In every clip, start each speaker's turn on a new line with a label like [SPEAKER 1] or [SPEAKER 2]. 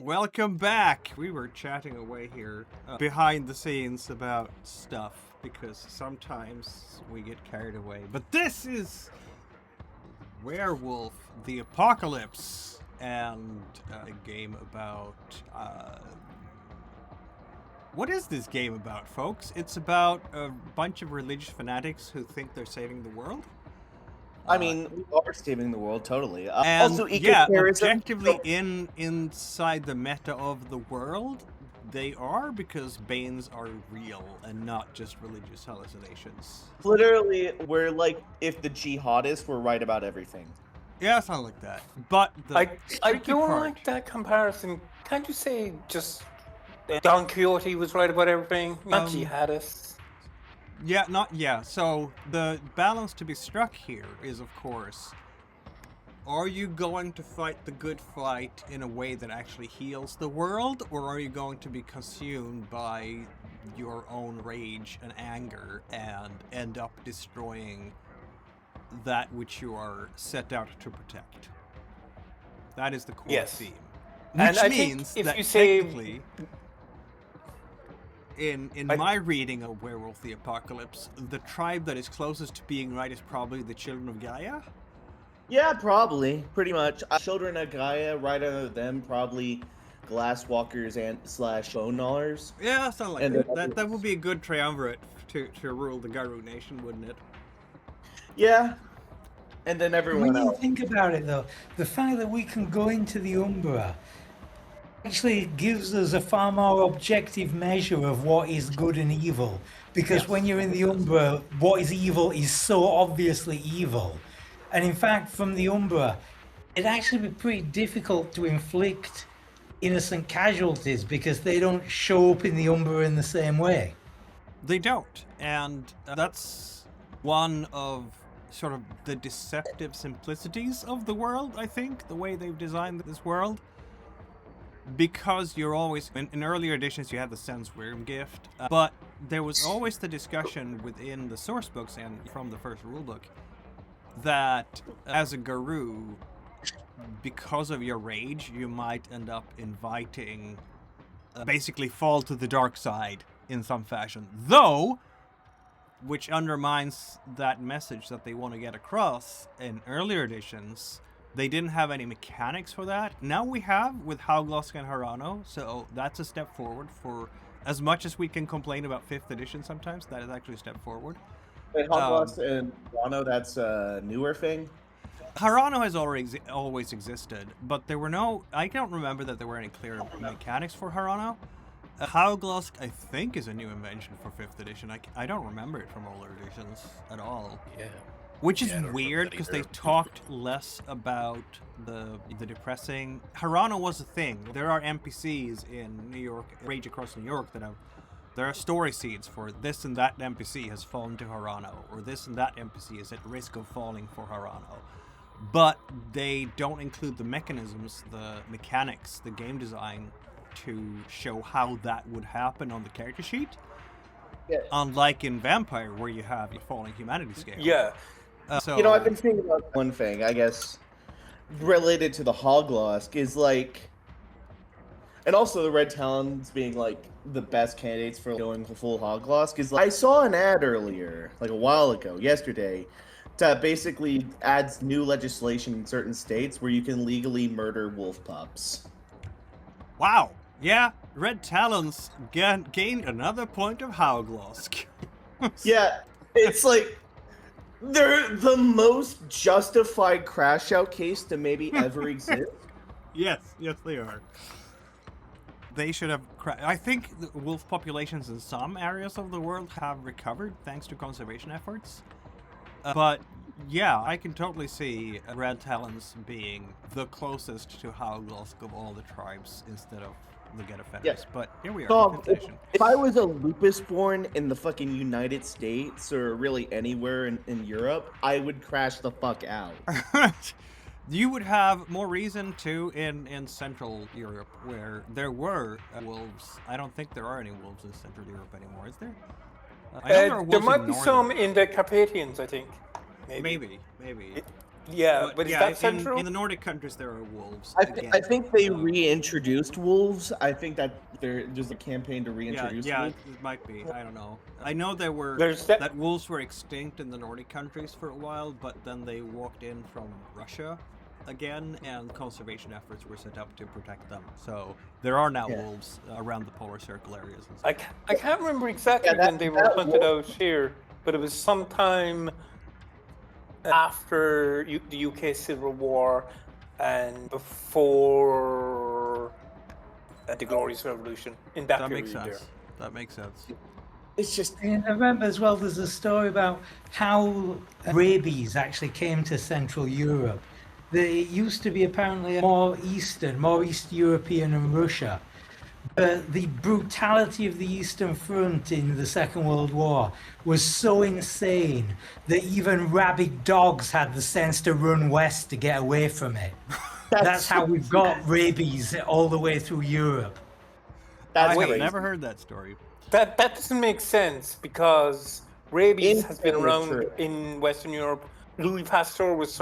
[SPEAKER 1] Welcome back! We were chatting away here behind the scenes about stuff because sometimes we get carried away. But this is Werewolf the Apocalypse and a game about. What is this game about, folks? It's about a bunch of religious fanatics who think they're saving the world.
[SPEAKER 2] I mean, we are saving the world, totally.
[SPEAKER 1] And
[SPEAKER 2] Also,
[SPEAKER 1] yeah,
[SPEAKER 2] eco-terrorism.
[SPEAKER 1] objectively inside the meta of the world, they are, because Banes are real and not just religious hallucinations.
[SPEAKER 2] Literally, we're like if the jihadists were right about everything.
[SPEAKER 1] Yeah, it's not like that. But the
[SPEAKER 3] I
[SPEAKER 1] tricky
[SPEAKER 3] don't
[SPEAKER 1] part,
[SPEAKER 3] like that comparison. Can't you say just Don Quixote was right about everything? Not jihadists.
[SPEAKER 1] Yeah. So the balance to be struck here is, of course, are you going to fight the good fight in a way that actually heals the world, or are you going to be consumed by your own rage and anger and end up destroying that which you are set out to protect? That is the core
[SPEAKER 3] Yes.
[SPEAKER 1] theme.
[SPEAKER 3] And
[SPEAKER 1] Which
[SPEAKER 3] I think
[SPEAKER 1] means
[SPEAKER 3] if
[SPEAKER 1] that
[SPEAKER 3] you say-
[SPEAKER 1] technically, in my reading of Werewolf the Apocalypse, the tribe that is closest to being right is probably the Children of Gaia.
[SPEAKER 2] Yeah, probably, pretty much. Children of Gaia, right under them, probably Glasswalkers and / Bone Gnawers.
[SPEAKER 1] Yeah, something like
[SPEAKER 2] And
[SPEAKER 1] that. That would be a good triumvirate to rule the Garou Nation, wouldn't it?
[SPEAKER 2] Yeah, and then everyone
[SPEAKER 4] When you
[SPEAKER 2] else.
[SPEAKER 4] think about it, though, the fact that we can go into the Umbra actually gives us a far more objective measure of what is good and evil. Because when you're in the Umbra, what is evil is so obviously evil. And in fact, from the Umbra, it'd actually be pretty difficult to inflict innocent casualties because they don't show up in the Umbra in the same way.
[SPEAKER 1] They don't, and that's one of sort of the deceptive simplicities of the world, I think, the way they've designed this world. Because you're always, in earlier editions you had the Sense Wyrm gift, but there was always the discussion within the source books and from the first rulebook that as a Garou, because of your rage, you might end up inviting, basically fall to the dark side in some fashion. Though, which undermines that message that they want to get across in earlier editions, they didn't have any mechanics for that. Now we have with Haglasc and Hirano, so that's a step forward for, as much as we can complain about 5th edition sometimes, that is actually a step forward.
[SPEAKER 2] Wait, Haglasc and Hirano, that's a newer thing?
[SPEAKER 1] Hirano has always existed, but there were no, I don't remember that there were any clear mechanics for Hirano. Haglasc, I think, is a new invention for 5th edition. I don't remember it from older editions at all.
[SPEAKER 3] Yeah.
[SPEAKER 1] Which is
[SPEAKER 5] Yeah, I don't
[SPEAKER 1] weird
[SPEAKER 5] remember
[SPEAKER 1] because
[SPEAKER 5] that
[SPEAKER 1] they
[SPEAKER 5] either.
[SPEAKER 1] talked less about the depressing. Hirano was a thing. There are NPCs in New York, Rage Across New York, that have, there are story seeds for this and that NPC has fallen to Hirano, or this and that NPC is at risk of falling for Hirano. But they don't include the mechanisms, the mechanics, the game design to show how that would happen on the character sheet.
[SPEAKER 2] Yeah.
[SPEAKER 1] Unlike in Vampire, where you have your falling humanity scale.
[SPEAKER 3] Yeah.
[SPEAKER 1] So,
[SPEAKER 2] You know, I've been thinking about one thing, I guess, related to the Haglasc is like, and also the Red Talons being like the best candidates for going full Haglasc is like, I saw an ad earlier, like a while ago, yesterday, that basically adds new legislation in certain states where you can legally murder wolf pups.
[SPEAKER 1] Wow. Yeah, Red Talons gained another point of Haglasc.
[SPEAKER 2] Yeah, it's like they're the most justified crash out case to maybe ever exist.
[SPEAKER 1] Yes, they are. They should have. I think the wolf populations in some areas of the world have recovered thanks to conservation efforts. But yeah, I can totally see Red Talons being the closest to Haglasc of all the tribes instead of the Get Offenders.
[SPEAKER 2] Yes.
[SPEAKER 1] But here we are.
[SPEAKER 2] Tom,
[SPEAKER 1] Fifth edition.
[SPEAKER 2] if I was a lupus born in the fucking United States or really anywhere in Europe, I would crash the fuck out.
[SPEAKER 1] You would have more reason to in Central Europe, where there were wolves. I don't think there are any wolves in Central Europe anymore, is there? I know there are
[SPEAKER 3] There
[SPEAKER 1] wolves
[SPEAKER 3] might
[SPEAKER 1] in
[SPEAKER 3] be
[SPEAKER 1] Northern
[SPEAKER 3] some
[SPEAKER 1] Europe.
[SPEAKER 3] in the Carpathians, I think.
[SPEAKER 1] Maybe.
[SPEAKER 3] Yeah, but is that
[SPEAKER 1] in
[SPEAKER 3] central?
[SPEAKER 1] the Nordic countries there are wolves.
[SPEAKER 2] I think they
[SPEAKER 1] so-
[SPEAKER 2] reintroduced wolves. I think that there's a campaign to
[SPEAKER 1] Yeah,
[SPEAKER 2] reintroduce
[SPEAKER 1] yeah,
[SPEAKER 2] wolves.
[SPEAKER 1] it might be. I don't know. I know
[SPEAKER 3] There's that.
[SPEAKER 1] that wolves were extinct in the Nordic countries for a while, but then they walked in from Russia again, and conservation efforts were set up to protect them. So there are now
[SPEAKER 2] Yeah.
[SPEAKER 1] wolves around the polar circle areas. And stuff.
[SPEAKER 3] I can't remember exactly
[SPEAKER 2] Yeah,
[SPEAKER 3] when they were
[SPEAKER 2] that
[SPEAKER 3] hunted
[SPEAKER 2] wolf-
[SPEAKER 3] out here, but it was sometime after the UK Civil War and before the Glorious Revolution. In that
[SPEAKER 1] That
[SPEAKER 3] period
[SPEAKER 1] makes
[SPEAKER 3] there.
[SPEAKER 1] sense. That makes sense.
[SPEAKER 2] It's just
[SPEAKER 4] And I remember as well, there's a story about how rabies actually came to Central Europe. It used to be apparently more East European and Russia. But the brutality of the Eastern Front in the Second World War was so insane that even rabid dogs had the sense to run west to get away from it. That's how we've got rabies all the way through Europe.
[SPEAKER 2] that's
[SPEAKER 1] I have
[SPEAKER 2] crazy.
[SPEAKER 1] never heard that story.
[SPEAKER 3] That doesn't make sense because rabies has been
[SPEAKER 2] Insanely
[SPEAKER 3] around
[SPEAKER 2] true.
[SPEAKER 3] in Western Europe. Louis Pasteur was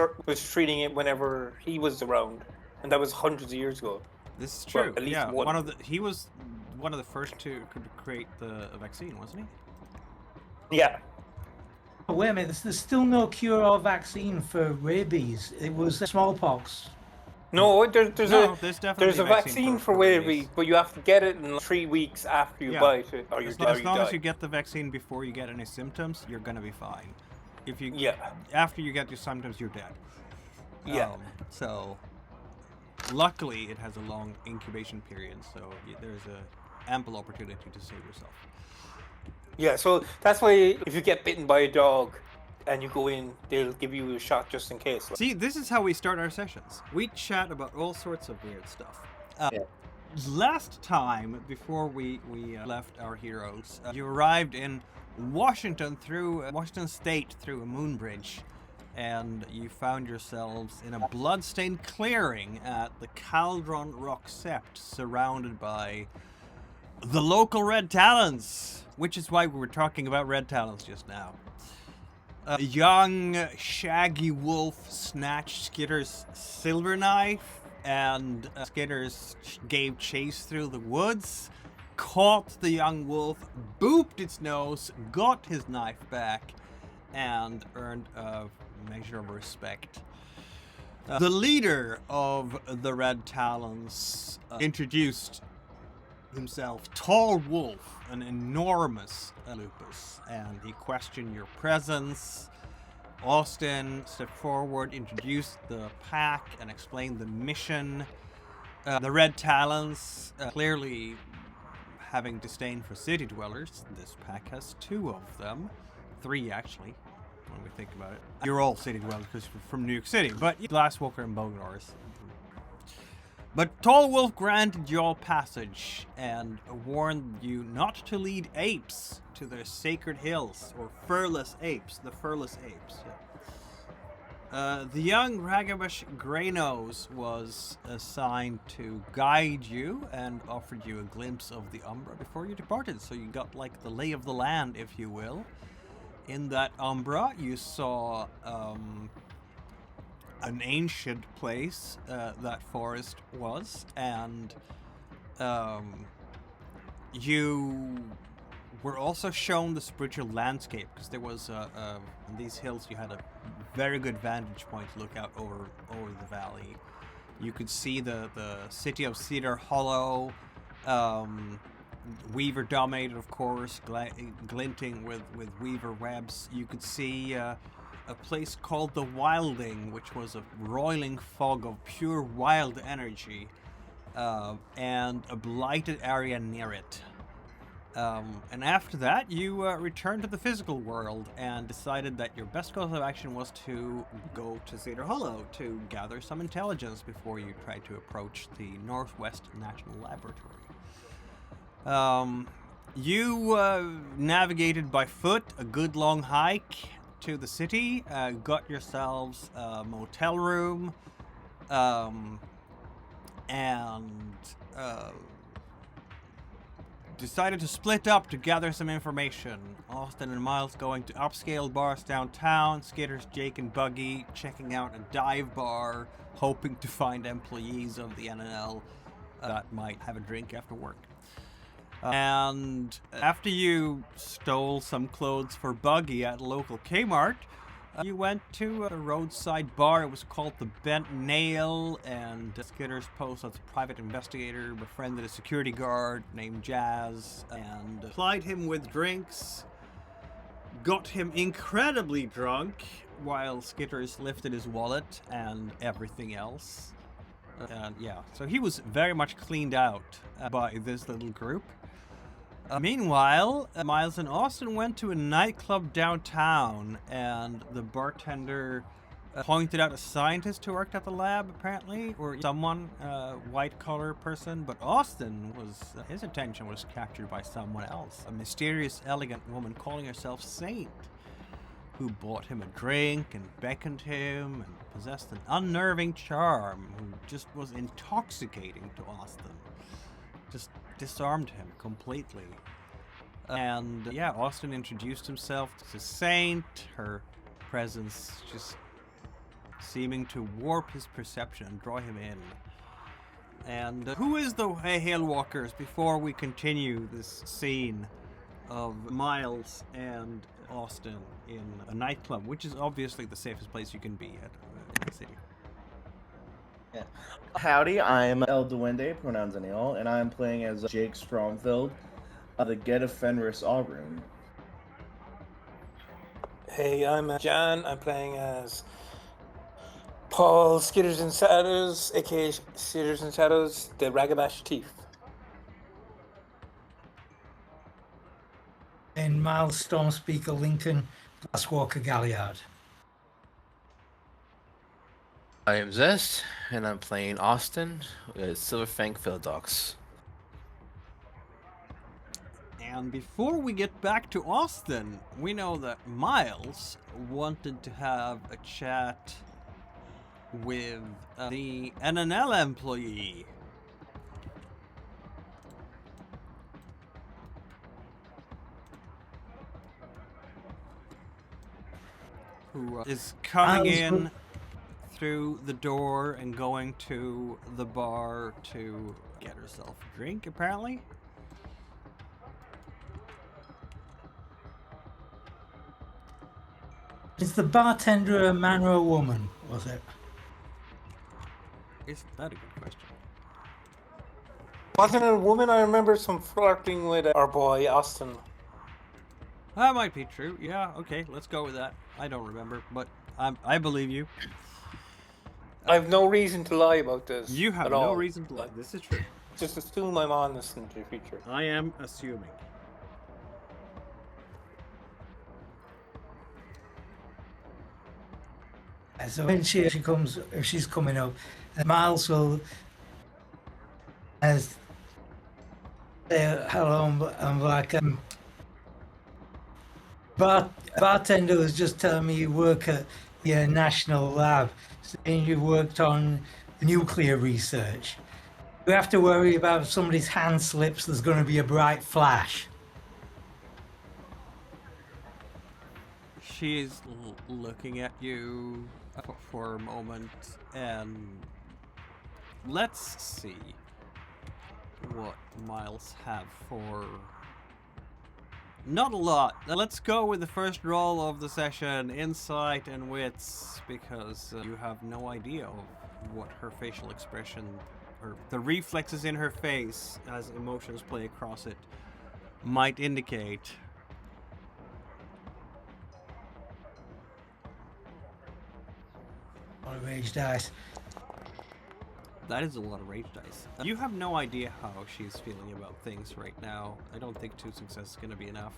[SPEAKER 3] treating it whenever he was around, and that was hundreds of years ago.
[SPEAKER 1] This is
[SPEAKER 3] Well,
[SPEAKER 1] true.
[SPEAKER 3] at least
[SPEAKER 1] Yeah,
[SPEAKER 3] one.
[SPEAKER 1] he was one of the first to create the vaccine, wasn't he?
[SPEAKER 3] Yeah.
[SPEAKER 4] Oh, wait a minute, there's still no cure or vaccine for rabies. It was smallpox.
[SPEAKER 3] No, there's
[SPEAKER 1] definitely
[SPEAKER 3] a vaccine for rabies, but you have to get it in 3 weeks after you
[SPEAKER 1] Yeah.
[SPEAKER 3] bite it, or you
[SPEAKER 1] As
[SPEAKER 3] die.
[SPEAKER 1] long as you get the vaccine before you get any symptoms, you're gonna be fine. If you
[SPEAKER 3] Yeah.
[SPEAKER 1] after you get your symptoms, you're dead.
[SPEAKER 3] Yeah.
[SPEAKER 1] So, luckily, it has a long incubation period, so there's a ample opportunity to save yourself.
[SPEAKER 3] Yeah, so that's why if you get bitten by a dog and you go in, they'll give you a shot just in case.
[SPEAKER 1] See, this is how we start our sessions. We chat about all sorts of weird stuff.
[SPEAKER 2] Yeah.
[SPEAKER 1] Last time, before we left our heroes, you arrived in Washington State through a moon bridge, and you found yourselves in a bloodstained clearing at the Cauldron Rock Sept, surrounded by the local Red Talons, which is why we were talking about Red Talons just now. A young, shaggy wolf snatched Skitter's silver knife, and Skitters gave chase through the woods, caught the young wolf, booped its nose, got his knife back, and earned a measure of respect. The leader of the Red Talons introduced himself, Tall Wolf, an enormous lupus, and he questioned your presence. Austin stepped forward, introduced the pack, and explained the mission. The Red Talons, clearly having disdain for city dwellers, this pack has 2 of them. 3, actually, when we think about it. You're all city dwellers because you're from New York City, but Glasswalker and Bognors. But Tall Wolf granted you all passage and warned you not to lead apes to their sacred hills, or furless apes, the furless apes. Yeah. The young Ragamush Greynose was assigned to guide you and offered you a glimpse of the Umbra before you departed, so you got like the lay of the land, if you will. In that Umbra, you saw an ancient place that forest was, and you were also shown the spiritual landscape, because there was on these hills you had a very good vantage point to look out over the valley. You could see the city of Cedar Hollow, Weaver dominated, of course, glinting with Weaver webs. You could see a place called the Wilding, which was a roiling fog of pure wild energy, and a blighted area near it. And after that, you returned to the physical world and decided that your best course of action was to go to Cedar Hollow to gather some intelligence before you tried to approach the Northwest National Laboratory. You navigated by foot a good long hike to the city, got yourselves a motel room, and decided to split up to gather some information. Austin and Miles going to upscale bars downtown, Skitters, Jake, and Buggy checking out a dive bar, hoping to find employees of the NNL that might have a drink after work. And after you stole some clothes for Buggy at a local Kmart, you went to a roadside bar. It was called the Bent Nail, and Skitters posed as a private investigator, befriended a security guard named Jazz, and plied him with drinks, got him incredibly drunk, while Skitters lifted his wallet and everything else. And yeah, so he was very much cleaned out by this little group. Meanwhile, Miles and Austin went to a nightclub downtown, and the bartender pointed out a scientist who worked at the lab, apparently, or someone, white-collar person, but his attention was captured by someone else, a mysterious, elegant woman calling herself Saint, who bought him a drink and beckoned him and possessed an unnerving charm, who just was intoxicating to Austin. Just disarmed him completely. And yeah, Austin introduced himself to Saint, her presence just seeming to warp his perception and draw him in. And who is the Hailwalkers before we continue this scene of Miles and Austin in a nightclub, which is obviously the safest place you can be at in the city?
[SPEAKER 2] Yeah. Howdy, I'm El Duende, pronouns any all, and I'm playing as Jake Stromfield of the Get of Fenris Aurum.
[SPEAKER 3] Hey, I'm John. I'm playing as Paul Skitters and Shadows, aka Skitters and Shadows, the Ragabash Thief.
[SPEAKER 4] And Miles Stormspeaker Lincoln, Glasswalker Galliard.
[SPEAKER 5] I am Zest, and I'm playing Austin with Silverfang Philodox.
[SPEAKER 1] And before we get back to Austin, we know that Miles wanted to have a chat with the NNL employee. Who is coming in through the door and going to the bar to get herself a drink, apparently.
[SPEAKER 4] Is the bartender a man or a woman, was it?
[SPEAKER 1] Is that a good question?
[SPEAKER 3] Wasn't it a woman? I remember some flirting with our boy Austin.
[SPEAKER 1] That might be true. Yeah, okay, let's go with that. I don't remember, but I believe you.
[SPEAKER 3] I have no reason to lie about this.
[SPEAKER 1] You have
[SPEAKER 3] at
[SPEAKER 1] no
[SPEAKER 3] all.
[SPEAKER 1] reason to lie. This is true.
[SPEAKER 3] Just assume I'm honest in the future.
[SPEAKER 1] I am assuming.
[SPEAKER 4] So when she comes, if she's coming up, Miles will say hello. I'm like, bartender was just telling me you work at the national lab, saying you worked on nuclear research. You have to worry about if somebody's hand slips, there's going to be a bright flash.
[SPEAKER 1] She's looking at you for a moment, and let's see what Miles have for... Not a lot. Now let's go with the first roll of the session, Insight and Wits, because you have no idea of what her facial expression, or the reflexes in her face as emotions play across it, might indicate.
[SPEAKER 4] A lot of rage dice.
[SPEAKER 1] That is a lot of rage dice. You have no idea how she's feeling about things right now. I don't think 2 successes is going to be enough.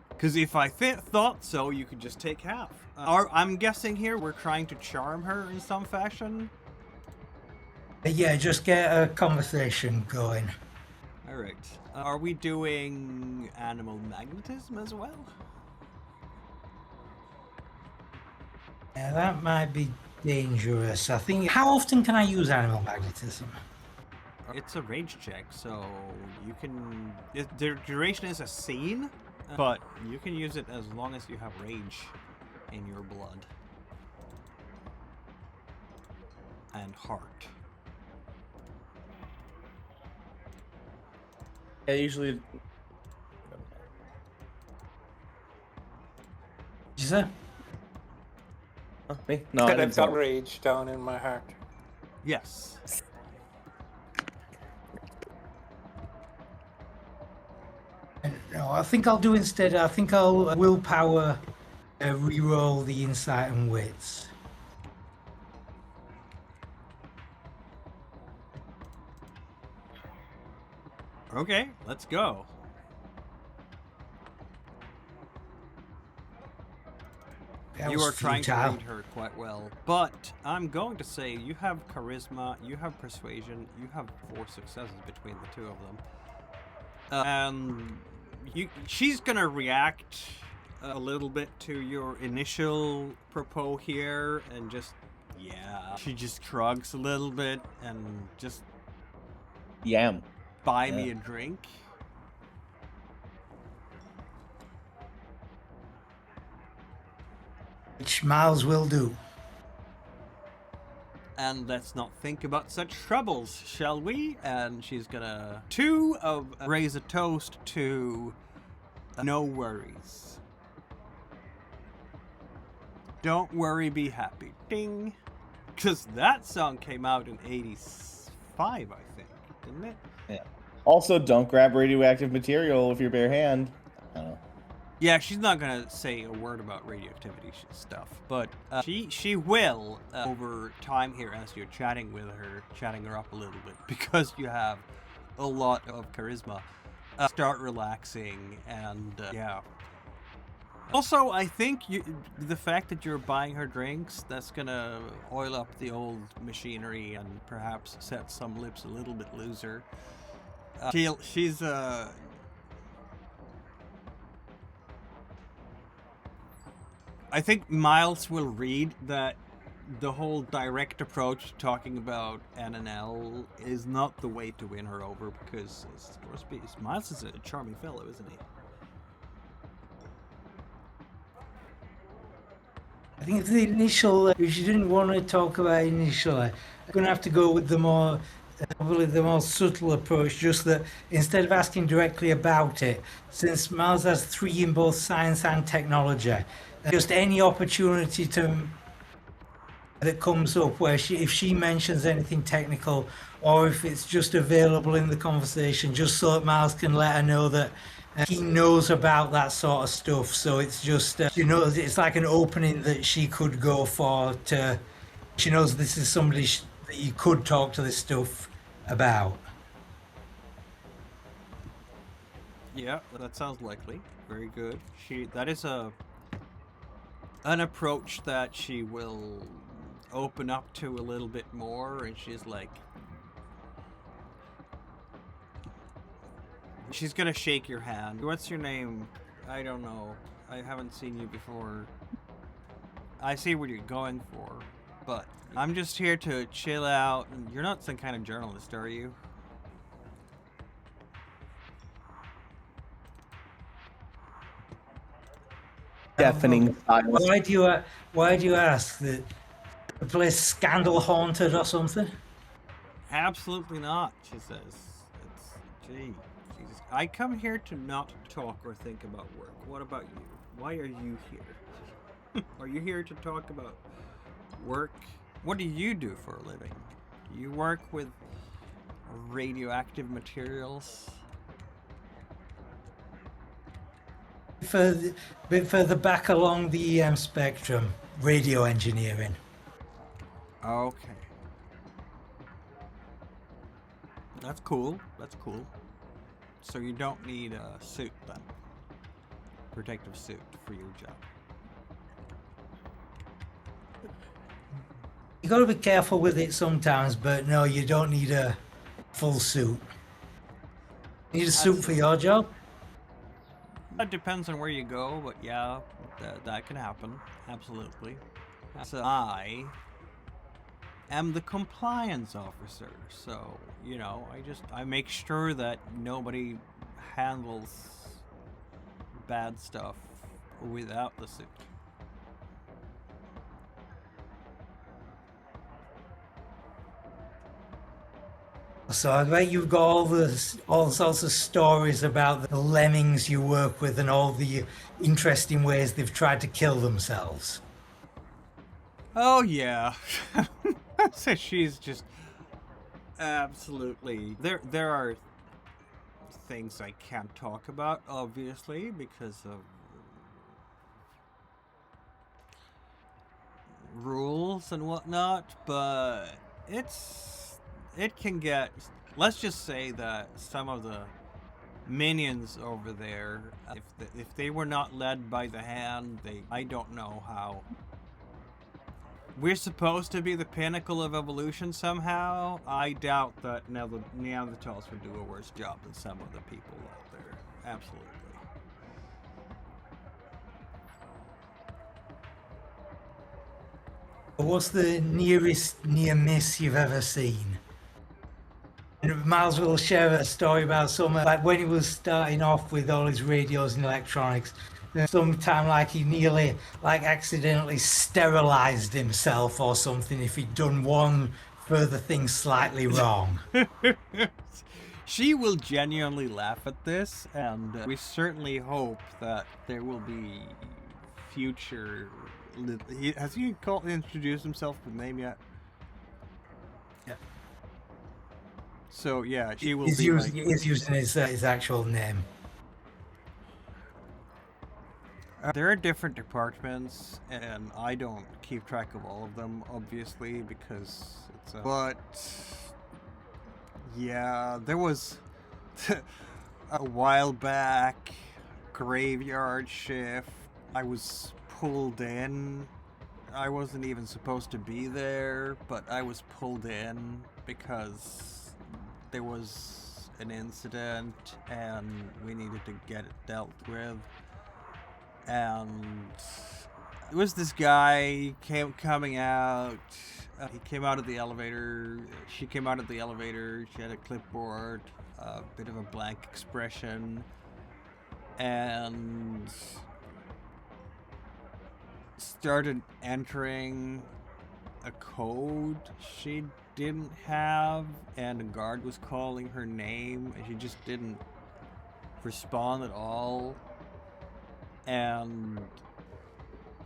[SPEAKER 1] Because if I thought so, you could just take half. I'm guessing here we're trying to charm her in some fashion.
[SPEAKER 4] Yeah, just get a conversation going.
[SPEAKER 1] Alright. Are we doing animal magnetism as well?
[SPEAKER 4] Yeah, that might be dangerous. I think. How often can I use animal magnetism?
[SPEAKER 1] It's a rage check, so you can... The duration is a scene, but you can use it as long as you have rage in your blood. And heart.
[SPEAKER 2] Yeah, usually.
[SPEAKER 4] Did you say?
[SPEAKER 2] Oh, me? No, I
[SPEAKER 3] That
[SPEAKER 2] didn't
[SPEAKER 3] I've got
[SPEAKER 2] say.
[SPEAKER 3] rage down in my heart.
[SPEAKER 1] Yes.
[SPEAKER 4] No, I think I'll do instead. I think I'll willpower re-roll the insight and wits.
[SPEAKER 1] Okay, let's go.
[SPEAKER 4] That
[SPEAKER 1] You
[SPEAKER 4] was
[SPEAKER 1] are trying to
[SPEAKER 4] futile.
[SPEAKER 1] read her quite well, but I'm going to say you have charisma, you have persuasion, you have 4 successes between the two of them. She's gonna react a little bit to your initial propos here, and just, yeah. She just shrugs a little bit and just
[SPEAKER 2] Yam.
[SPEAKER 1] buy me a drink.
[SPEAKER 4] Which Miles will do.
[SPEAKER 1] And let's not think about such troubles, shall we? And she's gonna raise a toast to no worries. Don't worry, be happy. Ding. Because that song came out in 85, I think, didn't it?
[SPEAKER 2] Yeah. Also, don't grab radioactive material with your bare hand. I don't know.
[SPEAKER 1] Yeah, she's not gonna say a word about radioactivity stuff, but she will over time here as you're chatting her up a little bit, because you have a lot of charisma. Start relaxing and yeah. Also, I think the fact that you're buying her drinks, that's gonna oil up the old machinery and perhaps set some lips a little bit looser. She's I think Miles will read that the whole direct approach to talking about NNL is not the way to win her over, because Miles is a charming fellow, isn't he?
[SPEAKER 4] I think if if you didn't want to talk about it initially, I'm going to have to go with probably the more subtle approach, just that instead of asking directly about it, since Miles has 3 in both science and technology, just any opportunity that comes up where if she mentions anything technical, or if it's just available in the conversation, just so that Miles can let her know that he knows about that sort of stuff. So it's just, it's like an opening that she could go for she knows this is somebody that you could talk to this stuff about.
[SPEAKER 1] Yeah, that sounds likely. Very good. That is an approach that she will open up to a little bit more, and she's gonna shake your hand. What's your name? I don't know. I haven't seen you before. I see what you're going for, but I'm just here to chill out. You're not some kind of journalist, are you?
[SPEAKER 2] Deafening silence.
[SPEAKER 4] Why do you ask? That the place scandal haunted or something?
[SPEAKER 1] Absolutely not, she says. Jesus. I come here to not talk or think about work. What about you? Why are you here? Are you here to talk about work? What do you do for a living? Do you work with radioactive materials?
[SPEAKER 4] Further back along the EM spectrum, radio engineering.
[SPEAKER 1] Okay. That's cool. So you don't need a suit then. Protective suit for your job.
[SPEAKER 4] You got to be careful with it sometimes, but no, you don't need a full suit. You need a suit for your job?
[SPEAKER 1] That depends on where you go, but yeah, that can happen. Absolutely. So I am the compliance officer. So, you know, I make sure that nobody handles bad stuff without the suit.
[SPEAKER 4] So I bet you've got all sorts of stories about the lemmings you work with and all the interesting ways they've tried to kill themselves.
[SPEAKER 1] Oh yeah. So she's just absolutely there are things I can't talk about, obviously, because of rules and whatnot, but it can get, let's just say that some of the minions over there, if they were not led by the hand, I don't know how. We're supposed to be the pinnacle of evolution somehow. I doubt that now the Neanderthals would do a worse job than some of the people out there. Absolutely.
[SPEAKER 4] What's the nearest near miss you've ever seen? And Miles will share a story about like when he was starting off with all his radios and electronics. Sometime like he nearly like accidentally sterilized himself or something if he'd done one further thing slightly wrong.
[SPEAKER 1] She will genuinely laugh at this, and we certainly hope that there will be future. Has he introduced himself with name yet?
[SPEAKER 4] Yeah.
[SPEAKER 1] So yeah, she will
[SPEAKER 4] He's
[SPEAKER 1] be.
[SPEAKER 4] He's using his actual name.
[SPEAKER 1] There are different departments, and I don't keep track of all of them, obviously, because it's but yeah, there was a while back graveyard shift. I was pulled in. I wasn't even supposed to be there, but I was pulled in because there was an incident and we needed to get it dealt with. And it was this guy coming out. He came out of the elevator. She came out of the elevator. She had a clipboard, a bit of a blank expression, and started entering a code she didn't have, and a guard was calling her name, and she just didn't respond at all. And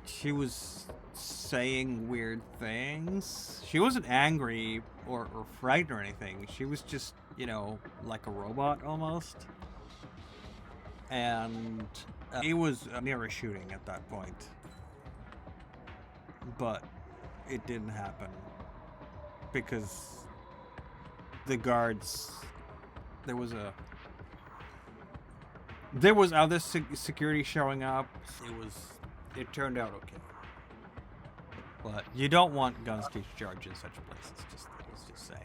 [SPEAKER 1] she was saying weird things. She wasn't angry or frightened or anything. She was just, you know, like a robot almost. And it was near a shooting at that point. But it didn't happen because the guards, there was other security showing up. It turned out okay. But you don't want guns to charge in such places, let's just say.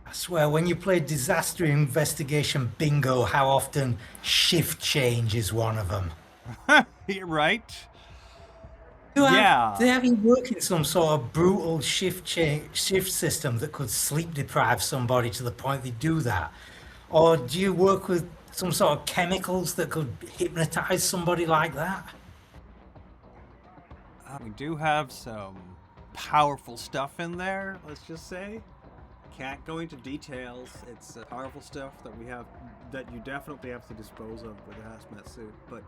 [SPEAKER 4] I swear, when you play Disaster Investigation Bingo, how often shift change is one of them.
[SPEAKER 1] You're right.
[SPEAKER 4] Do they have you work in some sort of brutal shift system that could sleep deprive somebody to the point they do that? Or do you work with some sort of chemicals that could hypnotize somebody like that?
[SPEAKER 1] We do have some powerful stuff in there, let's just say. Can't go into details. It's powerful stuff that we have, that you definitely have to dispose of with a hazmat suit. But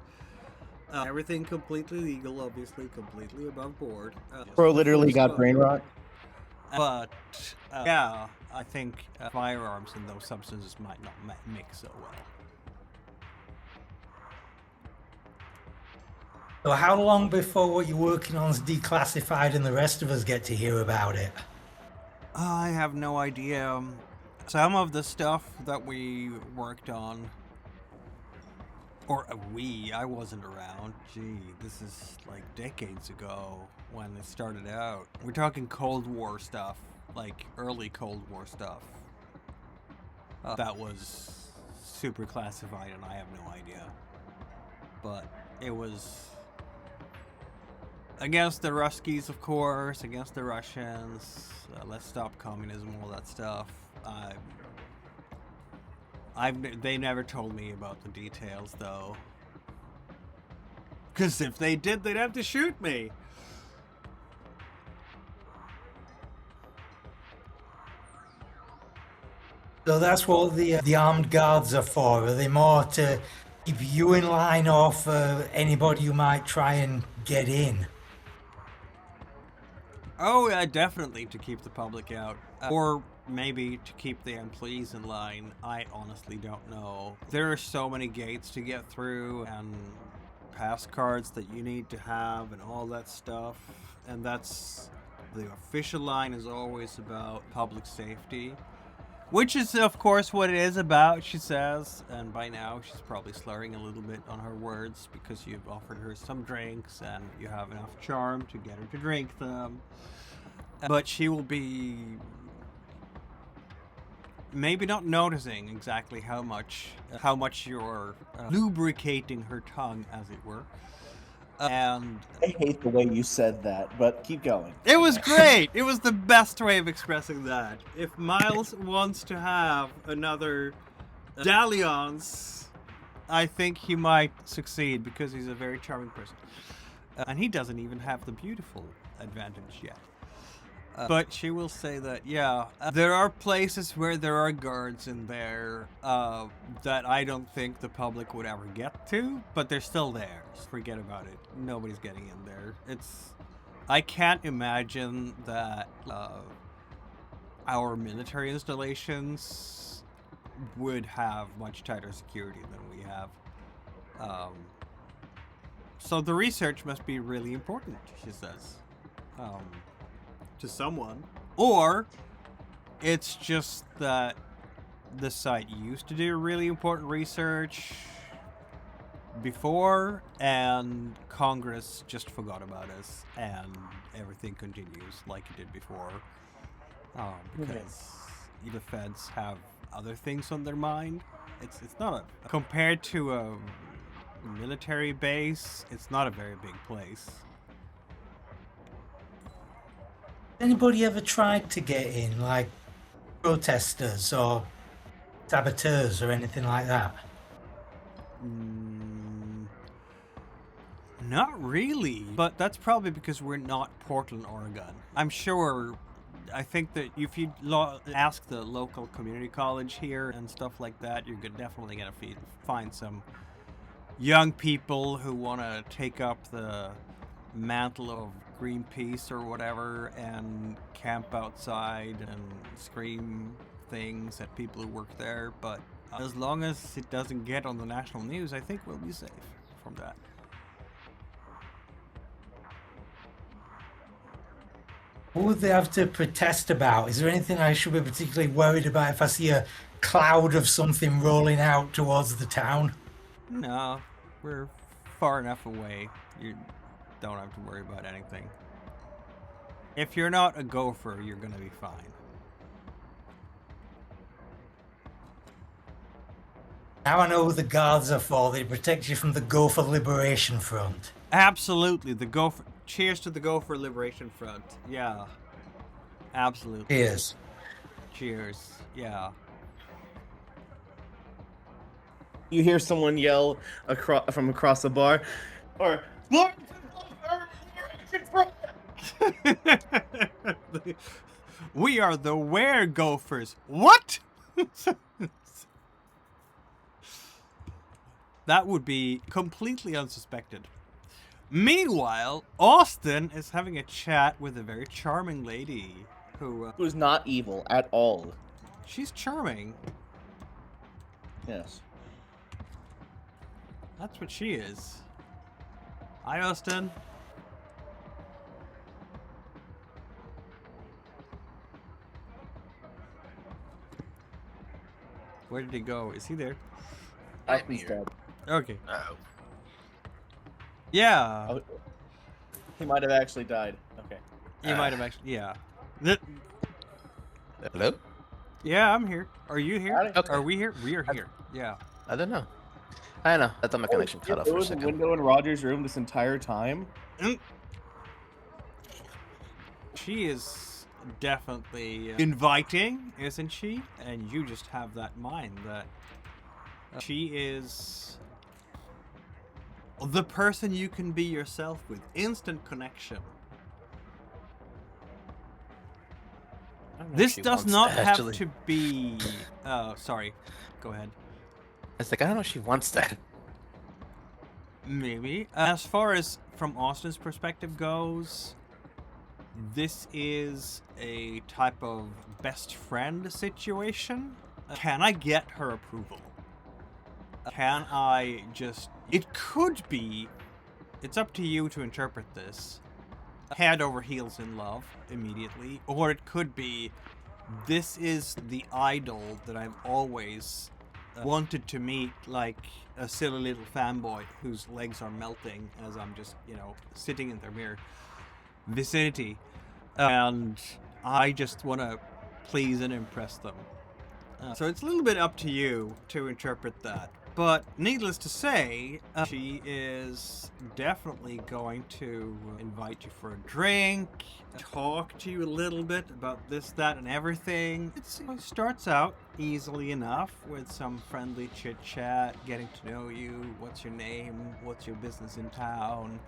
[SPEAKER 1] everything completely legal, obviously, completely above board.
[SPEAKER 2] Bro literally got brain rot.
[SPEAKER 1] But yeah, I think firearms and those substances might not mix so well.
[SPEAKER 4] So how long before what you're working on is declassified and the rest of us get to hear about it?
[SPEAKER 1] I have no idea. Some of the stuff that we worked on, or I wasn't around. Gee, this is like decades ago when it started out. We're talking Cold War stuff, like early Cold War stuff. That was super classified and I have no idea. But it was against the Ruskies, of course, against the Russians. Let's stop communism, all that stuff. They never told me about the details, though. Because if they did, they'd have to shoot me.
[SPEAKER 4] So that's what the armed guards are for. Are they more to keep you in line, or for anybody who might try and get in?
[SPEAKER 1] Oh, yeah, definitely to keep the public out. Or maybe to keep the employees in line. I honestly don't know. There are so many gates to get through, and pass cards that you need to have, and all that stuff. And that's... the official line is always about public safety. Which is, of course, what it is about, she says. And by now, she's probably slurring a little bit on her words because you've offered her some drinks and you have enough charm to get her to drink them. But she will be maybe not noticing exactly how much you're lubricating her tongue, as it were. And
[SPEAKER 2] I hate the way you said that, but keep going.
[SPEAKER 1] it was great. It was the best way of expressing that. If Miles wants to have another dalliance, I think he might succeed because he's a very charming person. And he doesn't even have the beautiful advantage yet. But she will say that, yeah, there are places where there are guards in there that I don't think the public would ever get to, but they're still there. Forget about it. Nobody's getting in there. I can't imagine that our military installations would have much tighter security than we have. So the research must be really important, she says. To someone, or it's just that the site used to do really important research before, and Congress just forgot about us, and everything continues like it did before, because the feds have other things on their mind. It's not compared to a military base, it's not a very big place.
[SPEAKER 4] Anybody ever tried to get in, like protesters or saboteurs or anything like that?
[SPEAKER 1] Not really, but that's probably because we're not Portland, Oregon. I think that if you ask the local community college here and stuff like that, you're definitely going to find some young people who want to take up the mantle of Greenpeace or whatever and camp outside and scream things at people who work there, but as long as it doesn't get on the national news, I think we'll be safe from that.
[SPEAKER 4] What would they have to protest about? Is there anything I should be particularly worried about if I see a cloud of something rolling out towards the town?
[SPEAKER 1] No, we're far enough away. You don't have to worry about anything. If you're not a gopher, you're gonna be fine.
[SPEAKER 4] Now I know who the guards are for. They protect you from the Gopher Liberation Front.
[SPEAKER 1] Absolutely, the gopher. Cheers to the Gopher Liberation Front. Yeah, absolutely.
[SPEAKER 4] Cheers.
[SPEAKER 1] Cheers. Yeah.
[SPEAKER 2] You hear someone yell from across the bar, or
[SPEAKER 1] we are the Were-Gophers. What? That would be completely unsuspected. Meanwhile, Austin is having a chat with a very charming lady
[SPEAKER 2] who's not evil at all.
[SPEAKER 1] She's charming.
[SPEAKER 2] Yes.
[SPEAKER 1] That's what she is. Hi, Austin. Where did he go? Is he there?
[SPEAKER 2] He's dead.
[SPEAKER 1] Okay.
[SPEAKER 5] Oh.
[SPEAKER 1] Yeah.
[SPEAKER 2] Oh, he might have actually died. Okay.
[SPEAKER 1] You might have actually. Yeah.
[SPEAKER 5] Hello?
[SPEAKER 1] Yeah, I'm here. Are you here?
[SPEAKER 5] Okay.
[SPEAKER 1] Are we here? We are here. Yeah.
[SPEAKER 5] I don't know. I know. I thought my connection cut off
[SPEAKER 2] There
[SPEAKER 5] for a
[SPEAKER 2] was a
[SPEAKER 5] second.
[SPEAKER 2] window in Roger's room this entire time.
[SPEAKER 1] she is definitely inviting, isn't she? And you just have that mind that she is the person you can be yourself with. Instant connection.
[SPEAKER 5] I don't know if
[SPEAKER 1] This
[SPEAKER 5] she
[SPEAKER 1] does
[SPEAKER 5] wants
[SPEAKER 1] not
[SPEAKER 5] that,
[SPEAKER 1] have
[SPEAKER 5] actually.
[SPEAKER 1] to be... sorry. Go ahead.
[SPEAKER 5] It's like, I don't know if she wants that.
[SPEAKER 1] Maybe. As far as from Austin's perspective goes, this is a type of best friend situation. Can I get her approval? Can I just... It could be... It's up to you to interpret this. Head over heels in love immediately. Or it could be, this is the idol that I've always wanted to meet, like a silly little fanboy whose legs are melting as I'm just, sitting in their mere vicinity. And I just want to please and impress them. So it's a little bit up to you to interpret that. But needless to say, she is definitely going to invite you for a drink, talk to you a little bit about this, that, and everything. It starts out easily enough with some friendly chit-chat, getting to know you, what's your name, what's your business in town.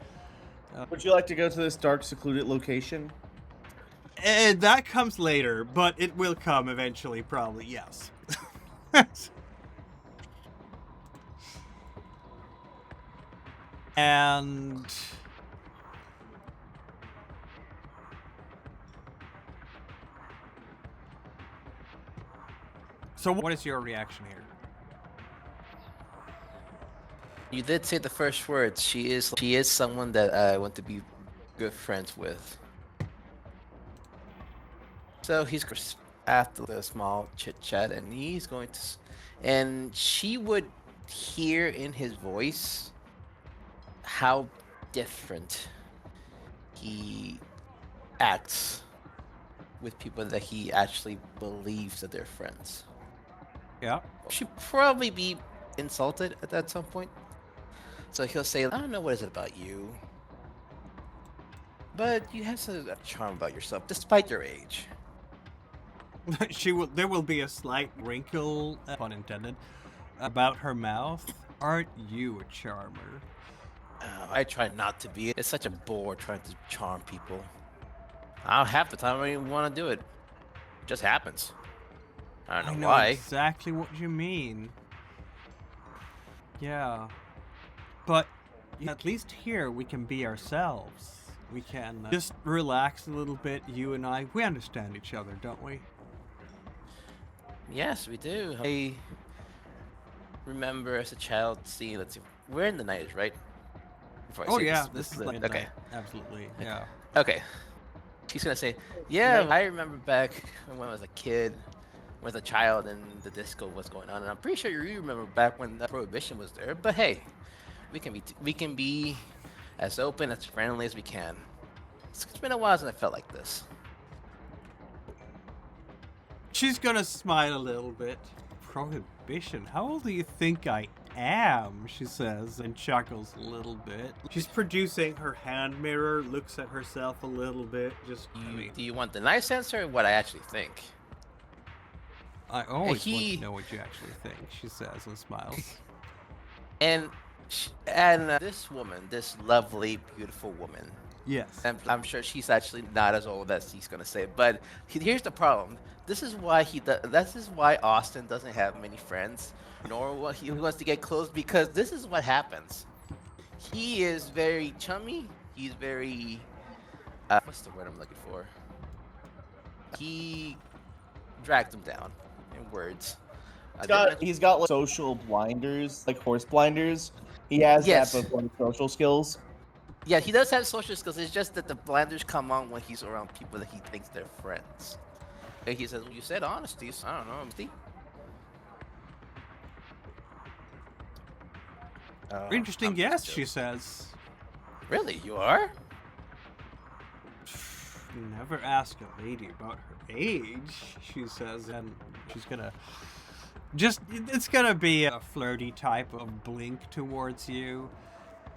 [SPEAKER 2] Would you like to go to this dark, secluded location?
[SPEAKER 1] That comes later, but it will come eventually, probably, yes. And so what is your reaction here?
[SPEAKER 5] You did say the first words. She is someone that I want to be good friends with. So he's after the small chit chat, and he's going to, and she would hear in his voice how different he acts with people that he actually believes that they're friends.
[SPEAKER 1] Yeah.
[SPEAKER 5] She'd probably be insulted at some point. So he'll say, I don't know what is it about you, but you have a charm about yourself, despite your age.
[SPEAKER 1] There will be a slight wrinkle, pun intended, about her mouth. Aren't you a charmer?
[SPEAKER 5] I try not to be. It's such a bore trying to charm people. Half the time I don't even want to do it. It just happens. I don't know why.
[SPEAKER 1] Exactly what you mean. Yeah. But at least here we can be ourselves. We can just relax a little bit, you and I. We understand each other, don't we?
[SPEAKER 5] Yes, we do. I remember as a child seeing, let's see, we're in the 90s, right?
[SPEAKER 1] Oh yeah, this is like
[SPEAKER 5] okay.
[SPEAKER 1] Absolutely, yeah.
[SPEAKER 5] Okay. She's gonna say, yeah, I remember back when I was a kid, was a child, and the disco was going on, and I'm pretty sure you remember back when the prohibition was there. But hey, we can be as open, as friendly as we can. It's been a while since I felt like this.
[SPEAKER 1] She's gonna smile a little bit. Prohibition? How old do you think I am? She says, and chuckles a little bit. She's producing her hand mirror, looks at herself a little bit.
[SPEAKER 5] Do you want the nice answer or what I actually think?
[SPEAKER 1] I always want to know what you actually think, she says and smiles.
[SPEAKER 5] And this woman, this lovely, beautiful woman.
[SPEAKER 1] Yes.
[SPEAKER 5] And I'm sure she's actually not as old as he's gonna say. But here's the problem. This is why This is why Austin doesn't have many friends, nor what he wants to get close. Because this is what happens. He is very chummy. He's very. What's the word I'm looking for? He dragged him down in words.
[SPEAKER 2] He's got like social blinders, like horse blinders. He has that, but like social skills.
[SPEAKER 5] Yeah, he does have social skills. It's just that the blinders come on when he's around people that he thinks they're friends. And he says, well, you said honesty, so I don't know, honesty.
[SPEAKER 1] Interesting guess, she says.
[SPEAKER 5] Really? You are?
[SPEAKER 1] Never ask a lady about her age, she says, and she's gonna it's gonna be a flirty type of blink towards you.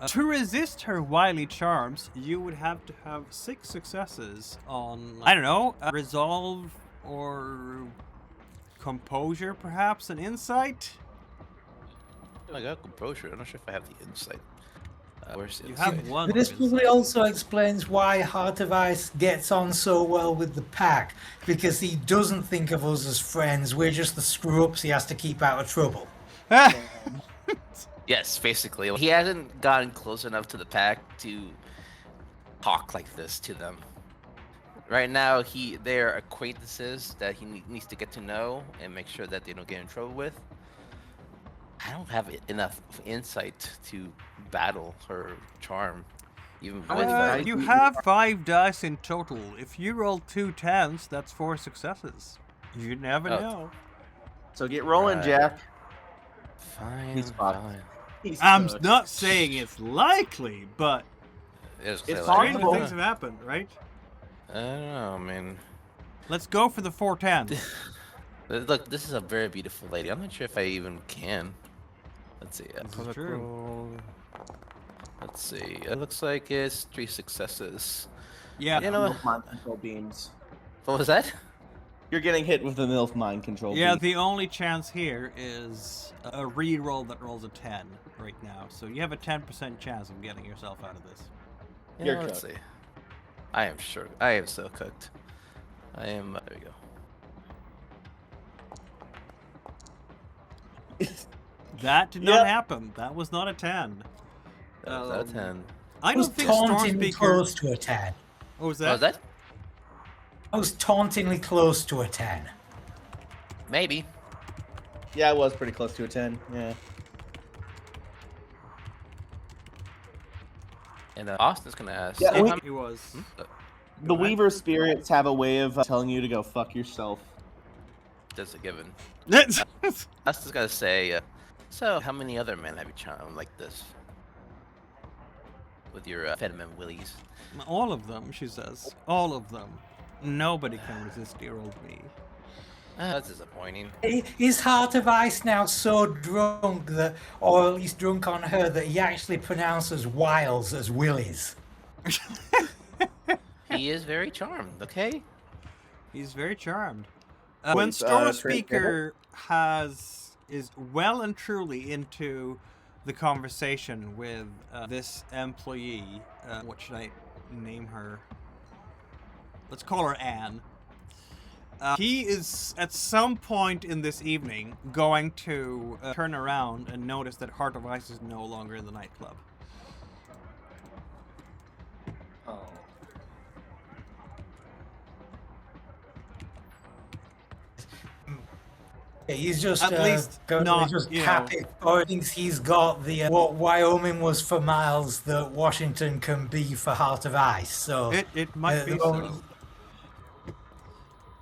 [SPEAKER 1] To resist her wily charms, you would have to have 6 successes on, I don't know, resolve or composure, perhaps, an insight?
[SPEAKER 5] I got composure. I'm not sure if I have the insight. Where's
[SPEAKER 1] You
[SPEAKER 5] insight?
[SPEAKER 1] have 1.
[SPEAKER 4] This
[SPEAKER 1] of
[SPEAKER 4] probably
[SPEAKER 1] insight.
[SPEAKER 4] also explains why Heart of Ice gets on so well with the pack, because he doesn't think of us as friends. We're just the screw-ups he has to keep out of trouble.
[SPEAKER 5] Yes, basically. He hasn't gotten close enough to the pack to talk like this to them. Right now, they're acquaintances that he needs to get to know and make sure that they don't get in trouble with. I don't have enough insight to battle her charm, even with that.
[SPEAKER 1] You have 5 dice in total. If you roll 2 10s, that's 4 successes. You never
[SPEAKER 5] Oh.
[SPEAKER 1] know.
[SPEAKER 2] So get rolling,
[SPEAKER 5] Right.
[SPEAKER 2] Jack.
[SPEAKER 5] Fine,
[SPEAKER 2] He's fucked.
[SPEAKER 5] fine.
[SPEAKER 2] He's
[SPEAKER 1] I'm
[SPEAKER 2] fucked.
[SPEAKER 1] not saying it's likely, but
[SPEAKER 2] It's
[SPEAKER 1] stranger
[SPEAKER 2] possible.
[SPEAKER 1] things have happened, right?
[SPEAKER 5] I don't know, man.
[SPEAKER 1] Let's go for the 4 10s.
[SPEAKER 5] Look, this is a very beautiful lady. I'm not sure if I even can. Let's see.
[SPEAKER 1] This is
[SPEAKER 5] public
[SPEAKER 1] true.
[SPEAKER 5] roll. Let's see. It looks like it's 3 successes.
[SPEAKER 1] Yeah.
[SPEAKER 5] You know
[SPEAKER 2] MILF mind control beams.
[SPEAKER 5] what was that?
[SPEAKER 2] You're getting hit with the MILF mind control
[SPEAKER 1] Yeah,
[SPEAKER 2] beam.
[SPEAKER 1] the only chance here is a re-roll that rolls a 10 right now. So you have a 10% chance of getting yourself out of this.
[SPEAKER 2] You're
[SPEAKER 5] Let's
[SPEAKER 2] cooked.
[SPEAKER 5] see. I am sure. I am so cooked. I am. There we go.
[SPEAKER 1] That did not
[SPEAKER 2] Yep.
[SPEAKER 1] happen. That was not a 10.
[SPEAKER 5] That was out of 10.
[SPEAKER 1] I
[SPEAKER 4] I was
[SPEAKER 1] don't think
[SPEAKER 4] tauntingly
[SPEAKER 1] Stormspeaker...
[SPEAKER 4] close to a 10.
[SPEAKER 1] What was
[SPEAKER 5] What
[SPEAKER 1] that?
[SPEAKER 5] was that?
[SPEAKER 4] I was tauntingly close to a 10.
[SPEAKER 5] Maybe.
[SPEAKER 2] Yeah, I was pretty close to a 10. Yeah.
[SPEAKER 5] And Austin's gonna ask.
[SPEAKER 2] Yeah,
[SPEAKER 5] "Hey,
[SPEAKER 2] we-
[SPEAKER 5] how
[SPEAKER 1] It was.
[SPEAKER 2] The Weaver spirits have a way of telling you to go fuck yourself.
[SPEAKER 5] That's a given.
[SPEAKER 1] That's
[SPEAKER 5] Austin's gotta say. So, how many other men have you charmed like this? With your Fedman willies.
[SPEAKER 1] all of them, she says. All of them. Nobody can resist dear old me.
[SPEAKER 5] That's disappointing.
[SPEAKER 4] Is Heart of Ice now so drunk that, or at least drunk on her, that he actually pronounces wiles as willies?
[SPEAKER 5] He is very charmed, okay?
[SPEAKER 1] He's very charmed.
[SPEAKER 2] Wait,
[SPEAKER 1] When
[SPEAKER 2] Trent
[SPEAKER 1] Speaker is well and truly into the conversation with this employee, what should I name her? Let's call her Anne. He is at some point in this evening going to turn around and notice that Heart of Ice is no longer in the nightclub.
[SPEAKER 2] Oh.
[SPEAKER 4] Yeah, he's just
[SPEAKER 1] At least not,
[SPEAKER 4] just
[SPEAKER 1] you know.
[SPEAKER 4] happy, or thinks he's got the what Wyoming was for miles that Washington can be for Heart of Ice. So
[SPEAKER 1] It might be
[SPEAKER 4] the
[SPEAKER 1] so.
[SPEAKER 4] moment-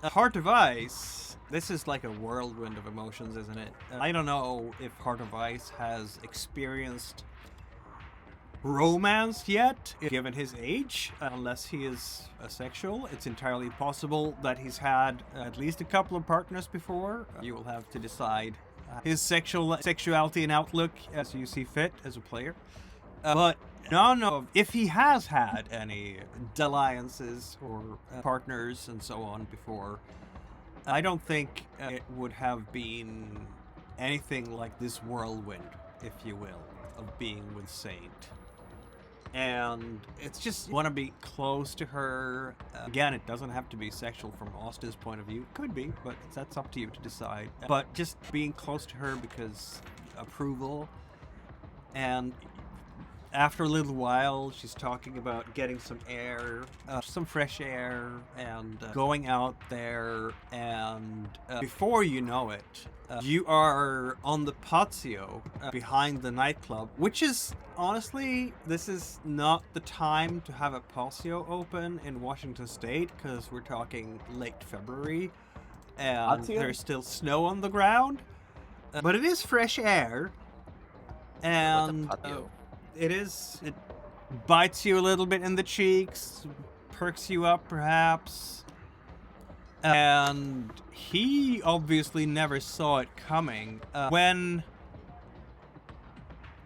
[SPEAKER 1] Heart of Ice, this is like a whirlwind of emotions, isn't it? I don't know if Heart of Ice has experienced romance yet, given his age, unless he is asexual. It's entirely possible that he's had at least a couple of partners before. You will have to decide his sexuality and outlook as you see fit as a player. But none of, if he has had any dalliances or partners and so on before, I don't think it would have been anything like this whirlwind, if you will, of being with Saint. And it's just want to be close to her. Again, it doesn't have to be sexual from Austin's point of view. It could be, but that's up to you to decide. But just being close to her because approval. And after a little while, she's talking about getting some air, some fresh air, and going out there. And before you know it, you are on the patio behind the nightclub, which is, honestly, this is not the time to have a patio open in Washington State, because we're talking late February, and
[SPEAKER 2] Patio?
[SPEAKER 1] there's still snow on the ground. But it is fresh air, and
[SPEAKER 5] What's a patio?
[SPEAKER 1] it bites you a little bit in the cheeks, perks you up perhaps. And he obviously never saw it coming. When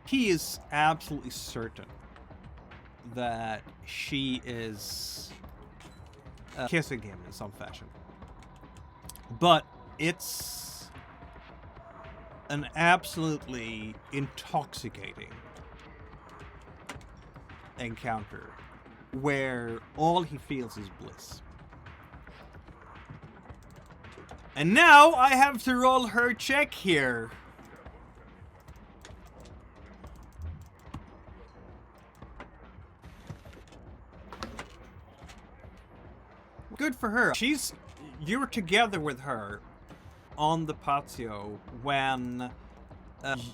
[SPEAKER 1] he is absolutely certain that she is kissing him in some fashion. But it's an absolutely intoxicating encounter where all he feels is bliss. And now I have to roll her check here. Good for her. You're together with her on the patio when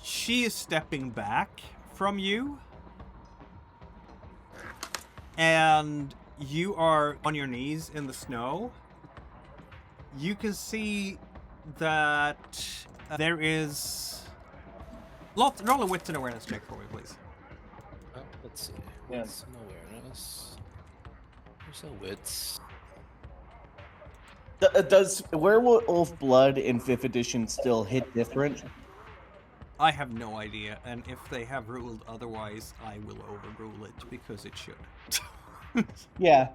[SPEAKER 1] she is stepping back from you. And you are on your knees in the snow. You can see that there is... Roll a wits and awareness check for me, please.
[SPEAKER 5] Let's see.
[SPEAKER 2] Yeah.
[SPEAKER 5] Wits and awareness. There's no wits.
[SPEAKER 2] Does Werewolf Blood in 5th edition still hit different?
[SPEAKER 1] I have no idea, and if they have ruled otherwise, I will overrule it, because it should.
[SPEAKER 2] Yeah.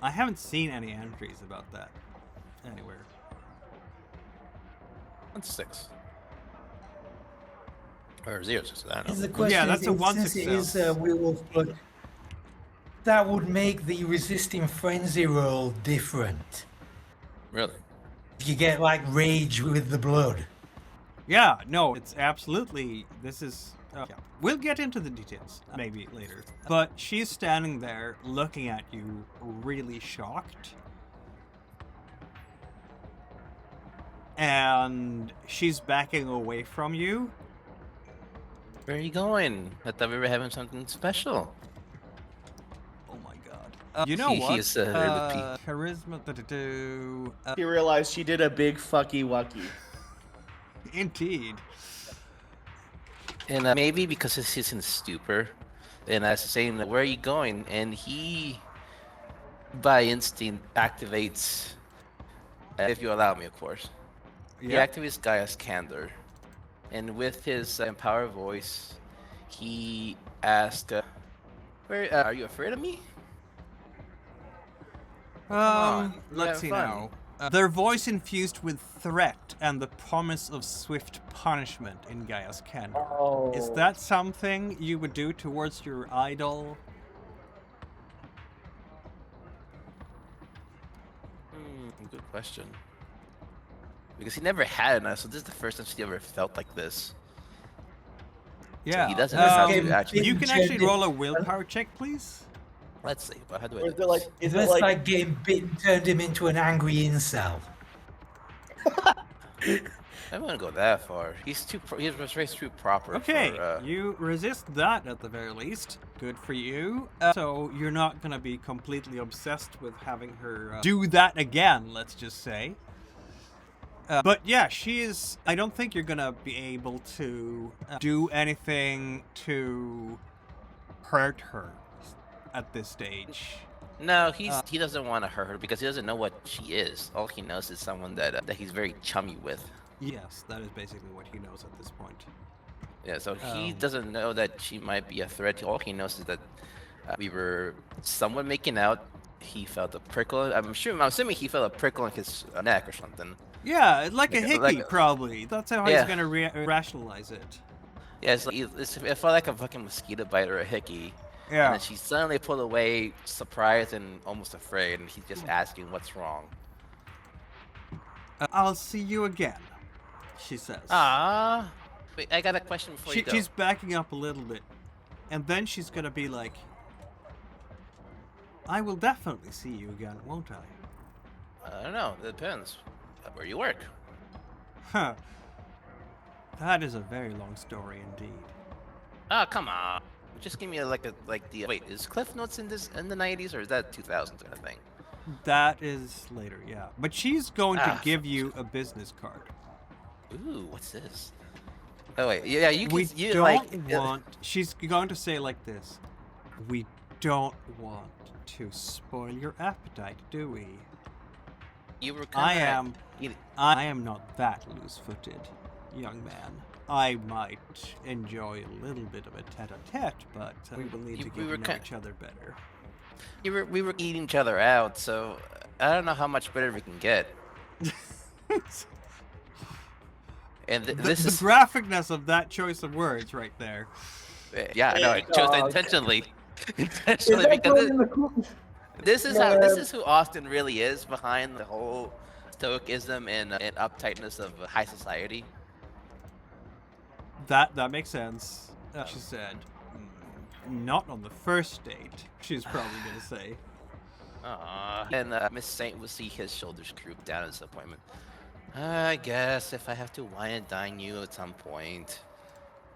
[SPEAKER 1] I haven't seen any entries about that anywhere.
[SPEAKER 5] That's 6. Or 0 6, I don't
[SPEAKER 4] Is
[SPEAKER 5] know.
[SPEAKER 4] the question,
[SPEAKER 1] Yeah, that's a one
[SPEAKER 4] since it is
[SPEAKER 1] success.
[SPEAKER 4] werewolf blood, that would make the resisting frenzy roll different.
[SPEAKER 5] Really?
[SPEAKER 4] You get like rage with the blood.
[SPEAKER 1] Yeah, no, it's absolutely... This is... yeah. We'll get into the details, maybe later. But she's standing there, looking at you, really shocked. And she's backing away from you.
[SPEAKER 5] Where are you going? I thought we were having something special.
[SPEAKER 1] Oh my god. You know
[SPEAKER 5] He
[SPEAKER 1] what?
[SPEAKER 5] is, the
[SPEAKER 1] Charisma...
[SPEAKER 2] He realized she did a big fucky wucky.
[SPEAKER 1] Indeed.
[SPEAKER 5] And maybe because he's in stupor, and I was saying, where are you going? And he, by instinct, activates, if you allow me, of course. He
[SPEAKER 1] Yeah.
[SPEAKER 5] activates Gaia's Candor. And with his empowered voice, he asked, "Where are you afraid of me?" on,
[SPEAKER 1] Let's see
[SPEAKER 5] have fun.
[SPEAKER 1] now. Their voice infused with threat and the promise of swift punishment in Gaia's candor.
[SPEAKER 2] Oh.
[SPEAKER 1] Is that something you would do towards your idol?
[SPEAKER 5] Good question. Because he never had enough, so this is the first time he ever felt like this.
[SPEAKER 1] Yeah.
[SPEAKER 5] he doesn't know how to
[SPEAKER 4] Um,
[SPEAKER 5] actually.
[SPEAKER 1] You can actually roll a willpower check, please.
[SPEAKER 5] Let's see. But how do I
[SPEAKER 2] Or
[SPEAKER 5] do
[SPEAKER 2] is it like,
[SPEAKER 5] this?
[SPEAKER 2] is it
[SPEAKER 4] That's
[SPEAKER 2] like,
[SPEAKER 4] like getting bitten turned him into an angry incel.
[SPEAKER 5] I don't want to go that far. He's raised too proper.
[SPEAKER 1] Okay,
[SPEAKER 5] For,
[SPEAKER 1] you resist that at the very least. Good for you. So you're not going to be completely obsessed with having her do that again, let's just say. But yeah, she is... I don't think you're going to be able to do anything to hurt her at this stage.
[SPEAKER 5] No, he doesn't want to hurt her because he doesn't know what she is. All he knows is someone that he's very chummy with.
[SPEAKER 1] Yes, that is basically what he knows at this point.
[SPEAKER 5] Yeah, so he
[SPEAKER 1] Um,
[SPEAKER 5] doesn't know that she might be a threat. All he knows is that we were somewhat making out. He felt a prickle. I'm assuming he felt a prickle in his neck or something.
[SPEAKER 1] Yeah, like a
[SPEAKER 5] Like a-
[SPEAKER 1] hickey,
[SPEAKER 5] like a-
[SPEAKER 1] probably. That's how
[SPEAKER 5] Yeah.
[SPEAKER 1] he's going to rationalize it.
[SPEAKER 5] Yeah, it felt like a fucking mosquito bite or a hickey. And
[SPEAKER 1] Yeah.
[SPEAKER 5] then she suddenly pulled away, surprised and almost afraid, and he's just asking what's wrong.
[SPEAKER 1] I'll see you again, she says.
[SPEAKER 5] Ah, wait, I got a question before you go.
[SPEAKER 1] She's backing up a little bit. And then she's going to be like, I will definitely see you again, won't I?
[SPEAKER 5] I don't know. It depends. Where you work.
[SPEAKER 1] Huh. That is a very long story indeed.
[SPEAKER 5] Oh, come on. Just give me the wait. Is Cliff Notes in the 90s or is that 2000s kind of thing?
[SPEAKER 1] That is later, yeah. But she's going to
[SPEAKER 5] Ah.
[SPEAKER 1] give you a business card.
[SPEAKER 5] Ooh, what's this? Oh wait, yeah, you can.
[SPEAKER 1] We
[SPEAKER 5] you
[SPEAKER 1] don't
[SPEAKER 5] like.
[SPEAKER 1] want... She's going to say like this. We don't want to spoil your appetite, do we?
[SPEAKER 5] You were.
[SPEAKER 1] I
[SPEAKER 5] kinda-
[SPEAKER 1] am...
[SPEAKER 5] you-
[SPEAKER 1] I am not that loose-footed. young man. I might enjoy a little bit of a tete-a-tete, but we will need to get to know each other better.
[SPEAKER 5] We were eating each other out, so I don't know how much better we can get. And this is
[SPEAKER 1] the graphicness of that choice of words right there.
[SPEAKER 5] Yeah, I know. I chose that intentionally. Intentionally, because this is who Austin really is behind the whole stoicism and uptightness of high society.
[SPEAKER 1] That makes sense. She said, not on the first date. She's probably gonna say.
[SPEAKER 5] And Miss Saint will see his shoulders droop down at disappointment. I guess if I have to wine and dine you at some point,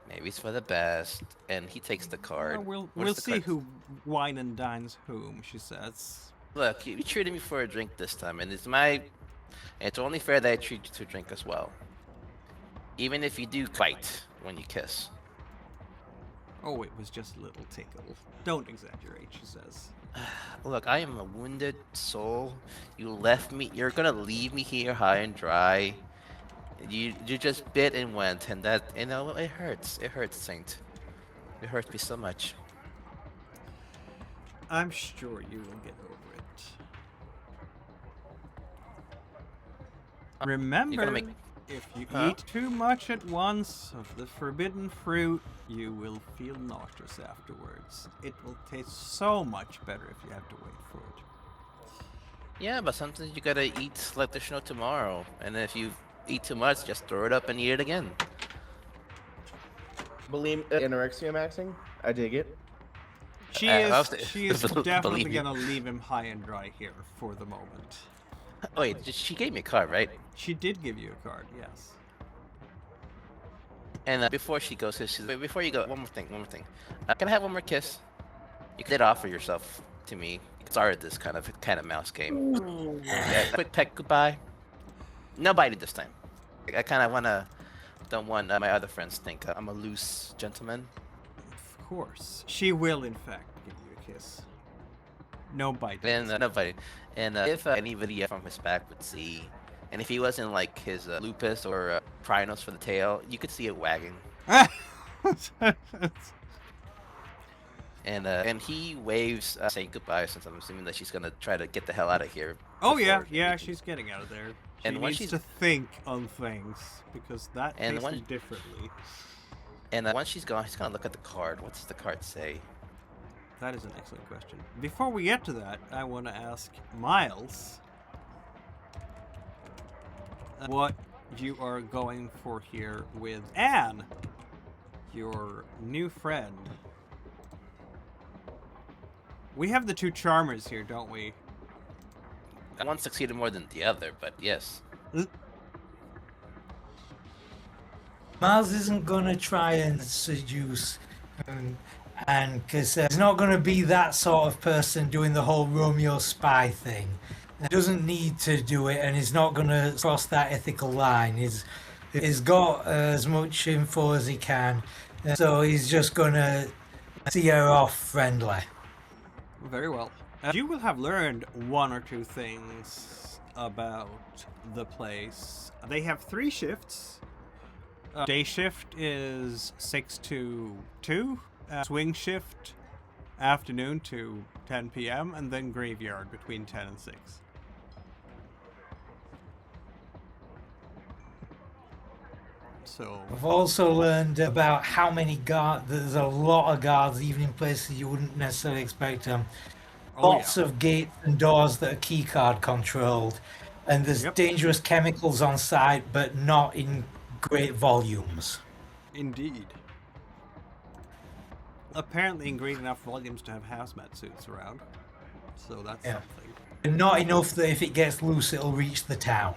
[SPEAKER 5] maybe it's for the best. And he takes the card.
[SPEAKER 1] We'll see who wine and dines whom, she says.
[SPEAKER 5] Look, you treated me for a drink this time, and it's only fair that I treat you to a drink as well. Even if you do fight when you kiss.
[SPEAKER 1] Oh, it was just a little tickle. Don't exaggerate, she says.
[SPEAKER 5] Look, I am a wounded soul. You're gonna leave me here high and dry. You just bit and went, and that, you know, it hurts. It hurts, Saint. It hurts me so much.
[SPEAKER 1] I'm sure you will get over it. Remember, if you eat too much at once of the forbidden fruit, you will feel nauseous afterwards. It will taste so much better if you have to wait for it.
[SPEAKER 5] Yeah, but sometimes you gotta eat like there's no tomorrow, and if you eat too much, just throw it up and eat it again.
[SPEAKER 2] Believe anorexia maxing? I dig it.
[SPEAKER 1] She is definitely gonna leave him high and dry here for the moment.
[SPEAKER 5] Oh, wait, she gave me a card, right?
[SPEAKER 1] She did give you a card, yes.
[SPEAKER 5] And before she goes, before you go, one more thing. Can I have one more kiss? You did offer yourself to me. You started this kind of mouse game. Yeah, quick peck goodbye. No biting this time. I kind of don't want my other friends to think I'm a loose gentleman.
[SPEAKER 1] Of course. She will, in fact, give you a kiss. No biting.
[SPEAKER 5] And no biting. And if anybody from his back would see, and if he wasn't like his lupus or Prinos for the tail, you could see it wagging. And he waves saying goodbye, since I'm assuming that she's gonna try to get the hell out of here.
[SPEAKER 1] Oh yeah, she's getting out of there. She needs to think on things, because that tastes differently.
[SPEAKER 5] And once she's gone, she's gonna look at the card. What does the card say?
[SPEAKER 1] That is an excellent question. Before we get to that, I want to ask Miles what you are going for here with Anne, your new friend. We have the two charmers here, don't we?
[SPEAKER 5] One succeeded more than the other, but yes.
[SPEAKER 4] Miles isn't going to try and seduce, and because he's not going to be that sort of person doing the whole Romeo spy thing. He doesn't need to do it, and he's not going to cross that ethical line. He's got as much info as he can, so he's just going to see her off friendly.
[SPEAKER 1] Very well. You will have learned one or two things about the place. They have 3 shifts. Day shift is 6 to 2. Swing shift, afternoon to 10 p.m. And then graveyard between 10 and 6. So
[SPEAKER 4] I've also learned about how many guards. There's a lot of guards, even in places you wouldn't necessarily expect them. Lots of gates and doors that are keycard controlled, and there's dangerous chemicals on site, but not in great volumes.
[SPEAKER 1] Indeed. Apparently in great enough volumes to have hazmat suits around. So that's something.
[SPEAKER 4] And not enough that if it gets loose, it'll reach the town.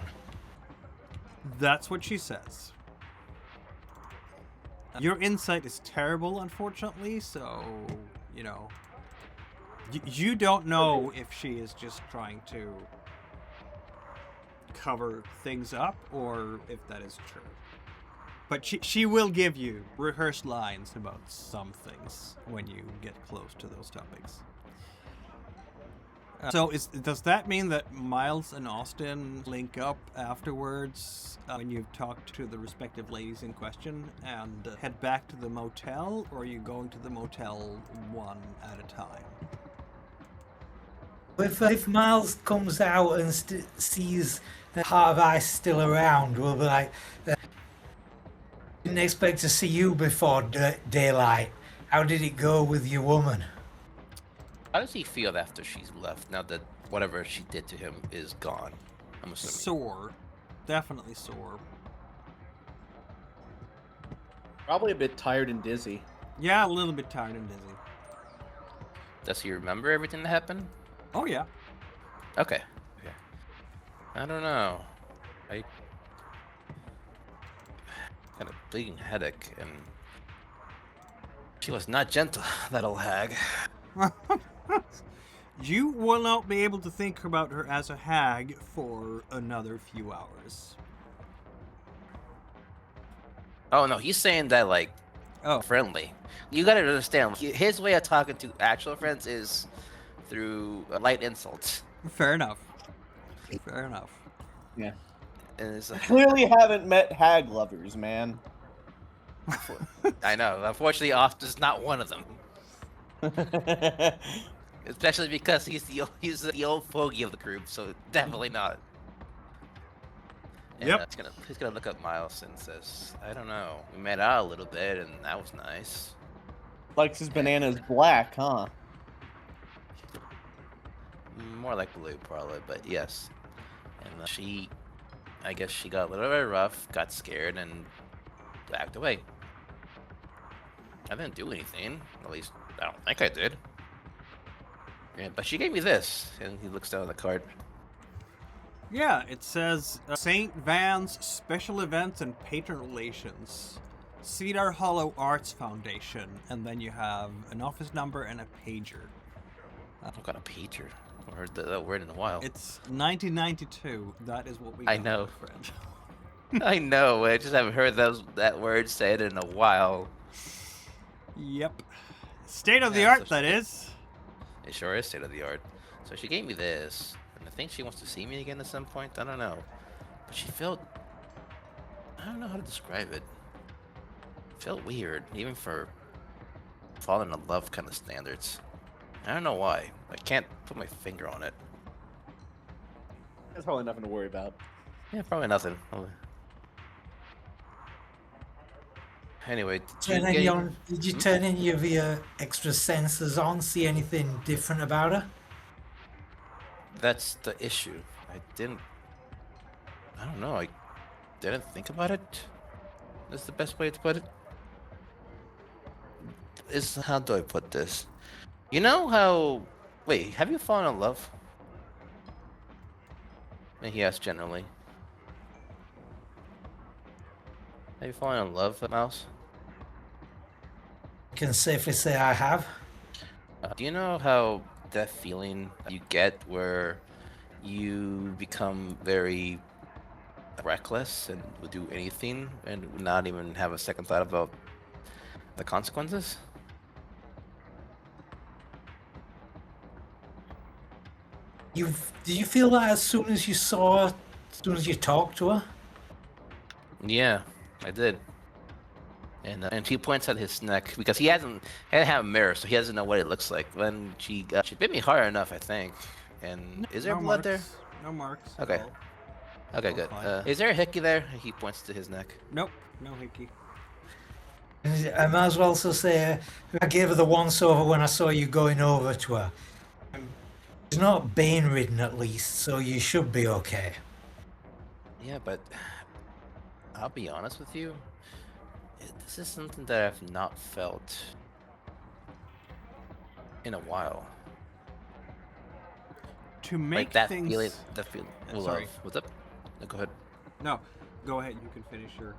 [SPEAKER 1] That's what she says. Your insight is terrible, unfortunately, so, you know... You don't know if she is just trying to cover things up, or if that is true. But she will give you rehearsed lines about some things when you get close to those topics. Does that mean that Miles and Austin link up afterwards when you've talked to the respective ladies in question and head back to the motel, or are you going to the motel one at a time?
[SPEAKER 4] If Miles comes out and sees Heart of Ice still around, we'll be like, didn't expect to see you before daylight. How did it go with your woman?
[SPEAKER 5] How does he feel after she's left, now that whatever she did to him is gone? I'm assuming.
[SPEAKER 1] Sore. Definitely sore.
[SPEAKER 2] Probably a bit tired and dizzy.
[SPEAKER 1] Yeah, a little bit tired and dizzy.
[SPEAKER 5] Does he remember everything that happened?
[SPEAKER 1] Oh, yeah.
[SPEAKER 5] Okay. I don't know. I got a bleeding headache, and she was not gentle, that old hag.
[SPEAKER 1] You will not be able to think about her as a hag for another few hours.
[SPEAKER 5] Oh no, he's saying that like, friendly. You gotta understand, his way of talking to actual friends is through light insults.
[SPEAKER 1] Fair enough. Fair enough.
[SPEAKER 2] Yeah.
[SPEAKER 5] And it's like,
[SPEAKER 2] Clearly haven't met hag lovers, man.
[SPEAKER 5] I know. Unfortunately, Austin's not one of them. Especially because he's the old fogey of the group, so definitely not. And,
[SPEAKER 1] Yep.
[SPEAKER 5] He's gonna look up Miles and says, "I don't know. We made out a little bit, and that was nice."
[SPEAKER 2] Likes his bananas black, huh?
[SPEAKER 5] More like blue, probably, but yes. And I guess she got a little bit rough, got scared, and backed away. I didn't do anything. At least, I don't think I did. Yeah, but she gave me this, and he looks down at the card.
[SPEAKER 1] Yeah, it says St. Van's Special Events and Patron Relations, Cedar Hollow Arts Foundation, and then you have an office number and a pager.
[SPEAKER 5] I've got a pager. I've heard that word in a while.
[SPEAKER 1] It's 1992. That is what we
[SPEAKER 5] I
[SPEAKER 1] got,
[SPEAKER 5] know.
[SPEAKER 1] my friend.
[SPEAKER 5] I know. I just haven't heard that word said in a while.
[SPEAKER 1] Yep. State of the
[SPEAKER 5] Yeah,
[SPEAKER 1] art,
[SPEAKER 5] so
[SPEAKER 1] that is.
[SPEAKER 5] It sure is state of the art. So she gave me this, and I think she wants to see me again at some point. I don't know, but she felt. I don't know how to describe it. Felt weird, even for falling in love kind of standards. I don't know why. I can't put my finger on it.
[SPEAKER 2] That's probably nothing to worry about.
[SPEAKER 5] Yeah, probably nothing. Anyway,
[SPEAKER 4] Did you turn any of your extra sensors on? See anything different about her?
[SPEAKER 5] That's the issue. I don't know. I didn't think about it. That's the best way to put it. How do I put this? You know how... Wait, have you fallen in love? He asked generally. Have you fallen in love, Mouse?
[SPEAKER 4] I can safely say I have.
[SPEAKER 5] Do you know how that feeling you get where you become very reckless and would do anything and would not even have a second thought about the consequences?
[SPEAKER 4] Did you feel that as soon as you saw her, as soon as you talked to her?
[SPEAKER 5] Yeah, I did. And he points at his neck because he doesn't have a mirror, so he doesn't know what it looks like. When she bit me hard enough, I think. And is there blood there?
[SPEAKER 1] No marks.
[SPEAKER 5] Okay.
[SPEAKER 1] at all.
[SPEAKER 5] Okay, good.
[SPEAKER 1] fine.
[SPEAKER 5] Is there a hickey there? He points to his neck.
[SPEAKER 1] Nope. No hickey.
[SPEAKER 4] I might as well also say I gave her the once over when I saw you going over to her. She's not Bane ridden at least, so you should be okay.
[SPEAKER 5] Yeah, but I'll be honest with you. This is something that I've not felt in a while.
[SPEAKER 1] To make
[SPEAKER 5] Like that
[SPEAKER 1] things...
[SPEAKER 5] feeling,
[SPEAKER 1] sorry.
[SPEAKER 5] love. What's up? No, go ahead.
[SPEAKER 1] No, go ahead. You can finish your...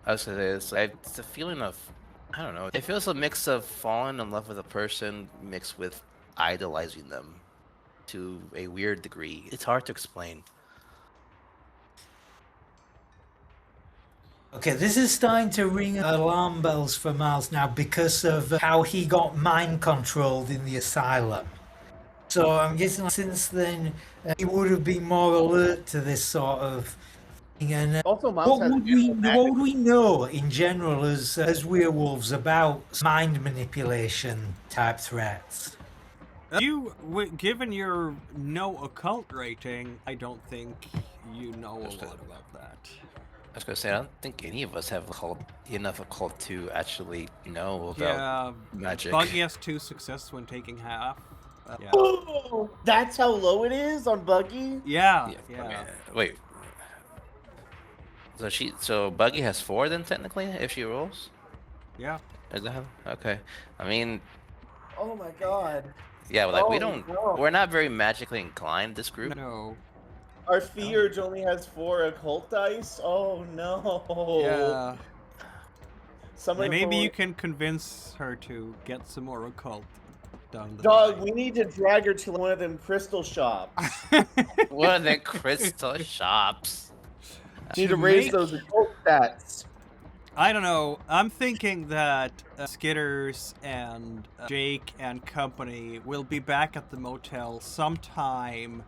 [SPEAKER 5] I was gonna say it's a feeling of, I don't know. It feels a mix of falling in love with a person mixed with idolizing them to a weird degree. It's hard to explain.
[SPEAKER 4] Okay, this is starting to ring alarm bells for Miles now because of how he got mind controlled in the asylum. So I'm guessing since then you would have been more alert to this sort of thing. And
[SPEAKER 2] Also, Miles has
[SPEAKER 4] what would we know in general as werewolves about mind manipulation type threats?
[SPEAKER 1] Given your no occult rating, I don't think you know a lot about that.
[SPEAKER 5] I was gonna say, I don't think any of us have enough occult to actually know about
[SPEAKER 1] Yeah,
[SPEAKER 5] magic.
[SPEAKER 1] Buggy has 2 success when taking half. Yeah.
[SPEAKER 2] Oh, that's how low it is on Buggy?
[SPEAKER 1] Yeah.
[SPEAKER 5] I mean, wait. So Buggy has 4 then technically if she rolls.
[SPEAKER 1] Yeah.
[SPEAKER 5] Is that how? Okay. I mean,
[SPEAKER 2] Oh my god.
[SPEAKER 5] yeah, like we
[SPEAKER 2] Oh,
[SPEAKER 5] don't.
[SPEAKER 2] no.
[SPEAKER 5] We're not very magically inclined. This group.
[SPEAKER 1] No.
[SPEAKER 2] Our Fearge only has 4 occult dice? Oh no.
[SPEAKER 1] Yeah.
[SPEAKER 2] Somebody
[SPEAKER 1] Maybe you can convince her to get some more occult down the
[SPEAKER 2] Dog,
[SPEAKER 1] line.
[SPEAKER 2] we need to drag her to one of them crystal shops.
[SPEAKER 5] What are the crystal shops?
[SPEAKER 2] Need to raise
[SPEAKER 1] make-
[SPEAKER 2] those occult stats.
[SPEAKER 1] I don't know. I'm thinking that Skitters and Jake and company will be back at the motel sometime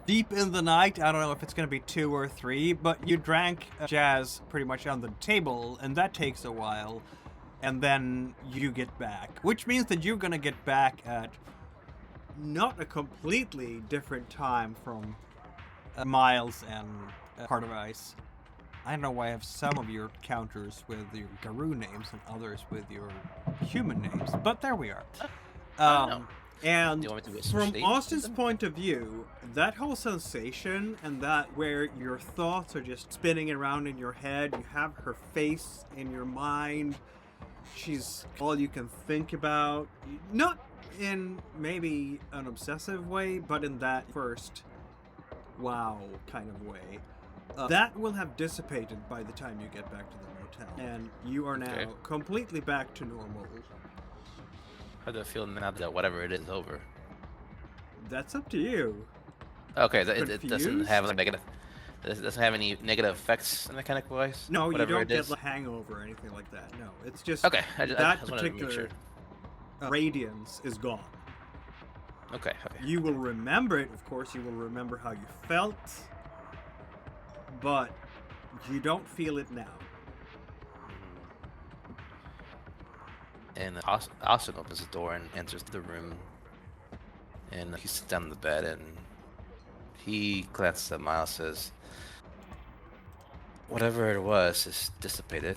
[SPEAKER 1] deep in the night. I don't know if it's going to be 2 or 3, but you drank jazz pretty much on the table, and that takes a while. And then you get back, which means that you're going to get back at not a completely different time from Miles and Part of Ice. I don't know why I have some of your counters with your Garou names and others with your human names, but there we are. And
[SPEAKER 5] Do you want me to get some
[SPEAKER 1] from
[SPEAKER 5] shade?
[SPEAKER 1] Austin's point of view, that whole sensation and that where your thoughts are just spinning around in your head, you have her face in your mind, she's all you can think about, not in maybe an obsessive way, but in that first wow kind of way. That will have dissipated by the time you get back to the motel, and you are now completely back to normal.
[SPEAKER 5] How do I feel now that whatever it is over?
[SPEAKER 1] That's up to you.
[SPEAKER 5] Okay, it doesn't
[SPEAKER 1] Confused?
[SPEAKER 5] have like negative. It doesn't have any negative effects in the kind of voice.
[SPEAKER 1] No, you
[SPEAKER 5] whatever
[SPEAKER 1] don't
[SPEAKER 5] it
[SPEAKER 1] get
[SPEAKER 5] is.
[SPEAKER 1] like hangover or anything like that. No, it's just
[SPEAKER 5] Okay, I
[SPEAKER 1] that
[SPEAKER 5] just wanted to make
[SPEAKER 1] particular
[SPEAKER 5] sure.
[SPEAKER 1] radiance is gone.
[SPEAKER 5] Okay.
[SPEAKER 1] You will remember it, of course. You will remember how you felt, but you don't feel it now.
[SPEAKER 5] And Austin opens the door and enters the room. And he sits down on the bed and he glances at Miles and says, whatever it was is dissipated.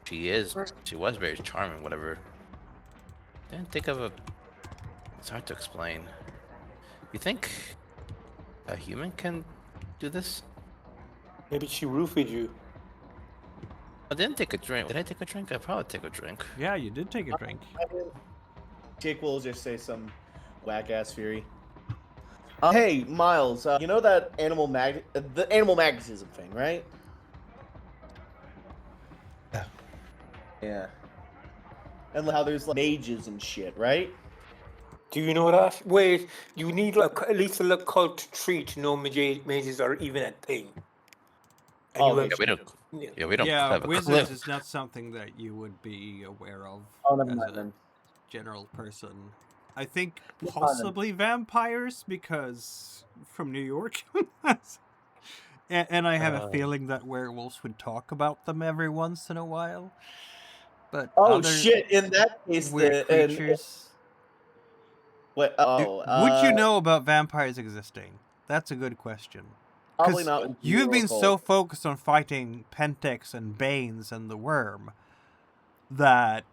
[SPEAKER 5] She was very charming, whatever. Didn't think of a... It's hard to explain. You think a human can do this?
[SPEAKER 3] Maybe she roofied you.
[SPEAKER 5] I didn't take a drink. Did I take a drink? I probably take a drink.
[SPEAKER 1] Yeah, you did take a drink.
[SPEAKER 2] Jake will just say some whack-ass fury. Hey, Miles, you know that the animal magnetism thing, right?
[SPEAKER 4] Yeah.
[SPEAKER 2] Yeah. And how there's like mages and shit, right?
[SPEAKER 3] Do you know that? Wait, you need like, at least a cult tree to know mages are even a thing. And
[SPEAKER 2] Oh,
[SPEAKER 3] you
[SPEAKER 2] yeah,
[SPEAKER 3] have-
[SPEAKER 5] Yeah, we don't.
[SPEAKER 3] Yeah.
[SPEAKER 5] Yeah, we don't
[SPEAKER 1] Yeah,
[SPEAKER 5] have a
[SPEAKER 1] wizards
[SPEAKER 5] cliff.
[SPEAKER 1] is not something that you would be aware of
[SPEAKER 2] Oh, never
[SPEAKER 1] as
[SPEAKER 2] mind
[SPEAKER 1] a
[SPEAKER 2] then.
[SPEAKER 1] general person. I think
[SPEAKER 2] Never mind then.
[SPEAKER 1] possibly vampires because from New York. And I have a feeling that werewolves would talk about them every once in a while. But
[SPEAKER 2] Oh
[SPEAKER 1] other
[SPEAKER 2] shit! In that case,
[SPEAKER 1] weird creatures.
[SPEAKER 2] what? Oh,
[SPEAKER 1] Would you know about vampires existing? That's a good question.
[SPEAKER 2] Probably
[SPEAKER 1] 'Cause
[SPEAKER 2] not. with
[SPEAKER 1] you've been
[SPEAKER 2] Eurocold.
[SPEAKER 1] so focused on fighting Pentex and Banes and the Wyrm that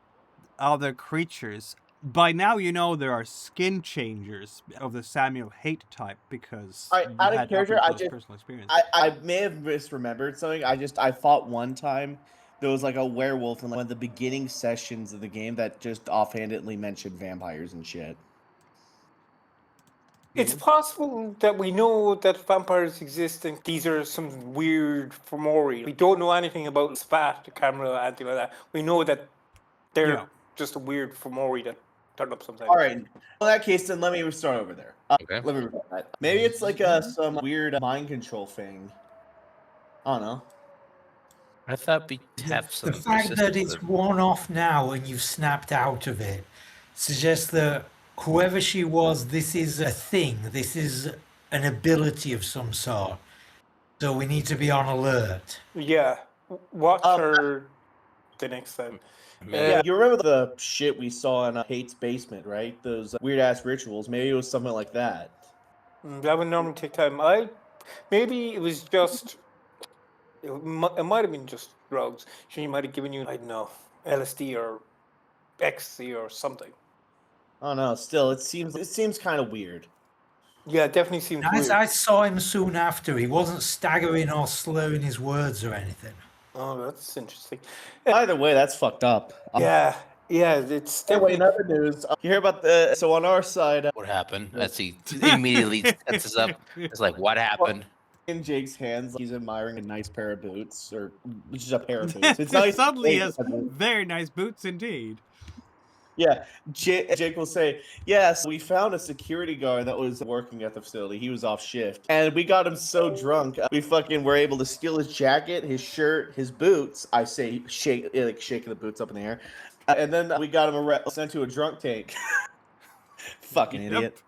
[SPEAKER 1] other creatures. By now, you know there are skin changers of the Samuel Haight type because
[SPEAKER 2] Alright,
[SPEAKER 1] you
[SPEAKER 2] out of
[SPEAKER 1] had
[SPEAKER 2] character,
[SPEAKER 1] up
[SPEAKER 2] I
[SPEAKER 1] and close
[SPEAKER 2] just-
[SPEAKER 1] personal experience.
[SPEAKER 2] I may have misremembered something. I thought one time there was like a werewolf in like one of the beginning sessions of the game that just offhandedly mentioned vampires and shit.
[SPEAKER 3] It's possible that we know that vampires exist and these are some weird Fomori. We don't know anything about Spat, the camera, anything like that. We know that they're
[SPEAKER 1] Yeah.
[SPEAKER 3] just a weird Fomori that turn up sometimes.
[SPEAKER 2] All right. In that case, then let me start over there.
[SPEAKER 5] Okay.
[SPEAKER 2] Let me repeat that. Maybe it's like some weird mind control thing. I don't know.
[SPEAKER 5] I thought we have some.
[SPEAKER 4] The fact that
[SPEAKER 5] persistence
[SPEAKER 4] it's
[SPEAKER 5] with-
[SPEAKER 4] worn off now and you've snapped out of it suggests that whoever she was, this is a thing. This is an ability of some sort. So we need to be on alert.
[SPEAKER 3] Yeah. Watch her the next time.
[SPEAKER 2] Yeah, you remember the shit we saw in Kate's basement, right? Those weird ass rituals. Maybe it was something like that.
[SPEAKER 3] That would normally take time. Maybe it was just. It might have been just drugs. She might have given you, I don't know, LSD or ecstasy or something.
[SPEAKER 2] I don't know. Still, it seems kind of weird.
[SPEAKER 3] Yeah, it definitely seems weird.
[SPEAKER 4] I saw him soon after. He wasn't staggering or slurring his words or anything.
[SPEAKER 3] Oh, that's interesting.
[SPEAKER 2] Either way, that's fucked up.
[SPEAKER 3] Yeah, it's
[SPEAKER 2] Anyway,
[SPEAKER 3] definitely.
[SPEAKER 2] in other news, you hear about so on our side,
[SPEAKER 5] What happened? As he immediately sets us up. It's like, what happened?
[SPEAKER 2] in Jake's hands, he's admiring a nice pair of boots, or just a pair of boots. It's nice.
[SPEAKER 1] Suddenly has very nice boots indeed.
[SPEAKER 2] Yeah, Jake will say, yes, we found a security guard that was working at the facility. He was off shift. And we got him so drunk, we fucking were able to steal his jacket, his shirt, his boots. I say, shaking the boots up in the air. And then we got him sent to a drunk tank. Fucking idiot.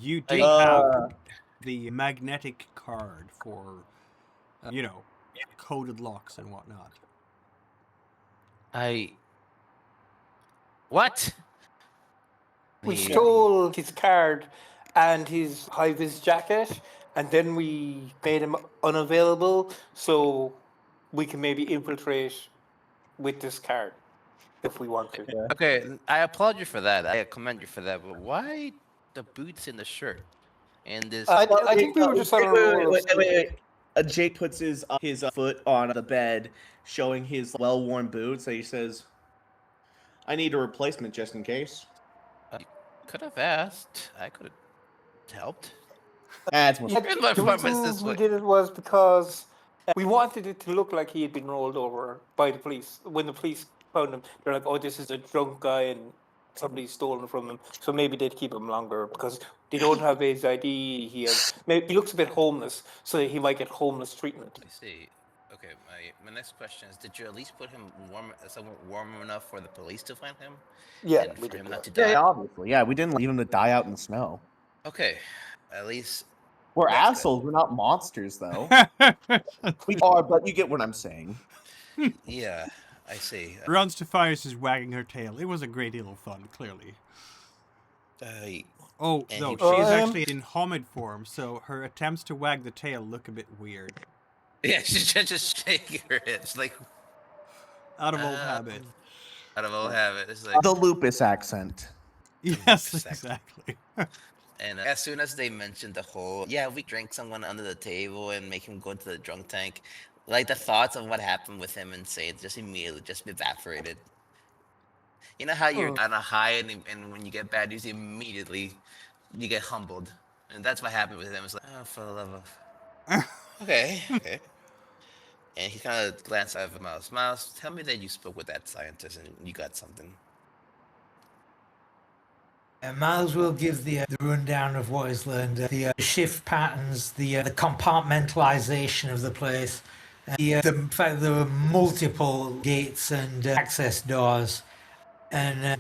[SPEAKER 1] You do have the magnetic card for, coded locks and whatnot.
[SPEAKER 5] What?
[SPEAKER 3] We stole his card and his high-vis jacket, and then we made him unavailable so we can maybe infiltrate with this card if we want to.
[SPEAKER 2] Yeah.
[SPEAKER 5] Okay, I applaud you for that. I commend you for that. But why the boots in the shirt? And this.
[SPEAKER 3] I think we were just on a roll.
[SPEAKER 2] Wait. Jake puts his foot on the bed, showing his well-worn boots. And he says, I need a replacement just in case.
[SPEAKER 5] Could have asked. I could have helped.
[SPEAKER 2] That's
[SPEAKER 3] The reason we did it was because we wanted it to look like he had been rolled over by the police. When the police found him, they're like, oh, this is a drunk guy and somebody's stolen from him. So maybe they'd keep him longer because they don't have his ID. He looks a bit homeless, so he might get homeless treatment.
[SPEAKER 5] I see. Okay, my next question is: did you at least put him somewhat warm enough for the police to find him?
[SPEAKER 3] Yeah,
[SPEAKER 5] and
[SPEAKER 3] we
[SPEAKER 5] for
[SPEAKER 3] did
[SPEAKER 5] him
[SPEAKER 3] that.
[SPEAKER 5] not to die.
[SPEAKER 2] Yeah, obviously. Yeah, we didn't leave him to die out in the snow.
[SPEAKER 5] Okay, at least
[SPEAKER 2] We're
[SPEAKER 5] That's good.
[SPEAKER 2] assholes. We're not monsters, though. We are, but you get what I'm saying.
[SPEAKER 5] yeah, I see.
[SPEAKER 1] Runs to Fires is wagging her tail. It was a great deal of fun, clearly. Oh,
[SPEAKER 5] And
[SPEAKER 1] no,
[SPEAKER 5] he-
[SPEAKER 1] she is actually in homid form, so her attempts to wag the tail look a bit weird.
[SPEAKER 5] Yeah, she's just shaking her head. It's like
[SPEAKER 1] Out of old habit.
[SPEAKER 5] out of old habit. It's like,
[SPEAKER 2] The lupus accent.
[SPEAKER 1] Yes,
[SPEAKER 5] Exactly.
[SPEAKER 1] exactly.
[SPEAKER 5] and as soon as they mentioned the whole, yeah, we drank someone under the table and make him go into the drunk tank, like the thoughts of what happened with him and Sade just immediately just evaporated. You know how you're on a high and when you get bad news, immediately you get humbled, and that's what happened with him. It's like, oh, for the love of. Okay. And he kind of glanced at Miles. Miles, tell me that you spoke with that scientist and you got something.
[SPEAKER 4] Miles will give the rundown of what he's learned, the shift patterns, the compartmentalization of the place, the fact there were multiple gates and access doors, and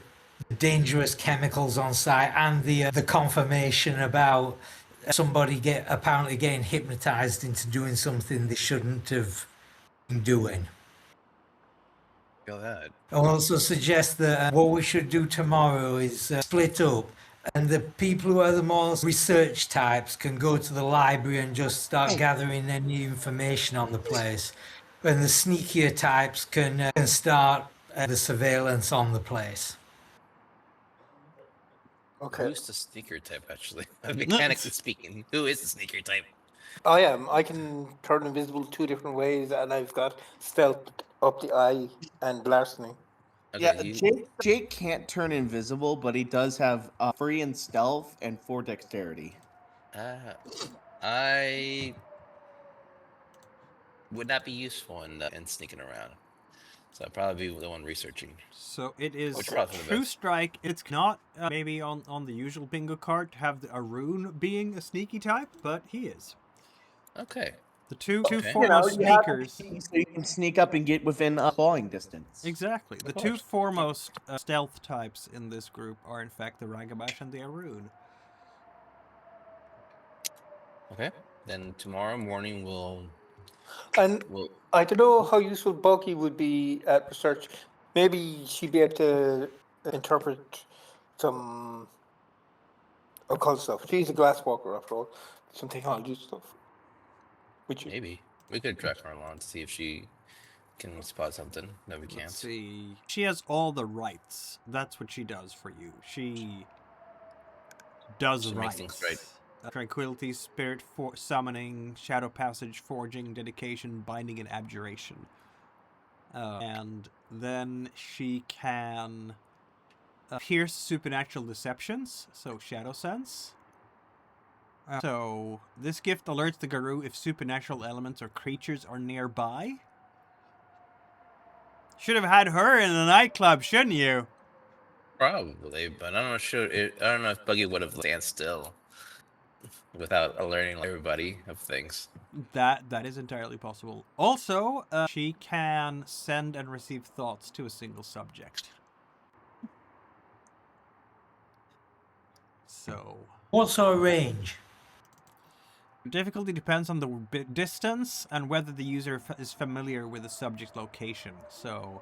[SPEAKER 4] dangerous chemicals on site, and the confirmation about somebody apparently getting hypnotized into doing something they shouldn't have been doing.
[SPEAKER 5] Feel that.
[SPEAKER 4] I'll also suggest that what we should do tomorrow is split up, and the people who are the most research types can go to the library and just start gathering any information on the place, and the sneakier types can start the surveillance on the place.
[SPEAKER 3] Okay.
[SPEAKER 5] Who's the sneaker type, actually? Mechanically speaking, who is the sneaker type?
[SPEAKER 3] I am. I can turn invisible 2 different ways, and I've got stealth up the eye and larceny.
[SPEAKER 5] Okay,
[SPEAKER 2] Yeah, Jake can't turn invisible, but he does have free and stealth and 4 dexterity.
[SPEAKER 5] I would not be useful in sneaking around. So I'd probably be the one researching.
[SPEAKER 1] So it is
[SPEAKER 5] Which probably the
[SPEAKER 1] True
[SPEAKER 5] best.
[SPEAKER 1] Strike. It's not maybe on the usual bingo card to have a rune being a sneaky type, but he is.
[SPEAKER 5] Okay.
[SPEAKER 1] The two
[SPEAKER 5] Okay.
[SPEAKER 1] foremost
[SPEAKER 2] you have
[SPEAKER 1] sneakers.
[SPEAKER 2] to so you can sneak up and get within clawing distance.
[SPEAKER 1] Exactly. The two foremost stealth types in this group are, in fact, the Ragabash and the Arun.
[SPEAKER 5] Okay. Then tomorrow morning we'll.
[SPEAKER 3] And I don't know how useful Bucky would be at research. Maybe she'd be able to interpret some occult stuff. She's a glasswalker, after all. Some technology stuff. Which
[SPEAKER 5] Maybe we could drag her along to see if she can spot something that we can't.
[SPEAKER 1] Let's see. She has all the rights. That's what she does for you. She does
[SPEAKER 5] She makes things right.
[SPEAKER 1] Tranquility, spirit summoning, shadow passage, forging, dedication, binding, and abjuration. And then she can pierce supernatural deceptions, so shadow sense. So this gift alerts the Guru if supernatural elements or creatures are nearby. Should have had her in the nightclub, shouldn't you?
[SPEAKER 5] Probably, but I'm not sure. I don't know if Buggy would have stand still without alerting everybody of things.
[SPEAKER 1] That is entirely possible. Also, she can send and receive thoughts to a single subject. So,
[SPEAKER 4] What's our range?
[SPEAKER 1] difficulty depends on the distance and whether the user is familiar with the subject's location. So,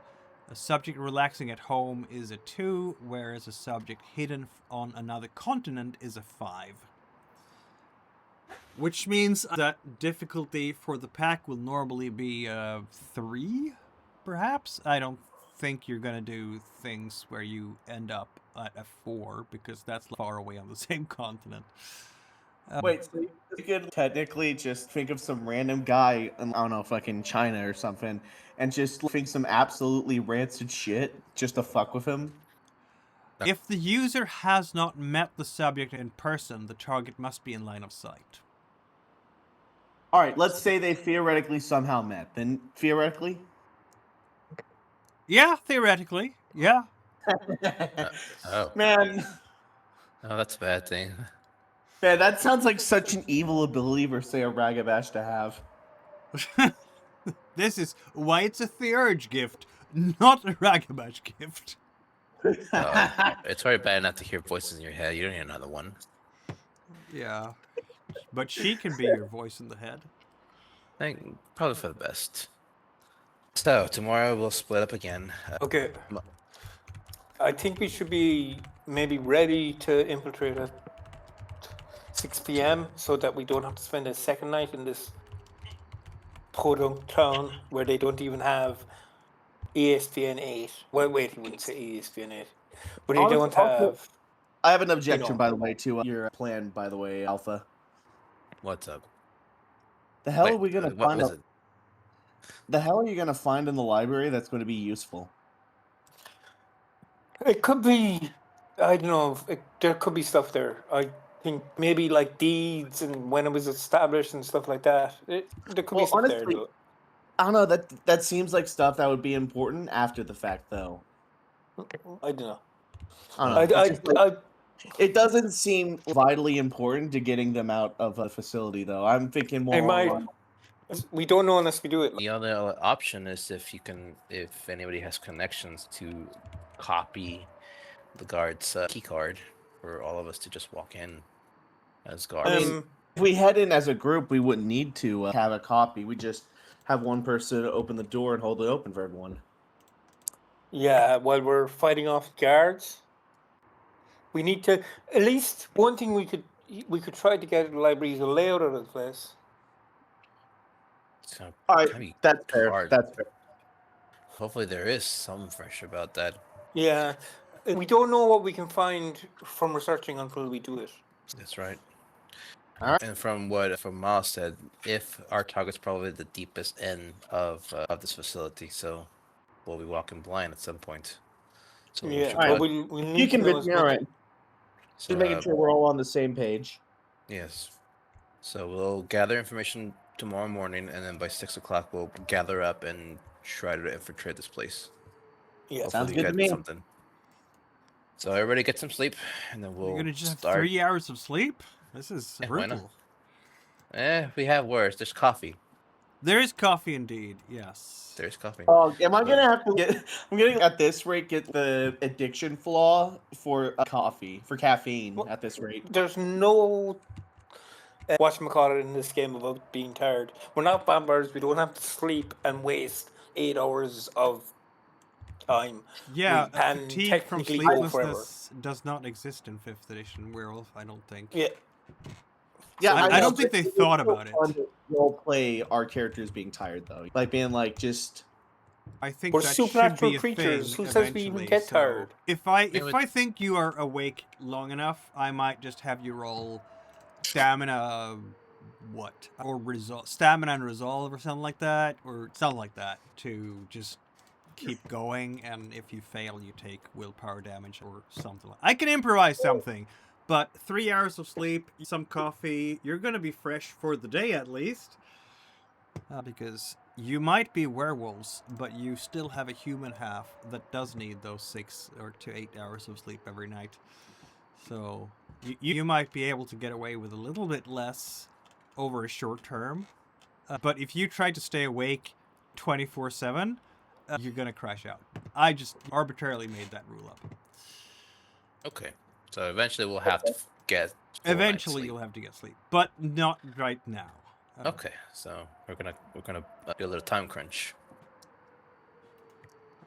[SPEAKER 1] a subject relaxing at home is a 2, whereas a subject hidden on another continent is a 5. Which means that difficulty for the pack will normally be 3, perhaps? I don't think you're going to do things where you end up at a 4, because that's far away on the same continent.
[SPEAKER 2] Wait, so you could technically just think of some random guy in, I don't know, fucking China or something, and just think some absolutely rancid shit just to fuck with him?
[SPEAKER 1] If the user has not met the subject in person, the target must be in line of sight.
[SPEAKER 2] Alright, let's say they theoretically somehow met. Then, theoretically?
[SPEAKER 1] Yeah, theoretically. Yeah.
[SPEAKER 5] Oh.
[SPEAKER 2] Man,
[SPEAKER 5] That's a bad thing.
[SPEAKER 2] man, that sounds like such an evil ability for, say, a Ragabash to have.
[SPEAKER 1] This is why it's a Theurge gift, not a Ragabash gift.
[SPEAKER 5] It's very bad not to hear voices in your head. You don't need another one.
[SPEAKER 1] Yeah. But she can be your voice in the head.
[SPEAKER 5] I think probably for the best. So tomorrow we'll split up again.
[SPEAKER 3] Okay. I think we should be maybe ready to infiltrate at 6 p.m. so that we don't have to spend a second night in this podunk town where they don't even have ESPN 8. Well, wait, you wouldn't say ESPN 8. But they don't have...
[SPEAKER 2] I have an objection, by the way, to your plan, by the way, Alpha.
[SPEAKER 5] What's up?
[SPEAKER 2] The hell
[SPEAKER 5] Wait,
[SPEAKER 2] are we going to
[SPEAKER 5] what
[SPEAKER 2] find?
[SPEAKER 5] was it?
[SPEAKER 2] The hell are you going to find in the library that's going to be useful?
[SPEAKER 3] It could be... I don't know. There could be stuff there. I think maybe like deeds and when it was established and stuff like that. There could be stuff there, though.
[SPEAKER 2] I don't know. That seems like stuff that would be important after the fact, though.
[SPEAKER 3] I don't know.
[SPEAKER 2] I don't know. It doesn't seem vitally important to getting them out of a facility, though. I'm thinking more.
[SPEAKER 3] We don't know unless we do it.
[SPEAKER 5] The other option is if anybody has connections to copy the guard's key card for all of us to just walk in as guards.
[SPEAKER 2] I mean, if we head in as a group, we wouldn't need to have a copy. We just have one person open the door and hold it open for everyone.
[SPEAKER 3] Yeah, while we're fighting off guards, we need to at least one thing we could try to get at the library is a layout of the place.
[SPEAKER 2] All right, that's fair. That's fair.
[SPEAKER 5] Hopefully, there is some fresh about that.
[SPEAKER 3] Yeah, we don't know what we can find from researching until we do it.
[SPEAKER 5] That's right.
[SPEAKER 2] All right.
[SPEAKER 5] And from what Miles said, if our target's probably the deepest end of this facility, so we'll be walking blind at some point. So
[SPEAKER 3] yeah,
[SPEAKER 2] right.
[SPEAKER 3] we need
[SPEAKER 2] You
[SPEAKER 3] to
[SPEAKER 2] can
[SPEAKER 3] know
[SPEAKER 2] be all right.
[SPEAKER 5] So,
[SPEAKER 2] Just making sure we're all on the same page.
[SPEAKER 5] Yes. So we'll gather information tomorrow morning, and then by 6 o'clock we'll gather up and try to infiltrate this place.
[SPEAKER 3] Yeah,
[SPEAKER 2] sounds good to me.
[SPEAKER 5] Something. So everybody get some sleep, and then we'll
[SPEAKER 1] You're gonna just
[SPEAKER 5] start.
[SPEAKER 1] have 3 hours of sleep? This is
[SPEAKER 5] Yeah, why
[SPEAKER 1] brutal.
[SPEAKER 5] not? We have worse. There's coffee.
[SPEAKER 1] There is coffee indeed, yes.
[SPEAKER 5] There's coffee.
[SPEAKER 2] Oh, am I gonna have to get? I'm gonna at this rate get the addiction flaw for coffee, for caffeine.
[SPEAKER 3] Well,
[SPEAKER 2] at this rate,
[SPEAKER 3] There's no whatchamacallit in this game about being tired. We're not vampires. We don't have to sleep and waste 8 hours of time.
[SPEAKER 1] Yeah,
[SPEAKER 3] We can
[SPEAKER 1] fatigue from
[SPEAKER 3] technically go forever.
[SPEAKER 1] sleeplessness does not exist in 5th edition Werewolf, I don't think.
[SPEAKER 3] Yeah.
[SPEAKER 2] yeah,
[SPEAKER 1] I don't think they
[SPEAKER 2] it's
[SPEAKER 1] thought
[SPEAKER 2] so
[SPEAKER 1] about it.
[SPEAKER 2] fun to role play our characters being tired though, like being like just.
[SPEAKER 1] I think
[SPEAKER 3] We're
[SPEAKER 1] that should
[SPEAKER 3] supernatural
[SPEAKER 1] be a
[SPEAKER 3] creatures.
[SPEAKER 1] thing
[SPEAKER 3] Who says we even
[SPEAKER 1] eventually,
[SPEAKER 3] get
[SPEAKER 1] so
[SPEAKER 3] tired?
[SPEAKER 1] If I think you are awake long enough, I might just have you roll stamina, stamina and resolve or something like that, to just keep going. And if you fail, you take willpower damage or something. I can improvise something, but 3 hours of sleep, some coffee, you're gonna be fresh for the day at least. Because you might be werewolves, but you still have a human half that does need those 6 to 8 hours of sleep every night. So you might be able to get away with a little bit less over a short term. But if you try to stay awake 24/7, you're gonna crash out. I just arbitrarily made that rule up.
[SPEAKER 5] Okay, so eventually we'll have to get. 4 nights
[SPEAKER 1] Eventually
[SPEAKER 5] sleep.
[SPEAKER 1] you'll have to get sleep, but not right now.
[SPEAKER 5] Okay, so we're gonna do a little time crunch.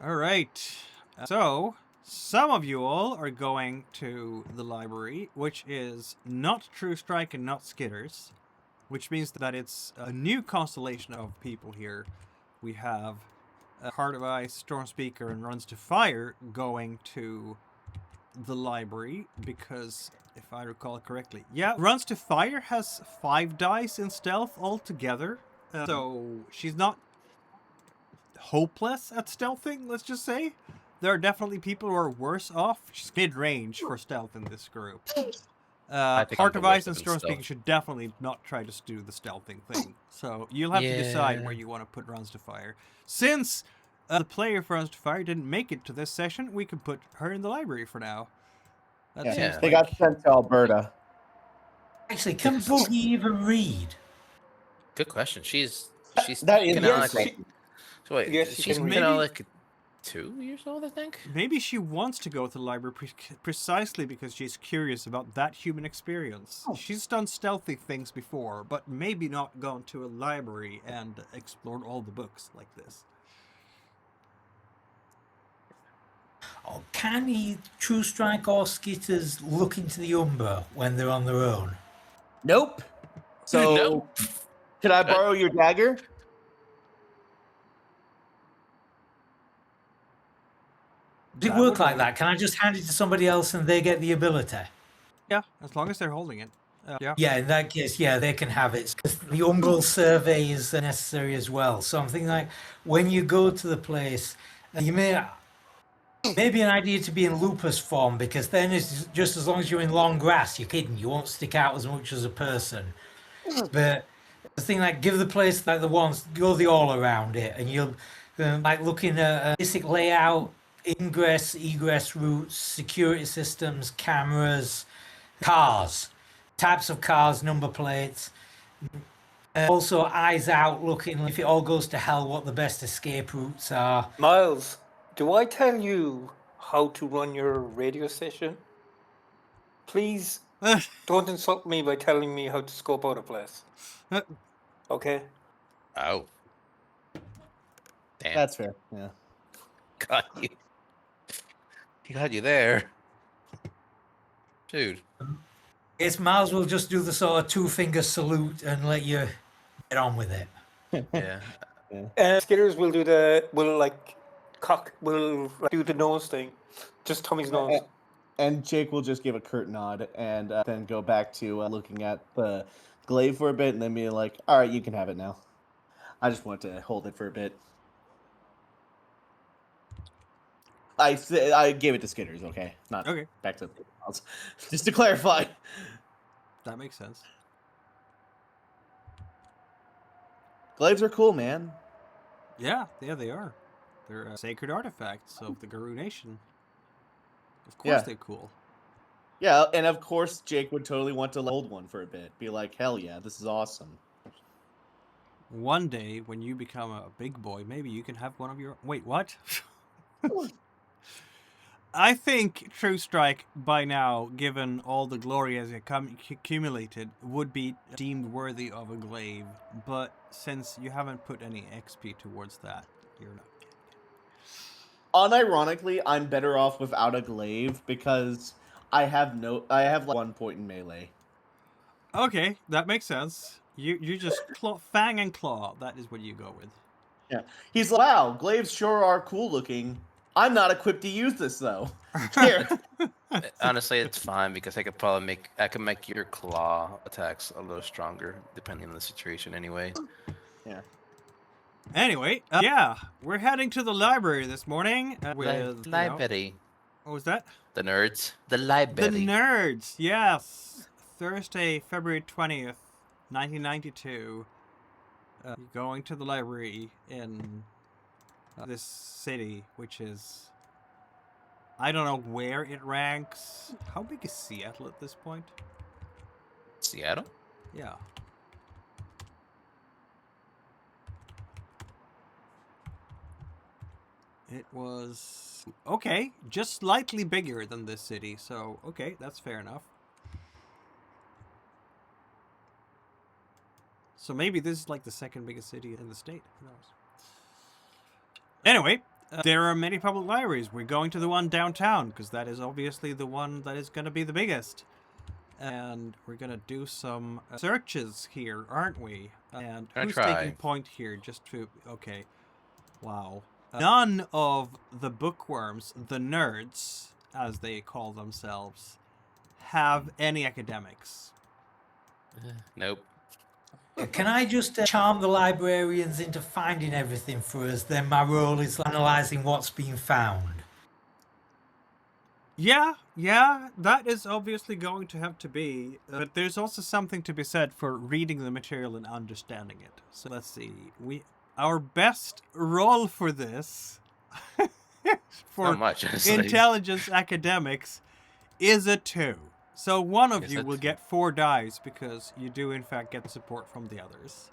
[SPEAKER 1] All right. So, some of you all are going to the library, which is not True Strike and not Skitters, which means that it's a new constellation of people here. We have Heart of Ice, Stormspeaker, and Runs to Fire going to the library because, if I recall correctly, yeah, Runs to Fire has 5 dice in stealth altogether, so she's not hopeless at stealthing, let's just say. There are definitely people who are worse off. She's mid-range for stealth in this group.
[SPEAKER 5] I think
[SPEAKER 1] Heart
[SPEAKER 5] I'm
[SPEAKER 1] of
[SPEAKER 5] the
[SPEAKER 1] Ice
[SPEAKER 5] worst
[SPEAKER 1] and
[SPEAKER 5] of
[SPEAKER 1] Stormspeaker
[SPEAKER 5] stealth.
[SPEAKER 1] should definitely not try to do the stealthing thing. So you'll have to decide
[SPEAKER 5] Yeah.
[SPEAKER 1] where you want to put Runs to Fire. Since the player for Runs to Fire didn't make it to this session, we can put her in the library for now. That
[SPEAKER 2] Yeah,
[SPEAKER 1] seems
[SPEAKER 2] they
[SPEAKER 1] like...
[SPEAKER 2] got sent to Alberta.
[SPEAKER 4] Actually, can Boogie even read?
[SPEAKER 5] Good question. She's
[SPEAKER 2] That is
[SPEAKER 5] kinda
[SPEAKER 2] a
[SPEAKER 5] like-
[SPEAKER 2] question.
[SPEAKER 5] So wait,
[SPEAKER 3] Yes, she
[SPEAKER 5] she's
[SPEAKER 3] can read.
[SPEAKER 5] kind of like 2 years old, I think.
[SPEAKER 1] Maybe she wants to go to the library precisely because she's curious about that human experience. She's done stealthy things before, but maybe not gone to a library and explored all the books like this.
[SPEAKER 4] Or can he, True Strike or Skitters, look into the Umbra when they're on their own?
[SPEAKER 2] Nope. So,
[SPEAKER 5] Nope.
[SPEAKER 2] Can I borrow your dagger?
[SPEAKER 4] Does it
[SPEAKER 1] That
[SPEAKER 4] work
[SPEAKER 1] would
[SPEAKER 4] like
[SPEAKER 1] work.
[SPEAKER 4] that? Can I just hand it to somebody else and they get the ability?
[SPEAKER 1] Yeah, as long as they're holding it. Yeah.
[SPEAKER 4] Yeah, in that case, yeah, they can have it. 'Cause the umbral survey is necessary as well. So I'm thinking like when you go to the place, you maybe an idea to be in lupus form because then it's just as long as you're in long grass, you're hidden. You won't stick out as much as a person. But the thing like give the place like the ones go the all around it, and you'll like looking at a basic layout, ingress, egress routes, security systems, cameras, cars, types of cars, number plates. Also, eyes out, looking if it all goes to hell, what the best escape routes are.
[SPEAKER 3] Miles, do I tell you how to run your radio station? Please don't insult me by telling me how to scope out a place. Okay?
[SPEAKER 5] Oh. Damn.
[SPEAKER 2] That's fair. Yeah.
[SPEAKER 5] Got you. He got you there. Dude.
[SPEAKER 4] It's Miles will just do the sort of 2-finger salute and let you get on with it.
[SPEAKER 5] Yeah.
[SPEAKER 3] Skitters will do the nose thing. Just Tommy's nose.
[SPEAKER 2] And Jake will just give a curt nod and then go back to looking at the glaive for a bit and then be like, all right, you can have it now. I just want to hold it for a bit. I gave it to Skitters, okay? Not
[SPEAKER 1] Okay,
[SPEAKER 2] back to the house. Just to clarify.
[SPEAKER 1] that makes sense.
[SPEAKER 2] Glaives are cool, man.
[SPEAKER 1] Yeah, they are. They're sacred artifacts of the Garou Nation. Of course they're cool.
[SPEAKER 2] Yeah, and of course Jake would totally want to hold one for a bit. Be like, hell yeah, this is awesome.
[SPEAKER 1] one day when you become a big boy, maybe you can have one of your... Wait, what? I think True Strike, by now, given all the glory as it accumulated, would be deemed worthy of a glaive. But since you haven't put any XP towards that, you're not.
[SPEAKER 2] Unironically, I'm better off without a glaive because I have like 1 point in melee.
[SPEAKER 1] Okay, that makes sense. You just fang and claw. That is what you go with.
[SPEAKER 2] Yeah. He's like, wow, glaives sure are cool looking. I'm not equipped to use this though. Here.
[SPEAKER 5] Honestly, it's fine because I could make your claw attacks a little stronger depending on the situation anyway.
[SPEAKER 2] Yeah.
[SPEAKER 1] Anyway, yeah, we're heading to the library this morning with
[SPEAKER 5] Library.
[SPEAKER 1] What was that?
[SPEAKER 5] The nerds. The library.
[SPEAKER 1] The nerds. Yes. Thursday, February 20th, 1992. Going to the library in this city, which is... I don't know where it ranks. How big is Seattle at this point?
[SPEAKER 5] Seattle?
[SPEAKER 1] Yeah. It was... Okay, just slightly bigger than this city, so okay, that's fair enough. So maybe this is like the second biggest city in the state. Who knows? Anyway, there are many public libraries. We're going to the one downtown because that is obviously the one that is going to be the biggest. And we're going to do some searches here, aren't we? And who's taking point here just to... Okay. Wow. None of the bookworms, the nerds, as they call themselves, have any academics.
[SPEAKER 5] Nope.
[SPEAKER 4] Can I just charm the librarians into finding everything for us? Then my role is analysing what's been found.
[SPEAKER 1] Yeah, that is obviously going to have to be. But there's also something to be said for reading the material and understanding it. So let's see. Our best roll for this, for intelligence academics, is a 2. So one of you will get 4 dice because you do in fact get support from the others.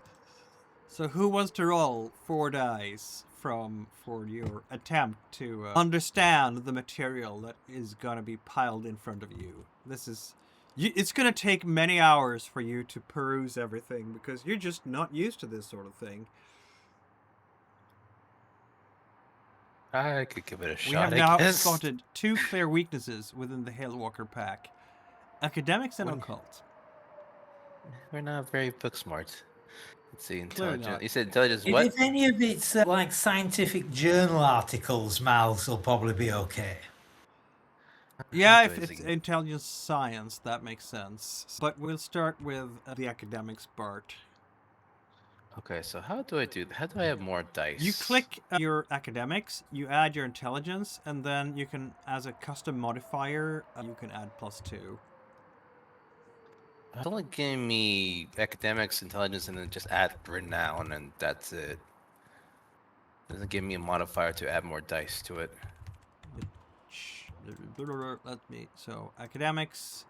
[SPEAKER 1] So who wants to roll 4 dice for your attempt to understand the material that is going to be piled in front of you? This is... It's going to take many hours for you to peruse everything because you're just not used to this sort of thing.
[SPEAKER 5] I could give it a shot.
[SPEAKER 1] We have now spotted 2 clear weaknesses within the Hailwalker pack. Academics and occult.
[SPEAKER 5] We're not very book smart. Let's see, intelligence. You said intelligence
[SPEAKER 4] If
[SPEAKER 5] what?
[SPEAKER 4] If any of it's like scientific journal articles, Miles will probably be okay.
[SPEAKER 1] Yeah, if it's intelligence science, that makes sense. But we'll start with the academics part.
[SPEAKER 5] Okay, so how do I do that? How do I have more dice?
[SPEAKER 1] You click your academics, you add your intelligence, and then you can, as a custom modifier, you can add +2.
[SPEAKER 5] It's only giving me academics, intelligence, and then just add renown, and that's it. Doesn't give me a modifier to add more dice to it.
[SPEAKER 1] So academics.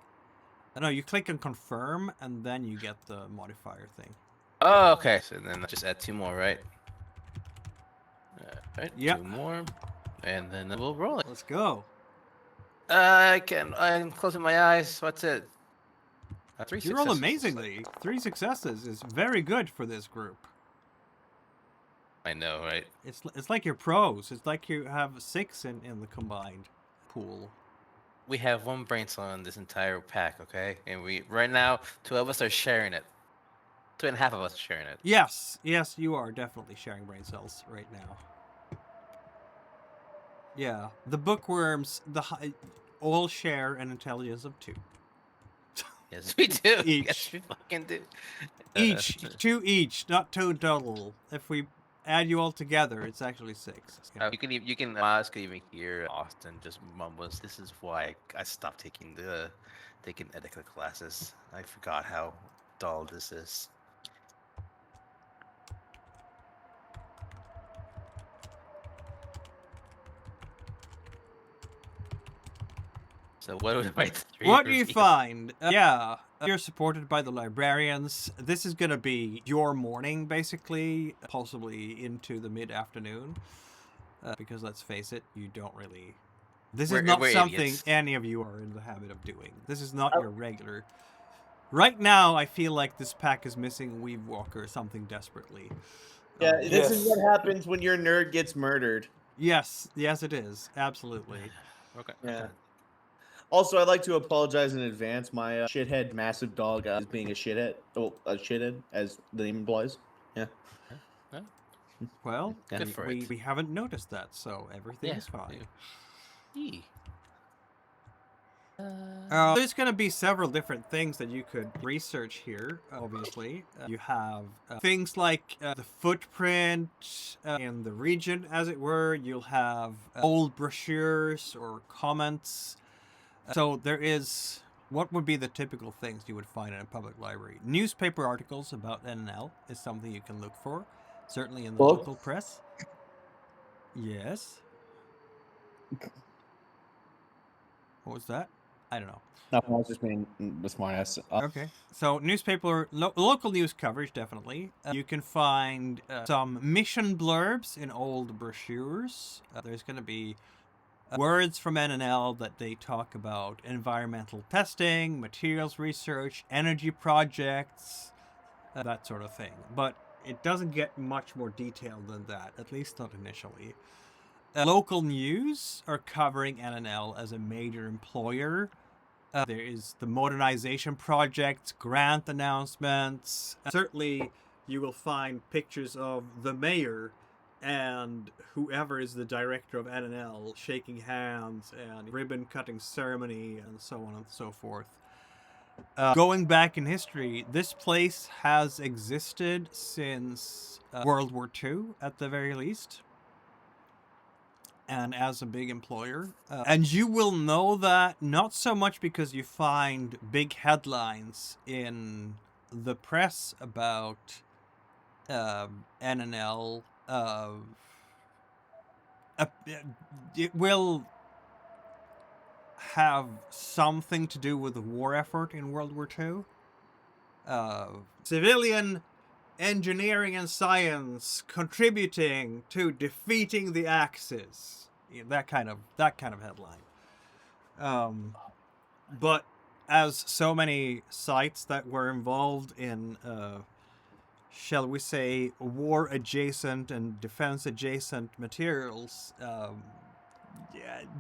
[SPEAKER 1] No, you click on confirm, and then you get the modifier thing.
[SPEAKER 5] Oh, okay. So then just add 2 more, right? Right.
[SPEAKER 1] Yep.
[SPEAKER 5] 2 more, and then we'll roll it.
[SPEAKER 1] Let's go.
[SPEAKER 5] I'm closing my eyes. What's it? 3
[SPEAKER 1] You roll amazingly. 3 successes is very good for this group.
[SPEAKER 5] I know, right?
[SPEAKER 1] It's like you're pros. It's like you have 6 in the combined pool.
[SPEAKER 5] We have 1 brain cell in this entire pack, okay? And right now 2 of us are sharing it. 2.5 of us are sharing it.
[SPEAKER 1] Yes, you are definitely sharing brain cells right now. Yeah, the bookworms, all share an intelligence of 2.
[SPEAKER 5] Yes, we do.
[SPEAKER 1] Each.
[SPEAKER 5] Yes, we fucking do.
[SPEAKER 1] Each, 2 each, not 2 total. If we add you all together, it's actually 6.
[SPEAKER 5] You can ask even hear Austin just mumbles. This is why I stopped taking etiquette classes. I forgot how dull this is. So what do I?
[SPEAKER 1] What do you find? Yeah, You're supported by the librarians. This is going to be your morning, basically, possibly into the mid-afternoon. Because let's face it, you don't really... This is not
[SPEAKER 5] we're
[SPEAKER 1] something
[SPEAKER 5] idiots.
[SPEAKER 1] any of you are in the habit of doing. This is not your regular... Right now, I feel like this pack is missing a Weave Walker or something desperately.
[SPEAKER 2] Yeah, this is
[SPEAKER 3] Yes.
[SPEAKER 2] what happens when your nerd gets murdered.
[SPEAKER 1] Yes, it is. Absolutely.
[SPEAKER 5] Okay.
[SPEAKER 2] Yeah. Also, I'd like to apologize in advance. My shithead massive dog is being a shithead. Oh, a shithead, as the name implies. Yeah.
[SPEAKER 1] Well,
[SPEAKER 2] Yeah.
[SPEAKER 5] Good for it.
[SPEAKER 1] we haven't noticed that, so everything is fine.
[SPEAKER 5] Yee.
[SPEAKER 1] There's going to be several different things that you could research here, obviously. You have things like the footprint in the region, as it were. You'll have old brochures or comments. So there is... What would be the typical things you would find in a public library? Newspaper articles about NNL is something you can look for, certainly in the
[SPEAKER 2] Book?
[SPEAKER 1] local press. Yes. What was that? I don't know.
[SPEAKER 2] No, I was just being the smartass.
[SPEAKER 1] Okay. So newspaper, local news coverage, definitely. You can find some mission blurbs in old brochures. There's going to be words from NNL that they talk about environmental testing, materials research, energy projects, that sort of thing. But it doesn't get much more detailed than that, at least not initially. Local news are covering NNL as a major employer. There is the modernization projects, grant announcements. Certainly, you will find pictures of the mayor and whoever is the director of NNL shaking hands and ribbon-cutting ceremony and so on and so forth. Going back in history, this place has existed since World War II, at the very least. And as a big employer. And you will know that not so much because you find big headlines in the press about NNL. It will have something to do with the war effort in World War II. Civilian engineering and science contributing to defeating the Axis. That kind of headline. But as so many sites that were involved in, shall we say, war adjacent and defense adjacent materials,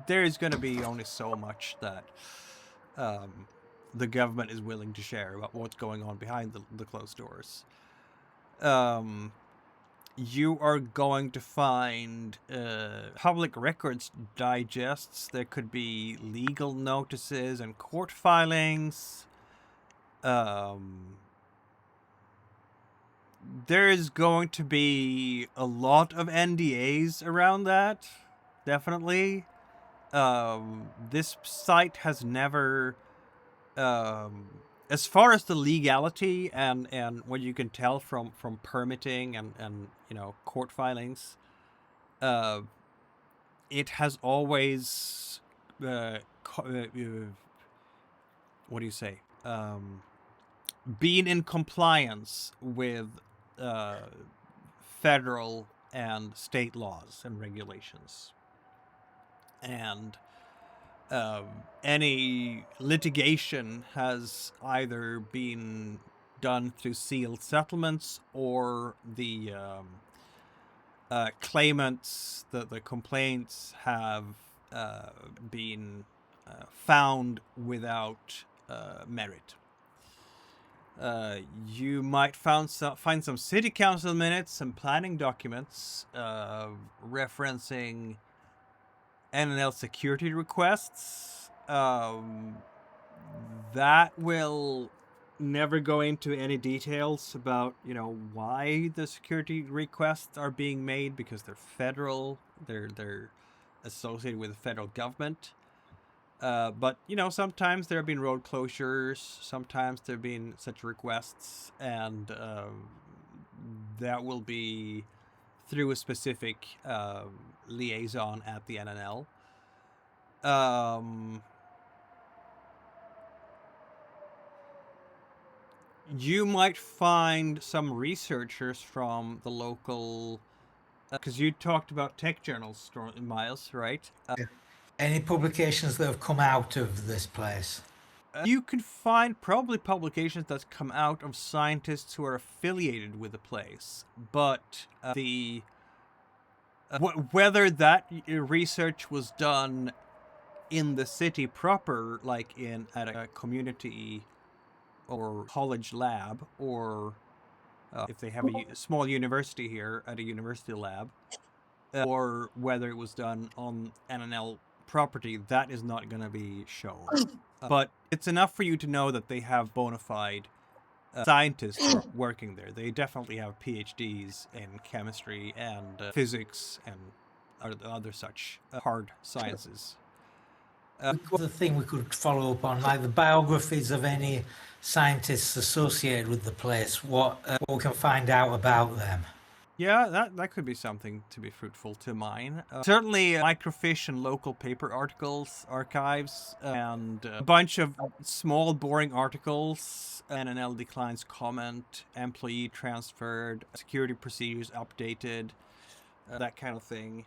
[SPEAKER 1] there's going to be only so much that the government is willing to share about what's going on behind the closed doors. You are going to find public records digests. There could be legal notices and court filings. There is going to be a lot of NDAs around that, definitely. This site has never... as far as the legality and what you can tell from permitting and court filings, it has always what do you say, been in compliance with federal and state laws and regulations, and any litigation has either been done through sealed settlements or the claimants, the complaints have been found without merit. You might find some city council minutes and planning documents referencing NNL security requests. That will never go into any details about, why the security requests are being made, because they're federal. They're associated with the federal government. But, sometimes there have been road closures. Sometimes there have been such requests. And that will be through a specific liaison at the NNL. You might find some researchers from the local, because you talked about tech journals, Miles, right?
[SPEAKER 4] Any publications that have come out of this place?
[SPEAKER 1] You can find probably publications that come out of scientists who are affiliated with the place, but whether that research was done in the city proper, like at a community or college lab, or if they have a small university here at a university lab, or whether it was done on NNL property, that is not going to be shown. But it's enough for you to know that they have bona fide scientists working there. They definitely have PhDs in chemistry and physics and other such hard sciences.
[SPEAKER 4] The thing we could follow up on, like the biographies of any scientists associated with the place, what we can find out about them.
[SPEAKER 1] Yeah, that could be something to be fruitful to mine. Certainly microfiche and local paper articles, archives, and a bunch of small boring articles. NNL declines comment, employee transferred, security procedures updated, that kind of thing.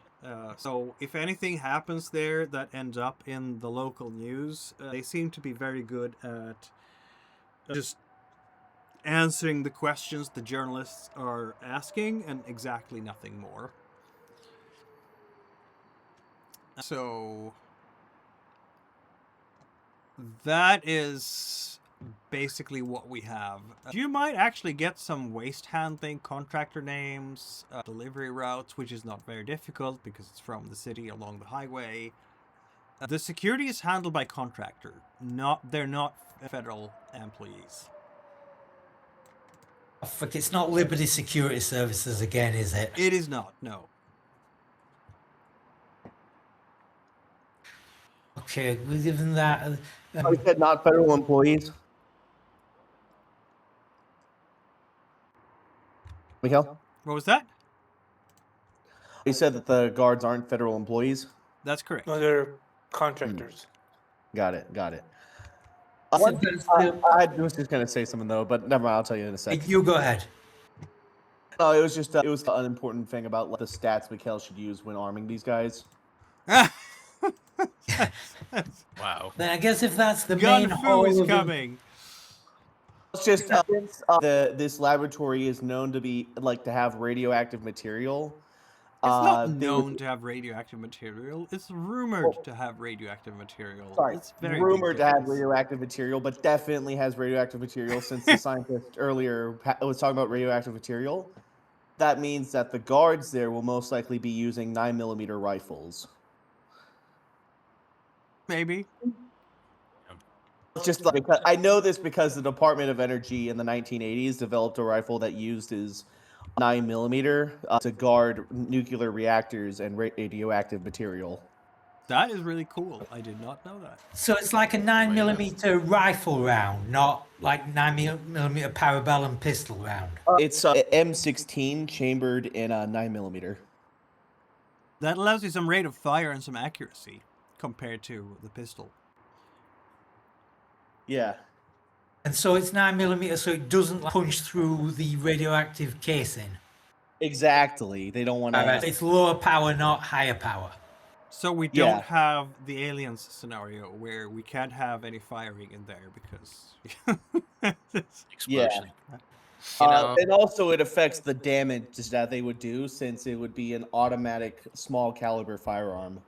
[SPEAKER 1] So if anything happens there that ends up in the local news, they seem to be very good at just answering the questions the journalists are asking and exactly nothing more. So that is basically what we have. You might actually get some waste handling contractor names, delivery routes, which is not very difficult because it's from the city along the highway. The security is handled by contractor. They're not federal employees.
[SPEAKER 4] Fuck, it's not Liberty Security Services again, is it?
[SPEAKER 1] It is not, no.
[SPEAKER 4] Okay, given that...
[SPEAKER 2] I said not federal employees. Mikhail?
[SPEAKER 1] What was that?
[SPEAKER 2] You said that the guards aren't federal employees?
[SPEAKER 1] That's correct.
[SPEAKER 3] No, they're contractors.
[SPEAKER 2] Got it.
[SPEAKER 4] So
[SPEAKER 2] I was just going to say something, though, but never mind. I'll tell you in a second.
[SPEAKER 4] you go ahead.
[SPEAKER 2] No, it was just it was an important thing about the stats Mikhail should use when arming these guys.
[SPEAKER 5] Wow.
[SPEAKER 4] Then I guess if that's the
[SPEAKER 1] Gun
[SPEAKER 4] main
[SPEAKER 1] Fu
[SPEAKER 4] hall
[SPEAKER 1] is
[SPEAKER 4] of the-
[SPEAKER 1] coming.
[SPEAKER 2] It's just since this laboratory is known to be to have radioactive material.
[SPEAKER 1] It's not
[SPEAKER 2] they
[SPEAKER 1] known
[SPEAKER 2] would-
[SPEAKER 1] to have radioactive material. It's rumored to have radioactive material.
[SPEAKER 2] Sorry,
[SPEAKER 1] It's very
[SPEAKER 2] rumored
[SPEAKER 1] big
[SPEAKER 2] to have
[SPEAKER 1] difference.
[SPEAKER 2] radioactive material, but definitely has radioactive material since the scientist earlier was talking about radioactive material. That means that the guards there will most likely be using 9mm rifles.
[SPEAKER 1] Maybe.
[SPEAKER 2] Just because I know this because the Department of Energy in the 1980s developed a rifle that used his 9mm to guard nuclear reactors and radioactive material.
[SPEAKER 1] That is really cool. I did not know that.
[SPEAKER 4] So it's like a 9mm rifle round, not like 9mm parabellum pistol round.
[SPEAKER 2] It's M16 chambered in a 9mm.
[SPEAKER 1] That allows you some rate of fire and some accuracy compared to the pistol.
[SPEAKER 2] Yeah.
[SPEAKER 4] And so it's 9mm, so it doesn't punch through the radioactive casing.
[SPEAKER 2] Exactly. They don't want to.
[SPEAKER 4] It's lower power, not higher power.
[SPEAKER 1] So we don't have the aliens scenario where we can't have any firing in there because
[SPEAKER 5] Explosion.
[SPEAKER 2] Yeah.
[SPEAKER 5] You know,
[SPEAKER 2] And also it affects the damage that they would do since it would be an automatic small caliber firearm.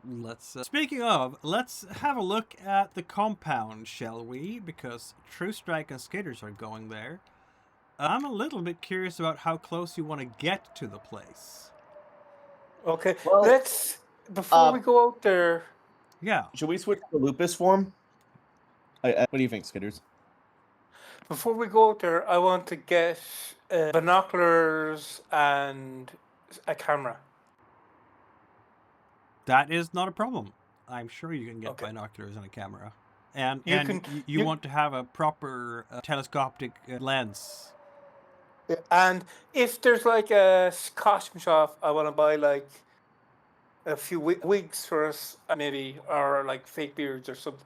[SPEAKER 1] let's speaking of, let's have a look at the compound, shall we? Because True Strike and Skitters are going there. I'm a little bit curious about how close you want to get to the place.
[SPEAKER 3] Okay,
[SPEAKER 2] Well,
[SPEAKER 3] let's before we go out there.
[SPEAKER 1] Yeah.
[SPEAKER 2] Should we switch to lupus form? What do you think, Skitters?
[SPEAKER 3] Before we go out there, I want to get binoculars and a camera.
[SPEAKER 1] That is not a problem. I'm sure you can get
[SPEAKER 3] Okay.
[SPEAKER 1] binoculars and a camera. And
[SPEAKER 3] You
[SPEAKER 1] you want to have a proper telescopic lens.
[SPEAKER 3] And if there's like a costume shop, I want to buy like a few wigs for us, maybe, or like fake beards or something.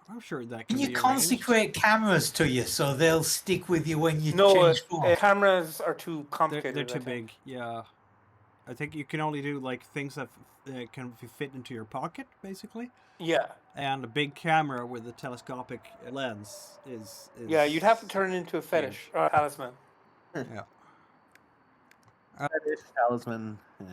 [SPEAKER 1] I'm sure that
[SPEAKER 4] Can
[SPEAKER 1] can
[SPEAKER 4] you
[SPEAKER 1] be
[SPEAKER 4] consecrate cameras to you so they'll stick with you when you
[SPEAKER 3] No,
[SPEAKER 4] change form?
[SPEAKER 3] cameras are too
[SPEAKER 1] arranged.
[SPEAKER 3] complicated.
[SPEAKER 1] They're
[SPEAKER 3] I
[SPEAKER 1] too
[SPEAKER 3] think.
[SPEAKER 1] big. Yeah. I think you can only do like things that can fit into your pocket, basically.
[SPEAKER 3] Yeah.
[SPEAKER 1] And a big camera with a telescopic lens is
[SPEAKER 3] Yeah, you'd have to turn it into a fetish or a talisman.
[SPEAKER 1] Yeah.
[SPEAKER 2] Talisman. Yeah.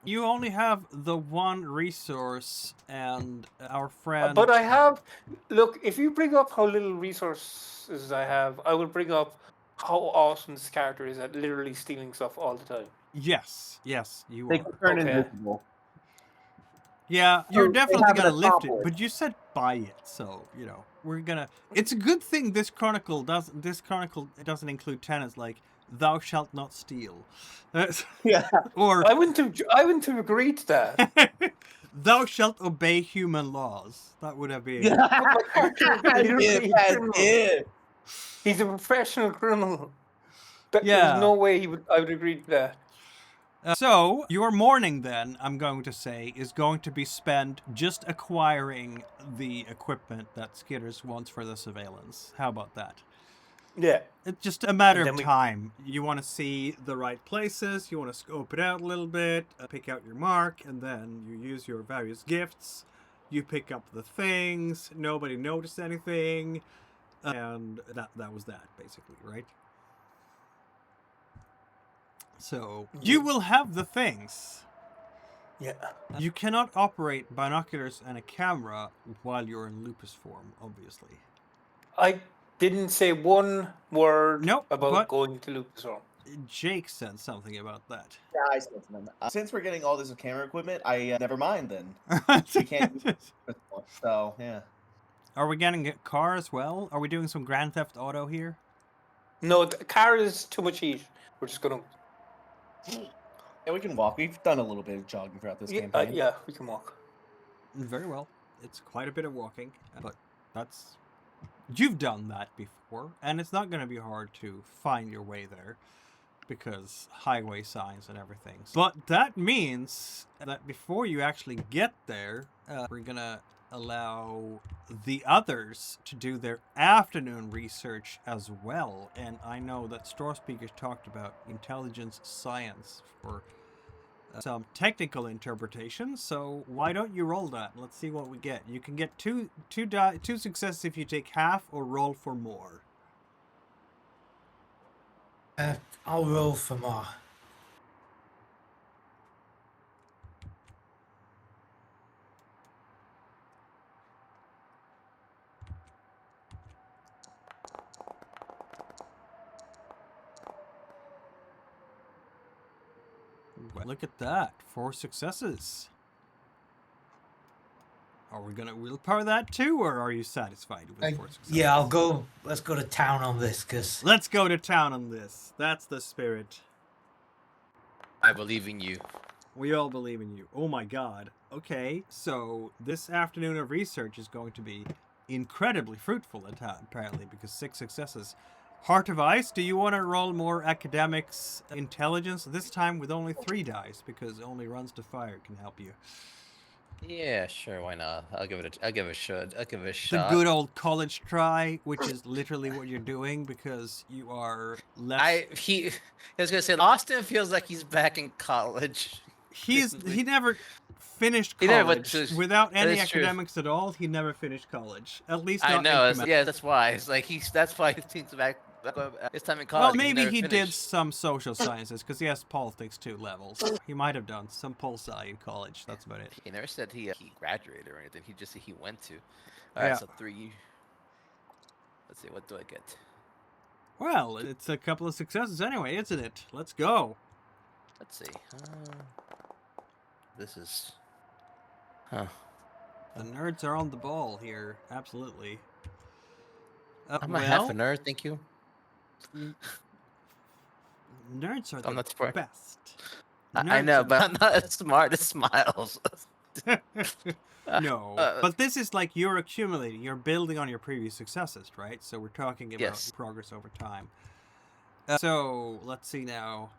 [SPEAKER 1] You only have the one resource, and our friend.
[SPEAKER 3] But I have, look, if you bring up how little resources I have, I will bring up how awesome this character is at literally stealing stuff all the time.
[SPEAKER 1] Yes, you
[SPEAKER 2] They
[SPEAKER 1] are.
[SPEAKER 2] can turn
[SPEAKER 3] Okay.
[SPEAKER 2] invisible.
[SPEAKER 1] Yeah, you're
[SPEAKER 2] So they
[SPEAKER 1] definitely
[SPEAKER 2] have an
[SPEAKER 1] gonna lift it,
[SPEAKER 2] accomplice.
[SPEAKER 1] but you said buy it, so we're gonna. It's a good thing this chronicle doesn't include tenets like "Thou shalt not steal,"
[SPEAKER 2] Yeah.
[SPEAKER 1] or
[SPEAKER 3] I wouldn't have agreed to that.
[SPEAKER 1] "Thou shalt obey human laws." That would have been.
[SPEAKER 3] But my character is literally a criminal.
[SPEAKER 2] it.
[SPEAKER 3] He's a professional criminal. There's
[SPEAKER 1] Yeah.
[SPEAKER 3] no way I would agree to that.
[SPEAKER 1] So, your morning then, I'm going to say, is going to be spent just acquiring the equipment that Skitters wants for the surveillance. How about that?
[SPEAKER 3] Yeah.
[SPEAKER 1] It's just a matter
[SPEAKER 3] And
[SPEAKER 1] of
[SPEAKER 3] then
[SPEAKER 1] time. You want to see the right places, you want to scope it out a little bit, pick out your mark, and then you use your various gifts. You pick up the things, nobody noticed anything, and that was that, basically, right? So, you will have the things.
[SPEAKER 3] Yeah.
[SPEAKER 1] You cannot operate binoculars and a camera while you're in lupus form, obviously.
[SPEAKER 3] I didn't say one word
[SPEAKER 1] Nope,
[SPEAKER 3] about
[SPEAKER 1] but-
[SPEAKER 3] going to Lucas Home.
[SPEAKER 1] Jake said something about that.
[SPEAKER 2] Yeah, I said something. Since we're getting all this camera equipment, I never mind then. We can't use this one, so yeah.
[SPEAKER 1] Are we getting a car as well? Are we doing some Grand Theft Auto here?
[SPEAKER 3] No, the car is too much heat. We're just gonna.
[SPEAKER 2] Yeah, we can walk. We've done a little bit of jogging throughout this
[SPEAKER 3] Yeah,
[SPEAKER 2] campaign.
[SPEAKER 3] yeah, we can walk.
[SPEAKER 1] Very well. It's quite a bit of walking, but that's... You've done that before, and it's not going to be hard to find your way there, because highway signs and everything. But that means that before you actually get there, we're going to allow the others to do their afternoon research as well. And I know that Store Speakers talked about intelligence science for some technical interpretation, so why don't you roll that? Let's see what we get. You can get two successes if you take half or roll for more.
[SPEAKER 4] I'll roll for more.
[SPEAKER 1] Well, look at that. 4 successes. Are we gonna willpower that too, or are you satisfied with 4 successes?
[SPEAKER 4] Yeah, I'll go. Let's go to town on this, because
[SPEAKER 1] Let's go to town on this. That's the spirit.
[SPEAKER 5] I believe in you.
[SPEAKER 1] We all believe in you. Oh my god. Okay, so this afternoon of research is going to be incredibly fruitful apparently, because 6 successes. Heart of Ice, do you want to roll more academics intelligence? This time with only 3 dice, because only runs to fire can help you.
[SPEAKER 5] Yeah, sure, why not? I'll give it a shot.
[SPEAKER 1] The good old college try, which is literally what you're doing, because you are less...
[SPEAKER 5] I was gonna say Austin feels like he's back in college.
[SPEAKER 1] He never finished
[SPEAKER 5] He
[SPEAKER 1] college.
[SPEAKER 5] never went to-
[SPEAKER 1] Without
[SPEAKER 5] that
[SPEAKER 1] any
[SPEAKER 5] is true.
[SPEAKER 1] academics at all, he never finished college. At least not
[SPEAKER 5] I know.
[SPEAKER 1] incremental.
[SPEAKER 5] Yeah, that's why. It's like that's why he thinks back his time in college.
[SPEAKER 1] Well,
[SPEAKER 5] he
[SPEAKER 1] maybe
[SPEAKER 5] never
[SPEAKER 1] he did
[SPEAKER 5] finished.
[SPEAKER 1] some social sciences, because he has politics 2 levels. He might have done some pol sci in college. That's about it.
[SPEAKER 5] He never said he graduated or anything. He just said he went to. All right,
[SPEAKER 1] Yeah.
[SPEAKER 5] so 3. Let's see, what do I get?
[SPEAKER 1] Well, it's a couple of successes anyway, isn't it? Let's go.
[SPEAKER 5] Let's see. This is. Huh.
[SPEAKER 1] The nerds are on the ball here. Absolutely.
[SPEAKER 5] I'm a half a nerd, thank you.
[SPEAKER 1] Nerds are
[SPEAKER 5] I'm
[SPEAKER 1] the
[SPEAKER 5] not smart.
[SPEAKER 1] best.
[SPEAKER 5] I
[SPEAKER 1] Nerds
[SPEAKER 5] know,
[SPEAKER 1] are
[SPEAKER 5] but I'm not as smart as Smiles.
[SPEAKER 1] No, but this is like you're accumulating, you're building on your previous successes, right? So we're talking about
[SPEAKER 5] Yes.
[SPEAKER 1] progress over time. So let's see now.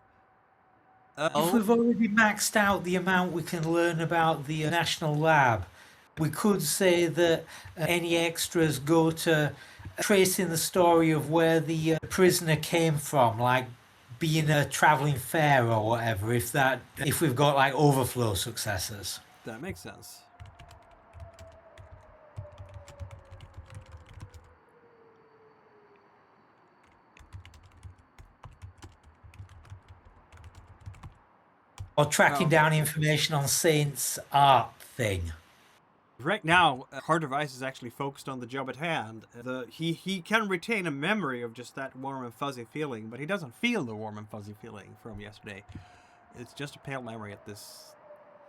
[SPEAKER 4] if we've already maxed out the amount we can learn about the national lab, We could say that any extras go to tracing the story of where the prisoner came from, like being a traveling fair or whatever, if we've got like overflow successes.
[SPEAKER 1] That makes sense.
[SPEAKER 4] Or tracking down information on Saint's art thing.
[SPEAKER 1] Right now, Heart of Ice is actually focused on the job at hand. He can retain a memory of just that warm and fuzzy feeling, but he doesn't feel the warm and fuzzy feeling from yesterday. It's just a pale memory at this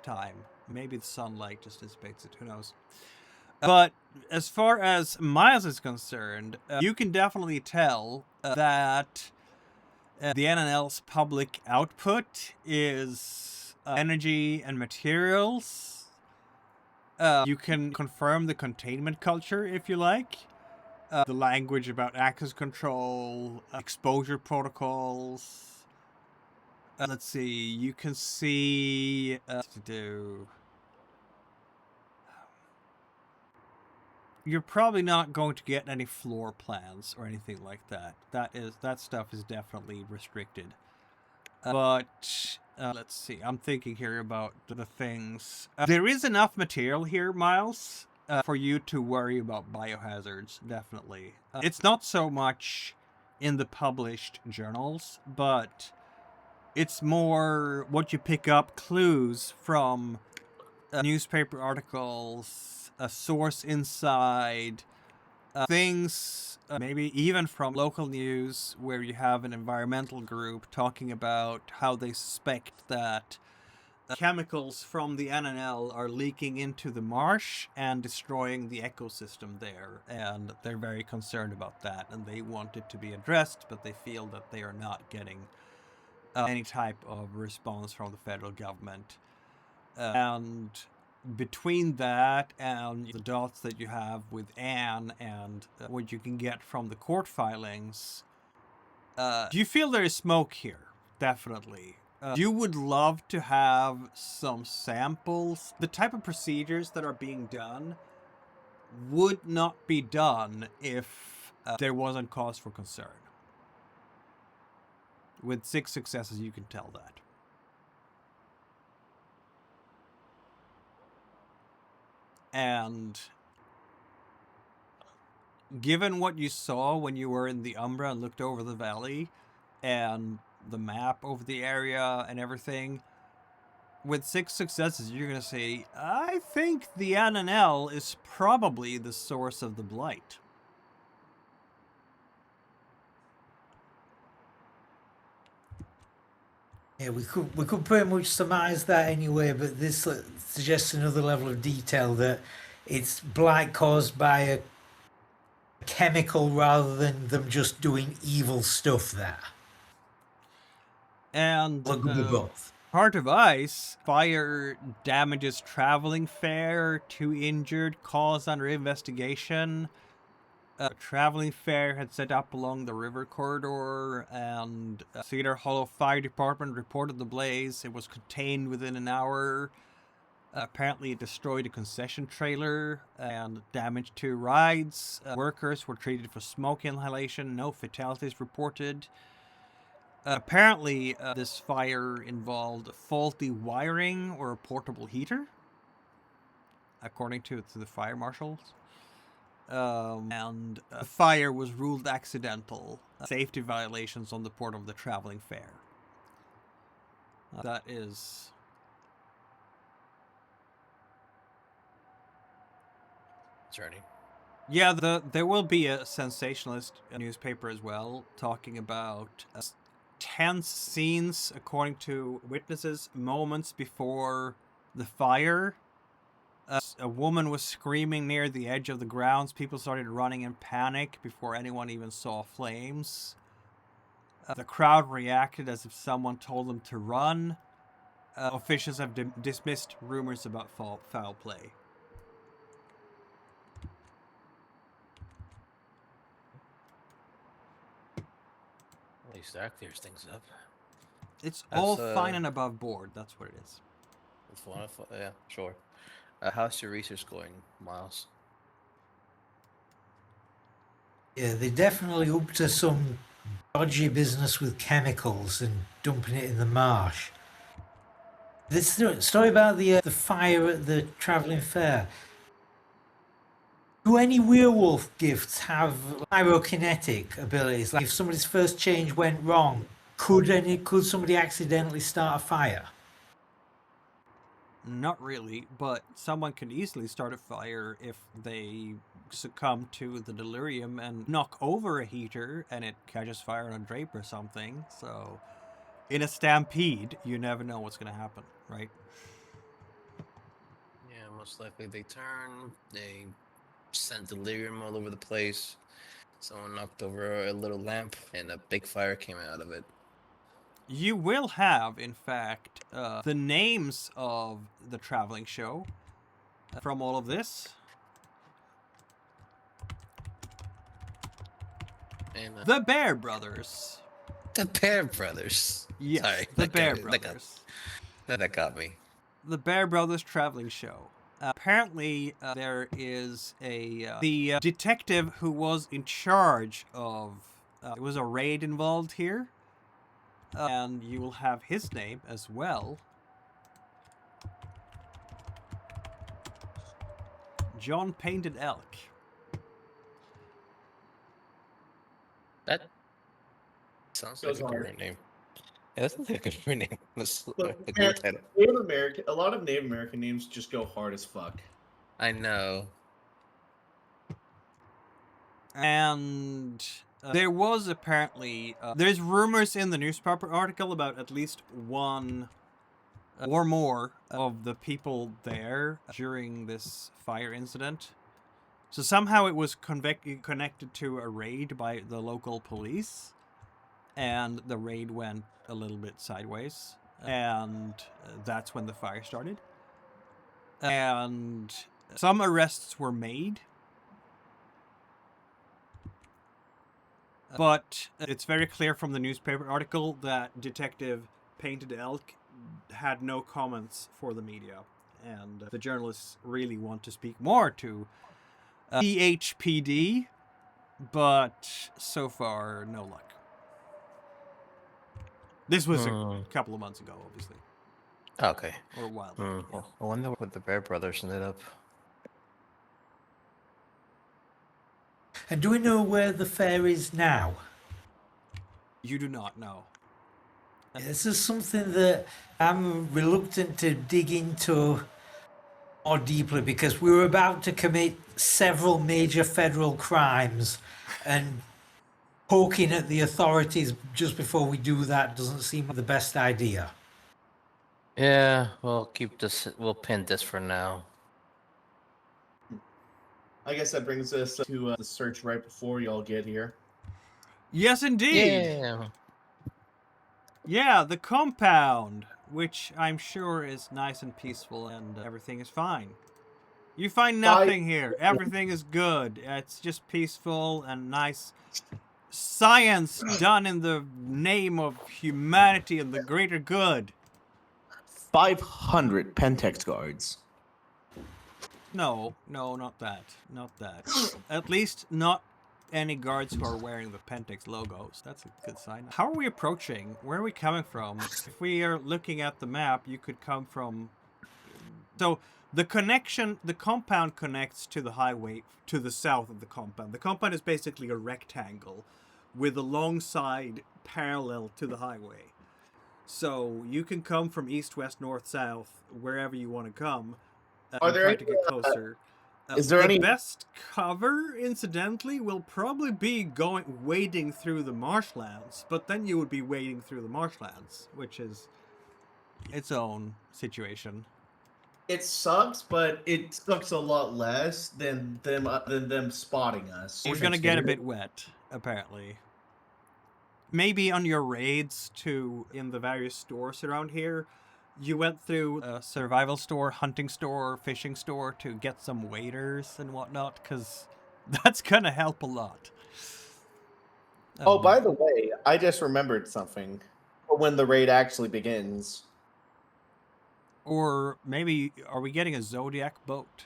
[SPEAKER 1] time. Maybe the sunlight just dissipates it, who knows. But as far as Miles is concerned, you can definitely tell that the NNL's public output is energy and materials. You can confirm the containment culture if you like. The language about access control, exposure protocols. Let's see, you can see you're probably not going to get any floor plans or anything like that. That stuff is definitely restricted. But let's see. I'm thinking here about the things. There is enough material here, Miles, for you to worry about biohazards. Definitely. It's not so much in the published journals, but it's more what you pick up clues from newspaper articles, a source inside, things maybe even from local news where you have an environmental group talking about how they suspect that chemicals from the NNL are leaking into the marsh and destroying the ecosystem there, and they're very concerned about that, and they want it to be addressed, but they feel that they are not getting any type of response from the federal government. And between that and the dots that you have with Anne and what you can get from the court filings, do you feel there is smoke here? Definitely. You would love to have some samples. The type of procedures that are being done would not be done if there wasn't cause for concern. With 6 successes, you can tell that. And given what you saw when you were in the Umbra and looked over the valley and the map over the area and everything, with 6 successes, you're going to say, I think the NNL is probably the source of the Blight.
[SPEAKER 4] Yeah, we could pretty much surmise that anyway, but this suggests another level of detail that it's blight caused by a chemical rather than them just doing evil stuff there.
[SPEAKER 1] And
[SPEAKER 4] both.
[SPEAKER 1] Heart of Ice, fire damages traveling fair, 2 injured, cause under investigation. Traveling fair had set up along the river corridor, and Cedar Hollow Fire Department reported the blaze. It was contained within an hour. Apparently it destroyed a concession trailer and damaged 2 rides. Workers were treated for smoke inhalation. No fatalities reported. Apparently this fire involved faulty wiring or a portable heater, according to the fire marshals. And the fire was ruled accidental. Safety violations on the part of the traveling fair. That is...
[SPEAKER 5] Journey.
[SPEAKER 1] Yeah, there will be a sensationalist newspaper as well, talking about tense scenes, according to witnesses, moments before the fire. A woman was screaming near the edge of the grounds. People started running in panic before anyone even saw flames. The crowd reacted as if someone told them to run. Officials have dismissed rumors about foul play.
[SPEAKER 5] At least that clears things up.
[SPEAKER 1] It's all fine and above board. That's what it is.
[SPEAKER 5] It's wonderful. Yeah, sure. How's your research going, Miles?
[SPEAKER 4] Yeah, they're definitely up to some dodgy business with chemicals and dumping it in the marsh. This story about the fire at the travelling fair. Do any werewolf gifts have pyrokinetic abilities? Like if somebody's first change went wrong, could somebody accidentally start a fire?
[SPEAKER 1] Not really, but someone can easily start a fire if they succumb to the delirium and knock over a heater and it catches fire on a drape or something. So, in a stampede, you never know what's going to happen, right?
[SPEAKER 5] Yeah, most likely they turn. They sent delirium all over the place. Someone knocked over a little lamp, and a big fire came out of it.
[SPEAKER 1] You will have, in fact, the names of the traveling show from all of this.
[SPEAKER 5] And
[SPEAKER 1] The Bear Brothers.
[SPEAKER 5] the Bear Brothers.
[SPEAKER 1] Yes,
[SPEAKER 5] Sorry,
[SPEAKER 1] the Bear Brothers.
[SPEAKER 5] That got me.
[SPEAKER 1] The Bear Brothers traveling show. Apparently, there is the detective who was in charge of. It was a raid involved here, and you will have his name as well. John Painted Elk.
[SPEAKER 5] That sounds like a great name. Yeah, that sounds like a great name. That's
[SPEAKER 2] Look,
[SPEAKER 5] a cool title.
[SPEAKER 2] A lot of Native American names just go hard as fuck.
[SPEAKER 5] I know.
[SPEAKER 1] And there was apparently there's rumors in the newspaper article about at least one or more of the people there during this fire incident. So somehow it was connected to a raid by the local police, and the raid went a little bit sideways, and that's when the fire started. And some arrests were made, but it's very clear from the newspaper article that Detective Painted Elk had no comments for the media, and the journalists really want to speak more to PHPD, but so far, no luck. This was a couple of months ago, obviously.
[SPEAKER 5] Okay.
[SPEAKER 1] Or a while ago.
[SPEAKER 5] Yeah. I wonder what the Bear Brothers ended up.
[SPEAKER 4] And do we know where the fair is now?
[SPEAKER 1] You do not know.
[SPEAKER 4] This is something that I'm reluctant to dig into more deeply because we were about to commit several major federal crimes, and poking at the authorities just before we do that doesn't seem the best idea.
[SPEAKER 5] Yeah, we'll keep this. We'll pin this for now.
[SPEAKER 2] I guess that brings us to the search right before y'all get here.
[SPEAKER 1] Yes, indeed.
[SPEAKER 5] Yeah.
[SPEAKER 1] Yeah, the compound, which I'm sure is nice and peaceful and everything is fine. You find nothing here. Everything is good. It's just peaceful and nice. Science done in the name of humanity and the greater good.
[SPEAKER 2] 500 Pentex guards.
[SPEAKER 1] No, not that. Not that. At least not any guards who are wearing the Pentex logos. That's a good sign. How are we approaching? Where are we coming from? If we are looking at the map, you could come from... So, the compound connects to the highway to the south of the compound. The compound is basically a rectangle with a long side parallel to the highway. So, you can come from east, west, north, south, wherever you want to come.
[SPEAKER 2] Are there
[SPEAKER 1] try to get closer.
[SPEAKER 2] Is there any
[SPEAKER 1] best cover, incidentally, will probably be wading through the marshlands, but then you would be wading through the marshlands, which is its own situation.
[SPEAKER 2] It sucks, but it sucks a lot less than them spotting us.
[SPEAKER 1] We're gonna get a bit wet, apparently. Maybe on your raids in the various stores around here, you went through a survival store, hunting store, fishing store to get some waders and whatnot, because that's gonna help a lot.
[SPEAKER 2] Oh, by the way, I just remembered something. When the raid actually begins,
[SPEAKER 1] Or maybe, are we getting a Zodiac boat?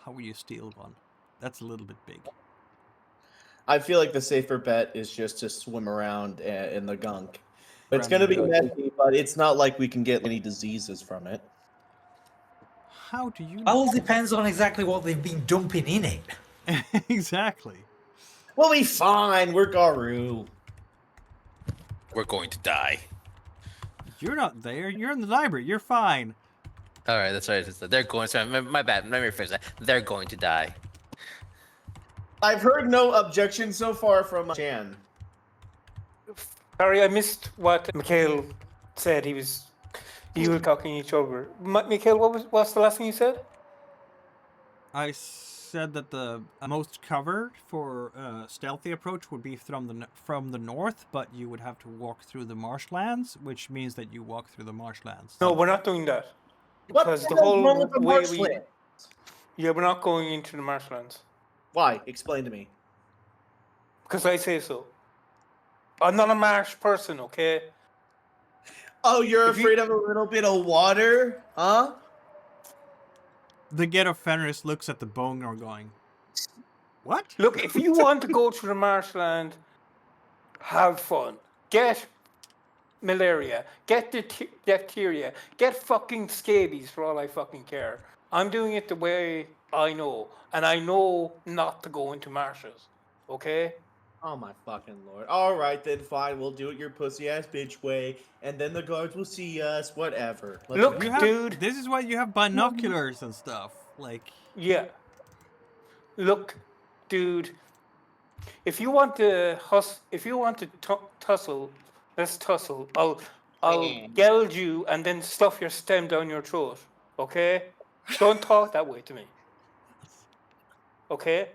[SPEAKER 1] How will you steal one? That's a little bit big.
[SPEAKER 2] I feel like the safer bet is just to swim around in the gunk. It's going to be messy, but it's not like we can get any diseases from it.
[SPEAKER 1] How do you know?
[SPEAKER 4] All depends on exactly what they've been dumping in it.
[SPEAKER 1] Exactly.
[SPEAKER 2] We'll be fine. We're Garu.
[SPEAKER 5] We're going to die.
[SPEAKER 1] You're not there. You're in the library. You're fine.
[SPEAKER 5] All right, that's right. They're going. Sorry, my bad. Let me rephrase that. They're going to die.
[SPEAKER 2] I've heard no objection so far from Chan.
[SPEAKER 3] Sorry, I missed what Mikhail said. He was talking each other. Mikhail, what's the last thing you said?
[SPEAKER 1] I said that the most cover for stealthy approach would be from the north, but you would have to walk through the marshlands, which means that you walk through the marshlands.
[SPEAKER 3] No, we're not doing that.
[SPEAKER 2] What
[SPEAKER 3] Because the
[SPEAKER 2] hell's
[SPEAKER 3] whole
[SPEAKER 2] wrong with the
[SPEAKER 3] way
[SPEAKER 2] marshland?
[SPEAKER 3] Yeah, we're not going into the marshlands.
[SPEAKER 2] Why? Explain to me.
[SPEAKER 3] Because I say so. I'm not a marsh person, okay?
[SPEAKER 2] Oh, you're
[SPEAKER 3] If you-
[SPEAKER 2] afraid of a little bit of water? Huh?
[SPEAKER 1] The Ghetto Fenris looks at the Boner going, what?
[SPEAKER 3] Look, if you want to go to the marshland, have fun. Get malaria. Get diphtheria. Get fucking scabies for all I fucking care. I'm doing it the way I know. And I know not to go into marshes. Okay?
[SPEAKER 2] Oh my fucking lord. Alright then, fine. We'll do it your pussy ass bitch way. And then the guards will see us. Whatever. Let's
[SPEAKER 3] Look,
[SPEAKER 2] go.
[SPEAKER 3] dude.
[SPEAKER 1] This is why you have binoculars and stuff. Like,
[SPEAKER 3] Yeah. Look, dude. If you want to tussle, let's tussle. I'll geld you and then stuff your stem down your throat. Okay? Don't talk that way to me. Okay?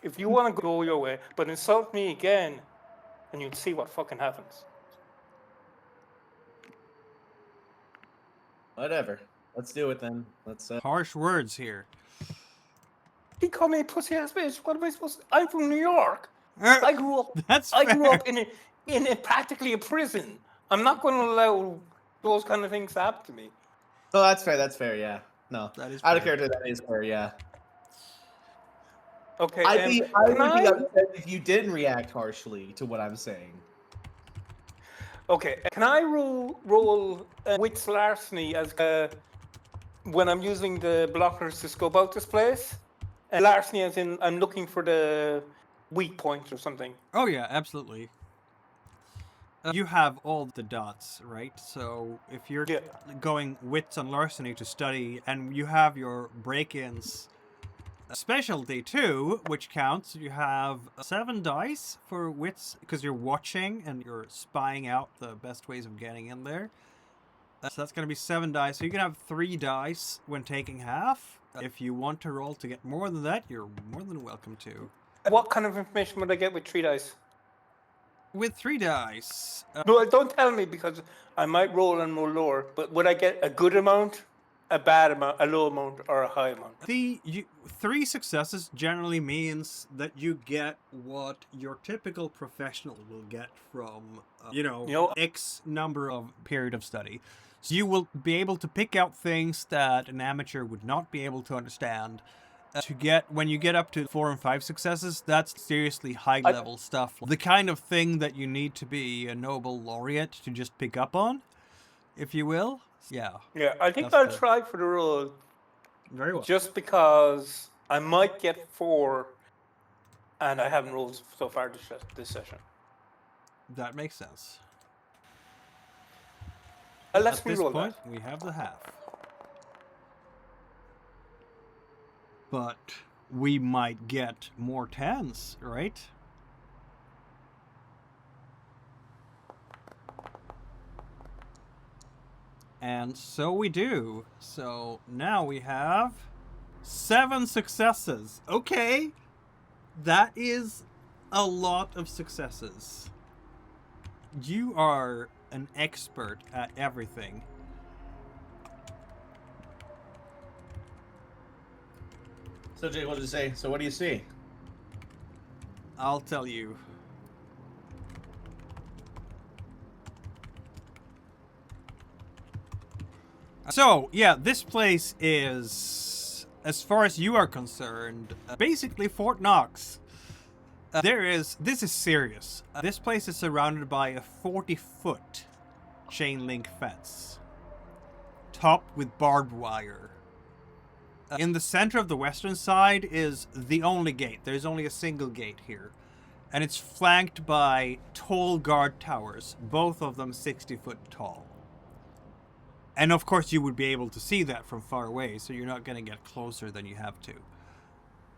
[SPEAKER 3] If you want to go your way, but insult me again, and you'll see what fucking happens.
[SPEAKER 2] Whatever. Let's do it then. Let's
[SPEAKER 1] harsh words here.
[SPEAKER 3] He called me a pussy ass bitch. What am I supposed to? I'm from New York. I grew up.
[SPEAKER 1] That's
[SPEAKER 3] I grew
[SPEAKER 1] fair.
[SPEAKER 3] up in practically a prison. I'm not going to allow those kind of things to happen to me.
[SPEAKER 2] Oh, that's fair. That's fair. Yeah. No.
[SPEAKER 1] That is
[SPEAKER 2] Out of
[SPEAKER 1] fair.
[SPEAKER 2] character, that is fair. Yeah.
[SPEAKER 3] Okay.
[SPEAKER 2] I would
[SPEAKER 3] can
[SPEAKER 2] be upset if you didn't react harshly to what I'm saying.
[SPEAKER 3] Okay. Can I roll wits larceny as when I'm using the blockers to scope out this place? Larceny as in I'm looking for the weak point or something.
[SPEAKER 1] Oh yeah, absolutely. You have all the dots, right? So if you're
[SPEAKER 3] Yeah.
[SPEAKER 1] going wits and larceny to study, and you have your break-ins specialty too, which counts, you have 7 dice for wits because you're watching and you're spying out the best ways of getting in there. So that's going to be 7 dice. So you can have 3 dice when taking half. If you want to roll to get more than that, you're more than welcome to.
[SPEAKER 3] What kind of information would I get with 3 dice?
[SPEAKER 1] With 3 dice,
[SPEAKER 3] No, don't tell me because I might roll and roll lower. But would I get a good amount, a bad amount, a low amount, or a high amount?
[SPEAKER 1] 3 successes generally means that you get what your typical professional will get from, X number of period of study. So you will be able to pick out things that an amateur would not be able to understand. When you get up to 4 and 5 successes, that's seriously high level stuff. The kind of thing that you need to be a Nobel laureate to just pick up on, if you will. Yeah.
[SPEAKER 3] Yeah, I think
[SPEAKER 1] That's
[SPEAKER 3] I'll
[SPEAKER 1] good.
[SPEAKER 3] try for the roll
[SPEAKER 1] Very well.
[SPEAKER 3] just because I might get 4 and I haven't rolled so far this session.
[SPEAKER 1] That makes sense.
[SPEAKER 3] Let's
[SPEAKER 1] At this
[SPEAKER 3] re-roll
[SPEAKER 1] point,
[SPEAKER 3] that.
[SPEAKER 1] we have the half. But we might get more 10s, right? And so we do. So now we have 7 successes. Okay. That is a lot of successes. You are an expert at everything.
[SPEAKER 2] So Jay, what did you say? So what do you see?
[SPEAKER 1] I'll tell you. So, yeah, this place is, as far as you are concerned, basically Fort Knox. This is serious. This place is surrounded by a 40-foot chain link fence, topped with barbed wire. In the center of the western side is the only gate. There's only a single gate here. And it's flanked by tall guard towers, both of them 60 foot tall. And of course you would be able to see that from far away, so you're not going to get closer than you have to.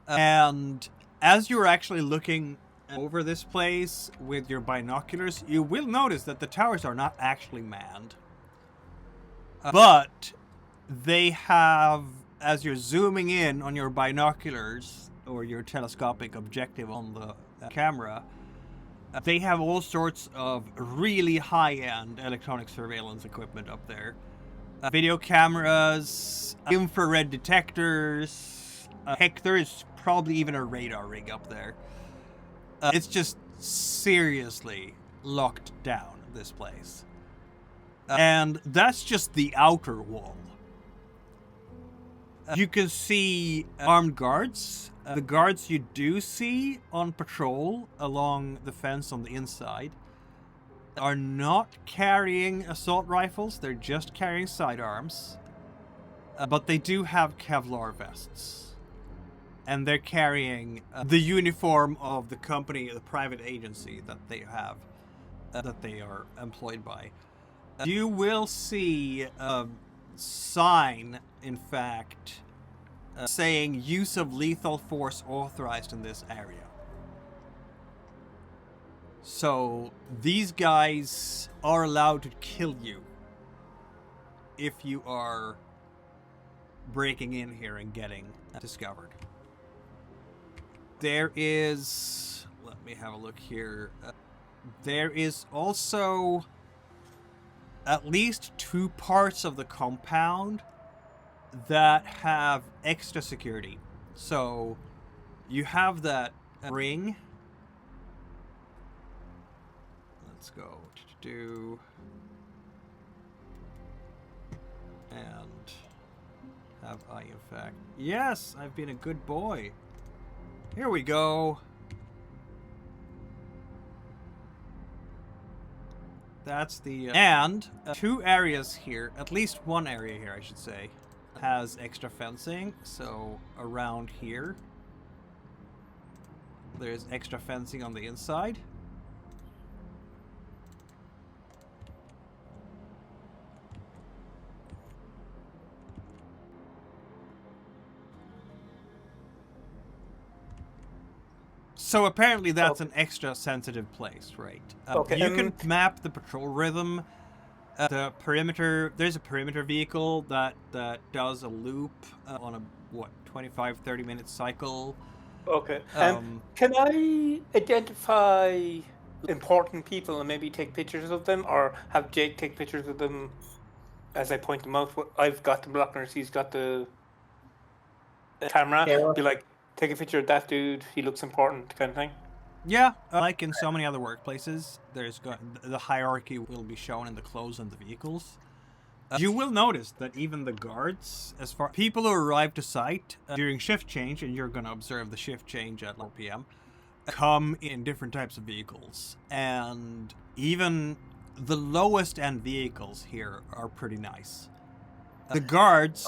[SPEAKER 1] And as you're actually looking over this place with your binoculars, you will notice that the towers are not actually manned. But they have, as you're zooming in on your binoculars or your telescopic objective on the camera, they have all sorts of really high-end electronic surveillance equipment up there. Video cameras, infrared detectors, heck, there is probably even a radar rig up there. It's just seriously locked down, this place. And that's just the outer wall. You can see armed guards. The guards you do see on patrol along the fence on the inside are not carrying assault rifles. They're just carrying sidearms. But they do have Kevlar vests. And they're carrying the uniform of the company, the private agency that they have, that they are employed by. You will see a sign, in fact, saying use of lethal force authorized in this area. So these guys are allowed to kill you if you are breaking in here and getting discovered. There is, let me have a look here. There is also at least 2 parts of the compound that have extra security. So you have that ring. Let's go to and have I in fact, yes, I've been a good boy. Here we go. That's the and 2 areas here, at least 1 area here I should say, has extra fencing. So around here there's extra fencing on the inside. So apparently that's an extra sensitive place, right?
[SPEAKER 3] Okay.
[SPEAKER 1] You can map the patrol rhythm. The perimeter, there's a perimeter vehicle that does a loop on a, 25-30 minute cycle.
[SPEAKER 3] Okay. Can I identify important people and maybe take pictures of them, or have Jake take pictures of them as I point them out? I've got the binoculars, he's got the camera. Be like, take a picture of that dude, he looks important, kind of thing.
[SPEAKER 1] Yeah, like in so many other workplaces, the hierarchy will be shown in the clothes and the vehicles. You will notice that even the guards, as far people who arrive to site during shift change, and you're going to observe the shift change at 4 p.m., come in different types of vehicles. And even the lowest end vehicles here are pretty nice. The guards,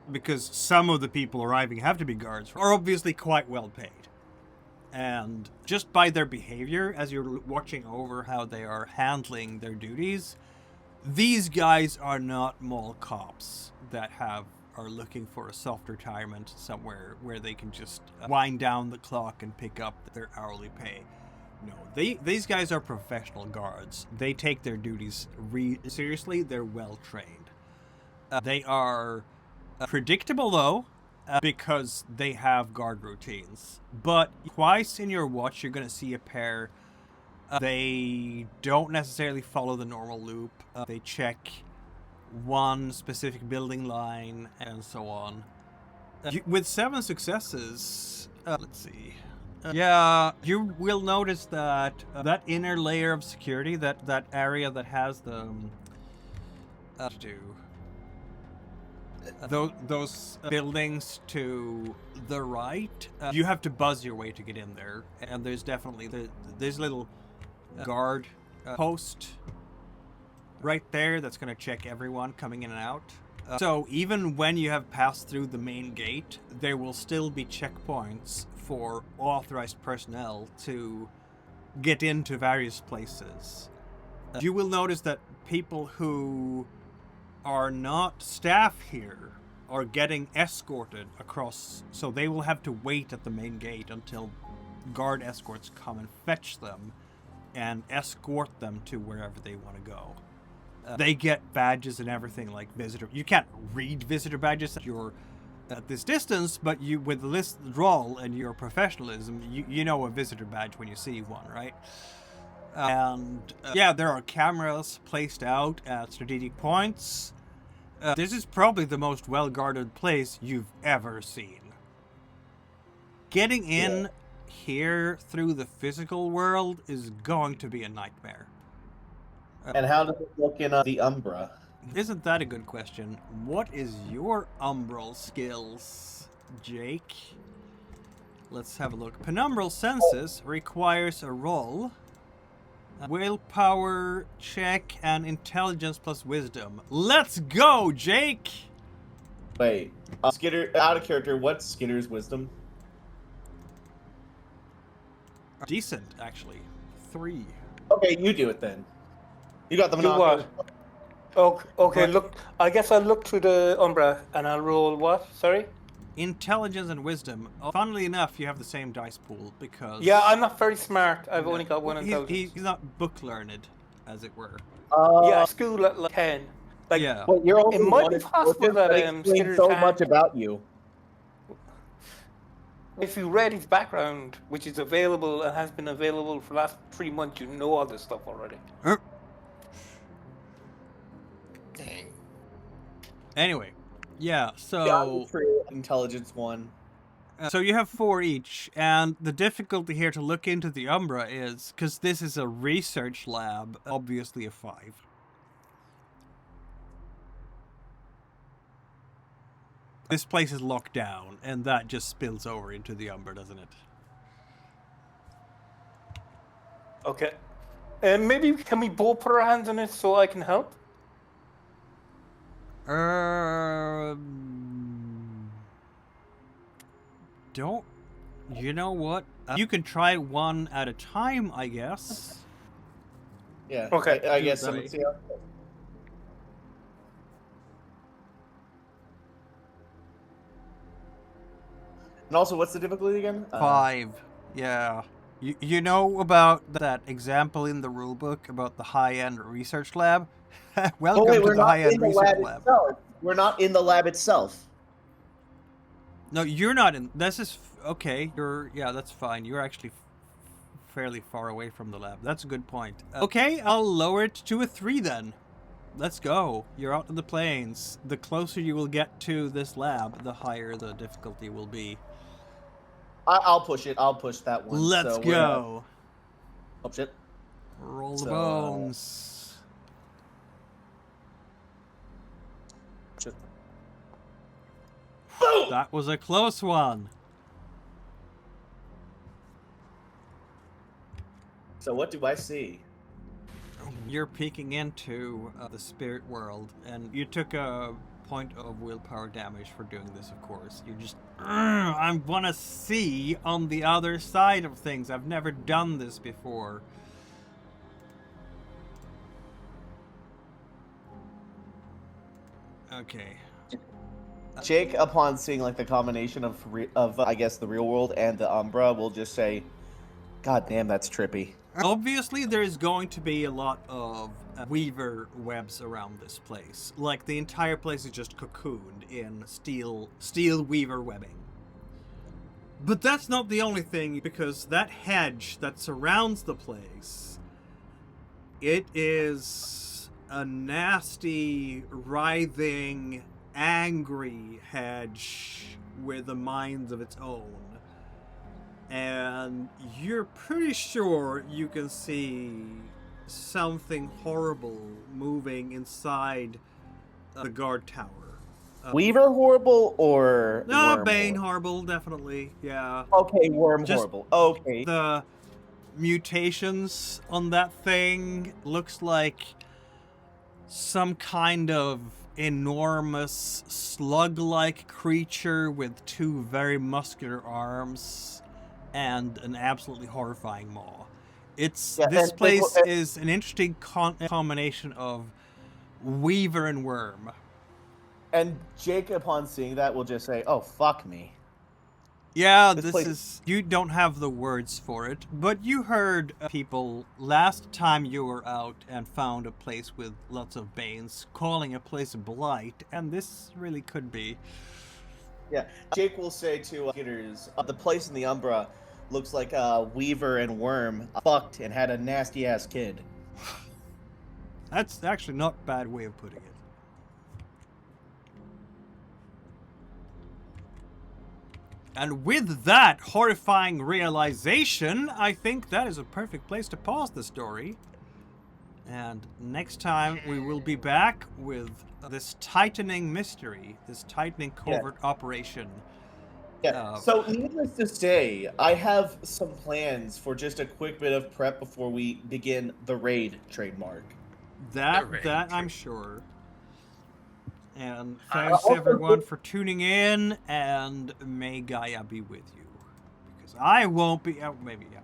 [SPEAKER 1] because some of the people arriving have to be guards, are obviously quite well paid. And just by their behavior, as you're watching over how they are handling their duties, these guys are not mall cops that are looking for a soft retirement somewhere where they can just wind down the clock and pick up their hourly pay. No, these guys are professional guards. They take their duties seriously. They're well trained. They are predictable though, because they have guard routines. But twice in your watch, you're going to see a pair. They don't necessarily follow the normal loop. They check one specific building line and so on. With 7 successes, let's see. Yeah, you will notice that that inner layer of security, that area that has the Those buildings to the right, you have to buzz your way to get in there. And there's definitely there's a little guard post right there that's going to check everyone coming in and out. So even when you have passed through the main gate, there will still be checkpoints for authorized personnel to get into various places. You will notice that people who are not staff here are getting escorted across, so they will have to wait at the main gate until guard escorts come and fetch them and escort them to wherever they want to go. They get badges and everything like visitor. You can't read visitor badges if you're at this distance, but you, with this role and your professionalism, you know a visitor badge when you see one, right? And yeah, there are cameras placed out at strategic points. This is probably the most well-guarded place you've ever seen. Getting in here through the physical world is going to be a nightmare.
[SPEAKER 2] And how does it look in the Umbra?
[SPEAKER 1] Isn't that a good question? What is your umbral skills, Jake? Let's have a look. Penumbral Senses requires a roll, willpower check, and intelligence plus wisdom. Let's go, Jake!
[SPEAKER 2] Wait, Skitter, out of character, what's Skitter's wisdom?
[SPEAKER 1] Decent, actually. 3.
[SPEAKER 2] Okay, you do it then. You got the
[SPEAKER 3] Do
[SPEAKER 2] monopoly.
[SPEAKER 3] what? Okay, look. I guess I'll look through the Umbra and I'll roll what? Sorry?
[SPEAKER 1] Intelligence and wisdom. Funnily enough, you have the same dice pool because...
[SPEAKER 3] Yeah, I'm not very smart. I've only got one intelligence.
[SPEAKER 1] He's not book-learned, as it were.
[SPEAKER 3] Yeah, school at like 10. Like,
[SPEAKER 1] Yeah.
[SPEAKER 2] Well, you're only
[SPEAKER 3] It might
[SPEAKER 2] one
[SPEAKER 3] be possible
[SPEAKER 2] intelligence,
[SPEAKER 3] that,
[SPEAKER 2] but it explains
[SPEAKER 3] Skitters
[SPEAKER 2] so
[SPEAKER 3] can-
[SPEAKER 2] much about you.
[SPEAKER 3] if you read his background, which is available and has been available for the last 3 months, you know all this stuff already.
[SPEAKER 5] Dang.
[SPEAKER 1] Anyway, yeah, so...
[SPEAKER 2] Yeah, true. Intelligence 1.
[SPEAKER 1] So you have 4 each, and the difficulty here to look into the Umbra is, because this is a research lab, obviously a 5. This place is locked down, and that just spills over into the Umbra, doesn't it?
[SPEAKER 3] Okay. Maybe can we both put our hands on it so I can help?
[SPEAKER 1] Don't... You know what? You can try one at a time, I guess.
[SPEAKER 2] Yeah.
[SPEAKER 3] Okay.
[SPEAKER 2] I guess so.
[SPEAKER 1] Right.
[SPEAKER 2] Let's see how it goes. And also, what's the difficulty again?
[SPEAKER 1] 5. Yeah. You know about that example in the rulebook about the high-end research lab? Welcome
[SPEAKER 2] Oh wait,
[SPEAKER 1] to
[SPEAKER 2] we're
[SPEAKER 1] the
[SPEAKER 2] not
[SPEAKER 1] high-end
[SPEAKER 2] in the
[SPEAKER 1] research
[SPEAKER 2] lab
[SPEAKER 1] lab.
[SPEAKER 2] itself. We're not in the lab itself.
[SPEAKER 1] No, you're not in. This is okay. Yeah, that's fine. You're actually fairly far away from the lab. That's a good point. Okay, I'll lower it to a 3 then. Let's go. You're out in the plains. The closer you will get to this lab, the higher the difficulty will be.
[SPEAKER 2] I'll push it. I'll push that one.
[SPEAKER 1] Let's
[SPEAKER 2] So
[SPEAKER 1] go.
[SPEAKER 2] Oh shit.
[SPEAKER 1] Roll the
[SPEAKER 2] So,
[SPEAKER 1] bones.
[SPEAKER 2] Just...
[SPEAKER 1] That was a close one.
[SPEAKER 2] So what do I see?
[SPEAKER 1] You're peeking into the spirit world, and you took a point of willpower damage for doing this, of course. You just, I want to see on the other side of things. I've never done this before. Okay.
[SPEAKER 2] Jake, upon seeing like the combination of I guess the real world and the Umbra, will just say, "God damn, that's trippy."
[SPEAKER 1] Obviously, there's going to be a lot of weaver webs around this place. Like, the entire place is just cocooned in steel weaver webbing. But that's not the only thing, because that hedge that surrounds the place, it is a nasty, writhing, angry hedge with a mind of its own. And you're pretty sure you can see something horrible moving inside the guard tower.
[SPEAKER 2] Weaver horrible or
[SPEAKER 1] No,
[SPEAKER 2] Wyrm
[SPEAKER 1] Bane
[SPEAKER 2] horrible?
[SPEAKER 1] horrible, definitely. Yeah.
[SPEAKER 2] Okay, Wyrm
[SPEAKER 1] Just
[SPEAKER 2] horrible. Okay.
[SPEAKER 1] The mutations on that thing looks like some kind of enormous slug-like creature with two very muscular arms and an absolutely horrifying maw. This
[SPEAKER 2] and
[SPEAKER 1] place is an interesting combination of Weaver and Wyrm.
[SPEAKER 2] And Jake, upon seeing that, will just say, "Oh, fuck me."
[SPEAKER 1] Yeah,
[SPEAKER 2] This
[SPEAKER 1] this
[SPEAKER 2] place-
[SPEAKER 1] is... You don't have the words for it, but you heard people last time you were out and found a place with lots of Banes, calling a place Blight, and this really could be.
[SPEAKER 2] Yeah, Jake will say to Skitters, the place in the Umbra looks like Weaver and Wyrm fucked and had a nasty-ass kid.
[SPEAKER 1] That's actually not a bad way of putting it. And with that horrifying realization, I think that is a perfect place to pause the story. And next time we will be back with this tightening mystery, this tightening covert operation.
[SPEAKER 2] Yeah, so needless to say, I have some plans for just a quick bit of prep before we begin the raid trademark.
[SPEAKER 1] That I'm sure. And thanks everyone for tuning in, and may Gaia be with you. Because I won't be... maybe, yeah.